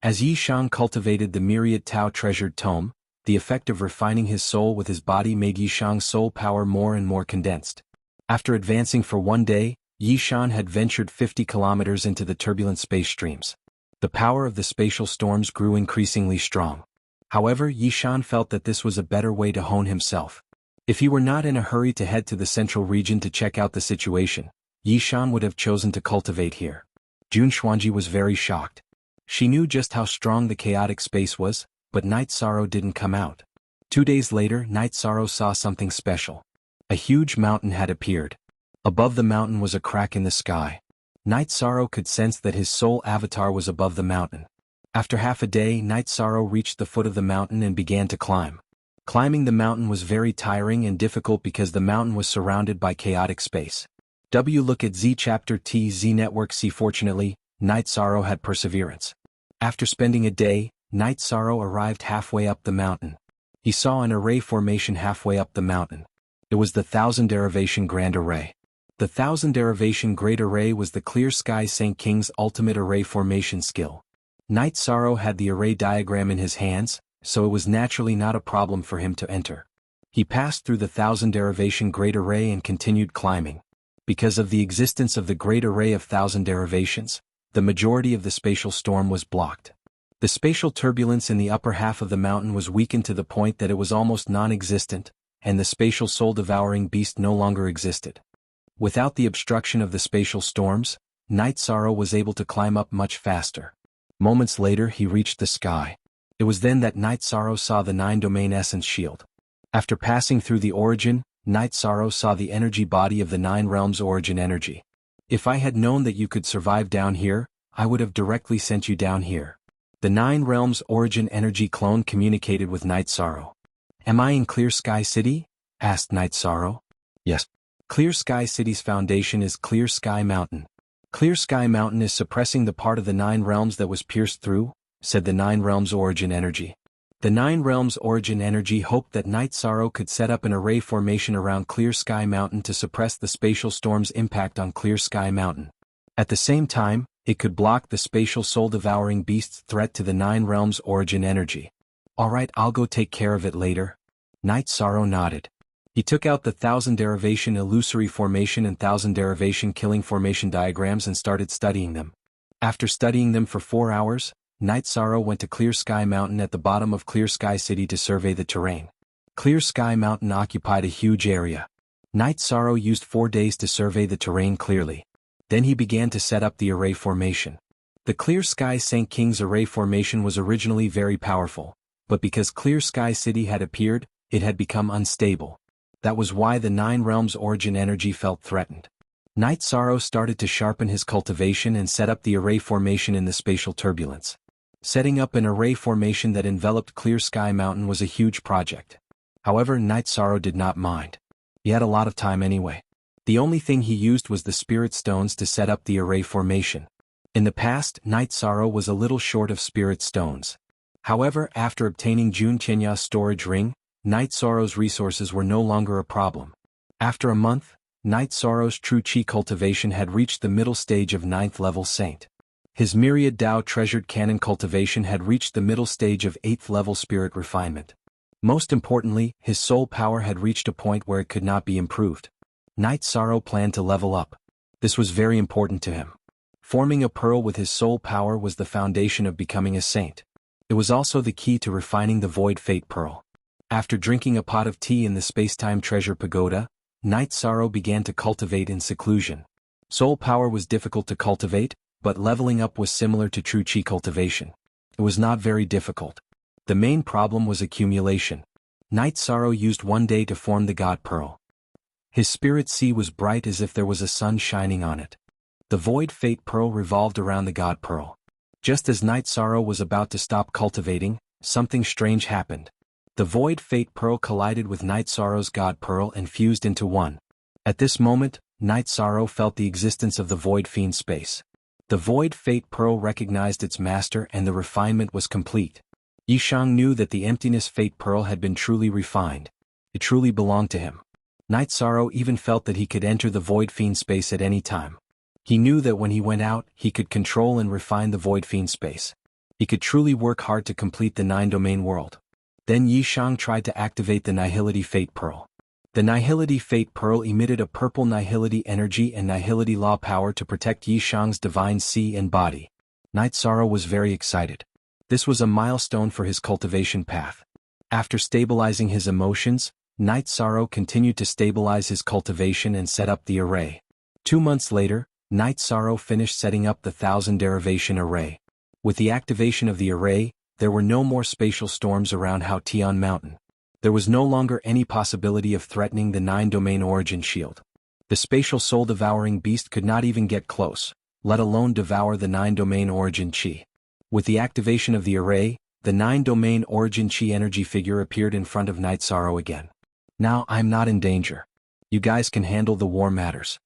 As Yi Shang cultivated the myriad Tao treasured tome, the effect of refining his soul with his body made Yi Shang's soul power more and more condensed. After advancing for one day, Yi Shan had ventured 50 kilometers into the turbulent space streams. The power of the spatial storms grew increasingly strong. However, Yi Shan felt that this was a better way to hone himself. If he were not in a hurry to head to the central region to check out the situation, Yi Shan would have chosen to cultivate here. Jun Xuanji was very shocked. She knew just how strong the chaotic space was, but Night Sorrow didn't come out. 2 days later, Night Sorrow saw something special. A huge mountain had appeared. Above the mountain was a crack in the sky. Night Sorrow could sense that his soul avatar was above the mountain. After half a day, Night Sorrow reached the foot of the mountain and began to climb. Climbing the mountain was very tiring and difficult because the mountain was surrounded by chaotic space. Look at Z Chapter T Z Network C. Fortunately, Night Sorrow had perseverance. After spending a day, Night Sorrow arrived halfway up the mountain. He saw an array formation halfway up the mountain. It was the 1000 Derivation Grand Array. The 1000 Derivation Great Array was the Clear Sky Saint King's ultimate array formation skill. Night Sorrow had the array diagram in his hands, so it was naturally not a problem for him to enter. He passed through the 1000 Derivation Great Array and continued climbing. Because of the existence of the Great Array of 1000 Derivations, the majority of the spatial storm was blocked. The spatial turbulence in the upper half of the mountain was weakened to the point that it was almost non-existent, and the spatial soul-devouring beast no longer existed. Without the obstruction of the spatial storms, Night Sorrow was able to climb up much faster. Moments later he reached the sky. It was then that Night Sorrow saw the 9-domain essence shield. After passing through the origin, Night Sorrow saw the energy body of the 9 realms origin energy. If I had known that you could survive down here, I would have directly sent you down here. The 9 realms origin energy clone communicated with Night Sorrow. Am I in Clear Sky City? Asked Night Sorrow. Yes. Clear Sky City's foundation is Clear Sky Mountain. Clear Sky Mountain is suppressing the part of the 9 realms that was pierced through, said the 9 realms origin energy. The 9 realms origin energy hoped that Night Sorrow could set up an array formation around Clear Sky Mountain to suppress the spatial storm's impact on Clear Sky Mountain. At the same time, it could block the spatial soul-devouring beast's threat to the 9 realms origin energy. Alright, I'll go take care of it later. Night Sorrow nodded. He took out the 1000 Derivation Illusory Formation and 1000 Derivation Killing Formation diagrams and started studying them. After studying them for 4 hours, Night Sorrow went to Clear Sky Mountain at the bottom of Clear Sky City to survey the terrain. Clear Sky Mountain occupied a huge area. Night Sorrow used 4 days to survey the terrain clearly. Then he began to set up the array formation. The Clear Sky Saint King's array formation was originally very powerful, but because Clear Sky City had appeared, it had become unstable. That was why the 9 realms origin energy felt threatened. Night Sorrow started to sharpen his cultivation and set up the array formation in the spatial turbulence. Setting up an array formation that enveloped Clear Sky Mountain was a huge project. However, Night Sorrow did not mind. He had a lot of time anyway. The only thing he used was the spirit stones to set up the array formation. In the past, Night Sorrow was a little short of spirit stones. However, after obtaining Xianxia's storage ring, Night Sorrow's resources were no longer a problem. After a month, Night Sorrow's true Qi cultivation had reached the middle stage of 9th level Saint. His myriad Dao treasured canon cultivation had reached the middle stage of 8th level spirit refinement. Most importantly, his soul power had reached a point where it could not be improved. Night Sorrow planned to level up. This was very important to him. Forming a pearl with his soul power was the foundation of becoming a saint. It was also the key to refining the Void Fate Pearl. After drinking a pot of tea in the Spacetime Treasure Pagoda, Night Sorrow began to cultivate in seclusion. Soul power was difficult to cultivate, but leveling up was similar to true Qi cultivation. It was not very difficult. The main problem was accumulation. Night Sorrow used one day to form the God Pearl. His spirit sea was bright as if there was a sun shining on it. The Void Fate Pearl revolved around the God Pearl. Just as Night Sorrow was about to stop cultivating, something strange happened. The Void Fate Pearl collided with Night Sorrow's God Pearl and fused into one. At this moment, Night Sorrow felt the existence of the Void Fiend space. The Void Fate Pearl recognized its master and the refinement was complete. Yishang knew that the Emptiness Fate Pearl had been truly refined. It truly belonged to him. Night Sorrow even felt that he could enter the Void Fiend space at any time. He knew that when he went out, he could control and refine the Void Fiend space. He could truly work hard to complete the 9-domain world. Then Yishang tried to activate the Nihility Fate Pearl. The Nihility Fate Pearl emitted a purple Nihility energy and Nihility Law power to protect Yishang's divine sea and body. Night Sorrow was very excited. This was a milestone for his cultivation path. After stabilizing his emotions, Night Sorrow continued to stabilize his cultivation and set up the array. 2 months later, Night Sorrow finished setting up the 1000 derivation array. With the activation of the array, there were no more spatial storms around Haotian Mountain. There was no longer any possibility of threatening the 9-domain origin shield. The spatial soul-devouring beast could not even get close, let alone devour the 9-domain origin Qi. With the activation of the array, the 9-domain origin Qi energy figure appeared in front of Night Sorrow again. Now I'm not in danger. You guys can handle the war matters.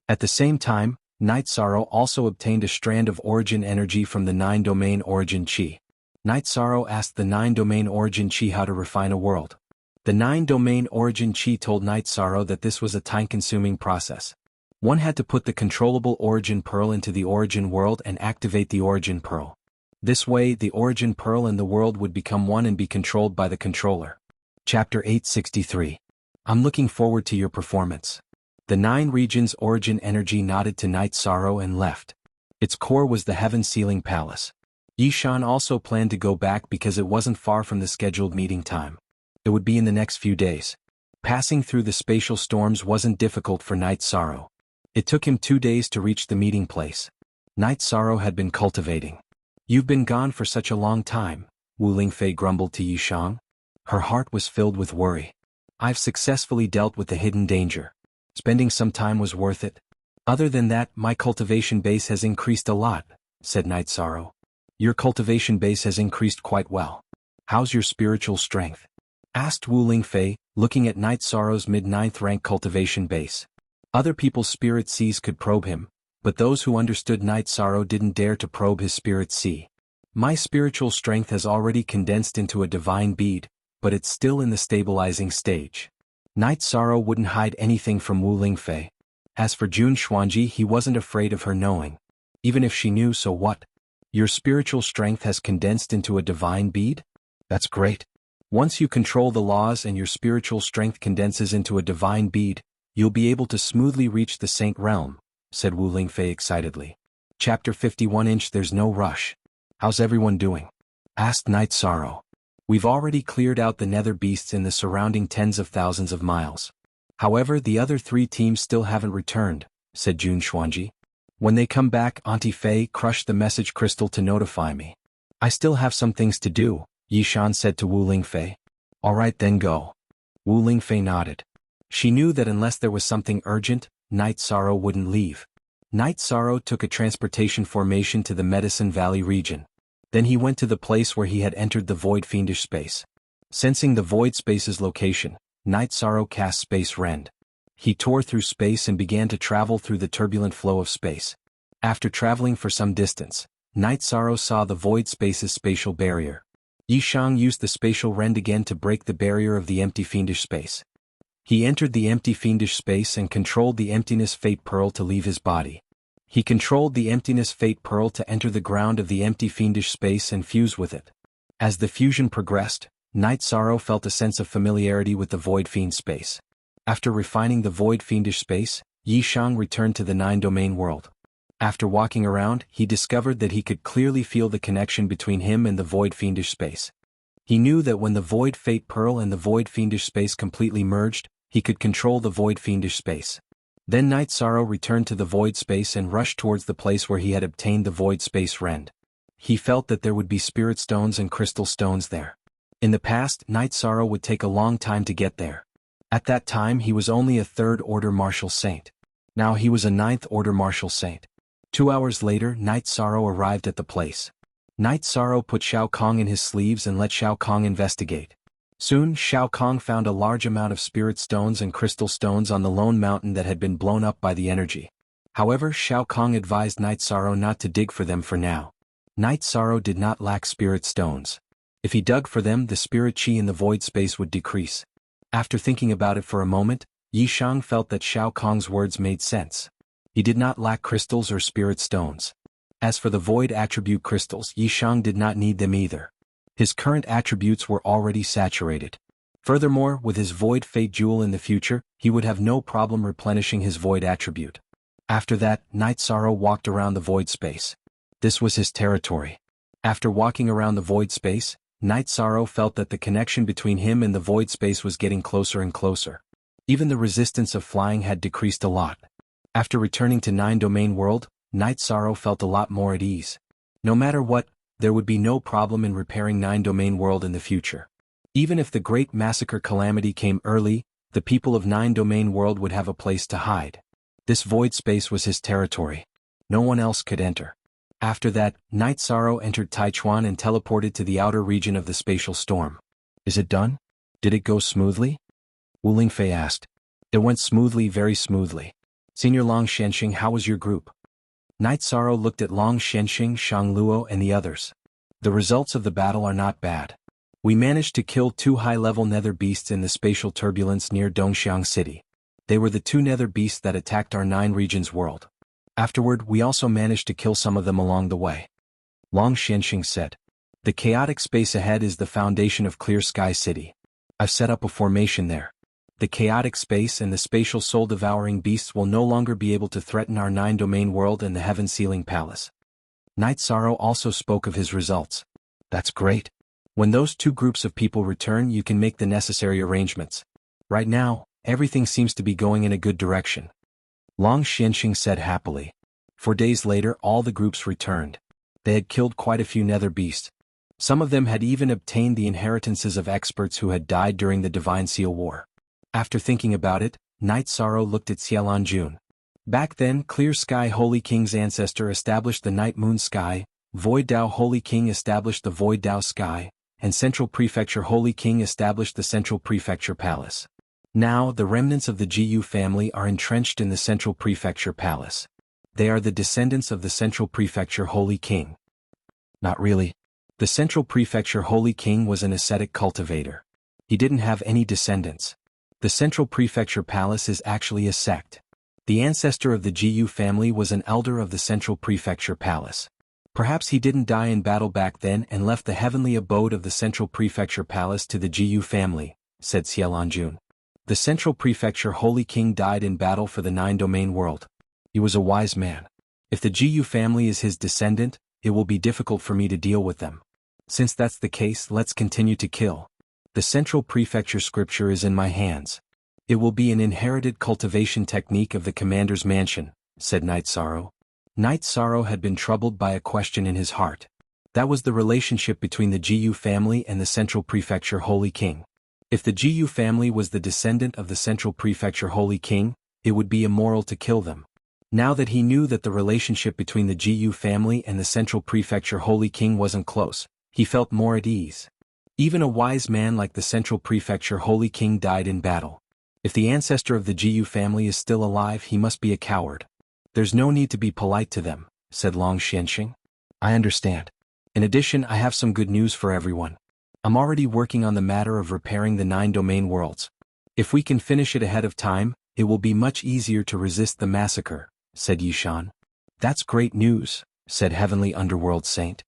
At the same time, Night Sorrow also obtained a strand of origin energy from the 9-domain origin Qi. Night Sorrow asked the 9-domain origin Qi how to refine a world. The 9-domain origin Qi told Night Sorrow that this was a time-consuming process. One had to put the controllable origin pearl into the origin world and activate the origin pearl. This way, the origin pearl and the world would become one and be controlled by the controller. Chapter 863. I'm looking forward to your performance. The 9 regions' origin energy nodded to Night Sorrow and left. Its core was the Heaven Sealing Palace. Yishan also planned to go back because it wasn't far from the scheduled meeting time. It would be in the next few days. Passing through the spatial storms wasn't difficult for Night Sorrow. It took him 2 days to reach the meeting place. Night Sorrow had been cultivating. You've been gone for such a long time, Wu Lingfei grumbled to Yishang. Her heart was filled with worry. I've successfully dealt with the hidden danger. Spending some time was worth it. Other than that, my cultivation base has increased a lot, said Night Sorrow. Your cultivation base has increased quite well. How's your spiritual strength? Asked Wu Lingfei, looking at Night Sorrow's mid-9th rank cultivation base. Other people's spirit seas could probe him, but those who understood Night Sorrow didn't dare to probe his spirit sea. My spiritual strength has already condensed into a divine bead, but it's still in the stabilizing stage. Night Sorrow wouldn't hide anything from Wu Lingfei. As for Jun Xuanji, he wasn't afraid of her knowing. Even if she knew, so what? Your spiritual strength has condensed into a divine bead? That's great. Once you control the laws and your spiritual strength condenses into a divine bead, you'll be able to smoothly reach the Saint Realm, said Wu Lingfei excitedly. Chapter 51. There's no rush. How's everyone doing? Asked Night Sorrow. We've already cleared out the nether beasts in the surrounding tens of thousands of miles. However, the other 3 teams still haven't returned, said Jun Xuanji. When they come back, Auntie Fei crushed the message crystal to notify me. I still have some things to do, Yishan said to Wu Lingfei. All right then, go. Wu Lingfei nodded. She knew that unless there was something urgent, Night Sorrow wouldn't leave. Night Sorrow took a transportation formation to the Medicine Valley region. Then he went to the place where he had entered the void fiendish space. Sensing the void space's location, Night Sorrow cast Space Rend. He tore through space and began to travel through the turbulent flow of space. After traveling for some distance, Night Sorrow saw the void space's spatial barrier. Yishang used the spatial rend again to break the barrier of the empty fiendish space. He entered the empty fiendish space and controlled the emptiness fate pearl to leave his body. He controlled the emptiness fate pearl to enter the ground of the empty fiendish space and fuse with it. As the fusion progressed, Night Sorrow felt a sense of familiarity with the void fiend space. After refining the void fiendish space, Yishang returned to the 9-domain world. After walking around, he discovered that he could clearly feel the connection between him and the void fiendish space. He knew that when the void fate pearl and the void fiendish space completely merged, he could control the void fiendish space. Then Night Sorrow returned to the void space and rushed towards the place where he had obtained the void space rend. He felt that there would be spirit stones and crystal stones there. In the past, Night Sorrow would take a long time to get there. At that time he was only a 3rd-order martial saint. Now he was a 9th-order martial saint. 2 hours later, Night Sorrow arrived at the place. Night Sorrow put Shao Kong in his sleeves and let Shao Kong investigate. Soon, Shao Kong found a large amount of spirit stones and crystal stones on the lone mountain that had been blown up by the energy. However, Shao Kong advised Night Sorrow not to dig for them for now. Night Sorrow did not lack spirit stones. If he dug for them, the spirit chi in the void space would decrease. After thinking about it for a moment, Yishang felt that Shao Kong's words made sense. He did not lack crystals or spirit stones. As for the void attribute crystals, Yishang did not need them either. His current attributes were already saturated. Furthermore, with his void fate jewel in the future, he would have no problem replenishing his void attribute. After that, Night Sorrow walked around the void space. This was his territory. After walking around the void space, Night Sorrow felt that the connection between him and the void space was getting closer and closer. Even the resistance of flying had decreased a lot. After returning to 9-domain world, Night Sorrow felt a lot more at ease. No matter what, there would be no problem in repairing 9-domain world in the future. Even if the great massacre calamity came early, the people of 9-domain world would have a place to hide. This void space was his territory. No one else could enter. After that, Night Sorrow entered Taichuan and teleported to the outer region of the spatial storm. Is it done? Did it go smoothly? Wu Lingfei asked. It went smoothly, very smoothly. Senior Long Shenxing, how was your group? Night Sorrow looked at Long Shenxing, Shang Luo and the others. The results of the battle are not bad. We managed to kill 2 high-level nether beasts in the spatial turbulence near Dongxiang City. They were the 2 nether beasts that attacked our 9 regions world. Afterward, we also managed to kill some of them along the way. Long Shenxing said. The chaotic space ahead is the foundation of Clear Sky City. I've set up a formation there. The chaotic space and the spatial soul-devouring beasts will no longer be able to threaten our 9-domain world and the heaven-sealing palace. Night Sorrow also spoke of his results. That's great. When those 2 groups of people return, you can make the necessary arrangements. Right now, everything seems to be going in a good direction. Long Shenxing said happily. 4 days later, all the groups returned. They had killed quite a few nether beasts. Some of them had even obtained the inheritances of experts who had died during the Divine Seal War. After thinking about it, Night Sorrow looked at Xialanjun. Back then, Clear Sky Holy King's ancestor established the Night Moon Sky, Void Dao Holy King established the Void Dao Sky, and Central Prefecture Holy King established the Central Prefecture Palace. Now, the remnants of the Jianghu family are entrenched in the Central Prefecture Palace. They are the descendants of the Central Prefecture Holy King. Not really. The Central Prefecture Holy King was an ascetic cultivator. He didn't have any descendants. The Central Prefecture Palace is actually a sect. The ancestor of the Jianghu family was an elder of the Central Prefecture Palace. Perhaps he didn't die in battle back then and left the heavenly abode of the Central Prefecture Palace to the Jianghu family, said Xialanjun. The Central Prefecture Holy King died in battle for the 9-domain world. He was a wise man. If the Jianghu family is his descendant, it will be difficult for me to deal with them. Since that's the case, let's continue to kill. The Central Prefecture scripture is in my hands. It will be an inherited cultivation technique of the commander's mansion, said Night Sorrow. Night Sorrow had been troubled by a question in his heart. That was the relationship between the Jianghu family and the Central Prefecture Holy King. If the Jianghu family was the descendant of the Central Prefecture Holy King, it would be immoral to kill them. Now that he knew that the relationship between the Jianghu family and the Central Prefecture Holy King wasn't close, he felt more at ease. Even a wise man like the Central Prefecture Holy King died in battle. If the ancestor of the Jiyu family is still alive, he must be a coward. There's no need to be polite to them, said Long Xianxing. I understand. In addition, I have some good news for everyone. I'm already working on the matter of repairing the 9 domain worlds. If we can finish it ahead of time, it will be much easier to resist the massacre, said Yishan. That's great news, said Heavenly Underworld Saint.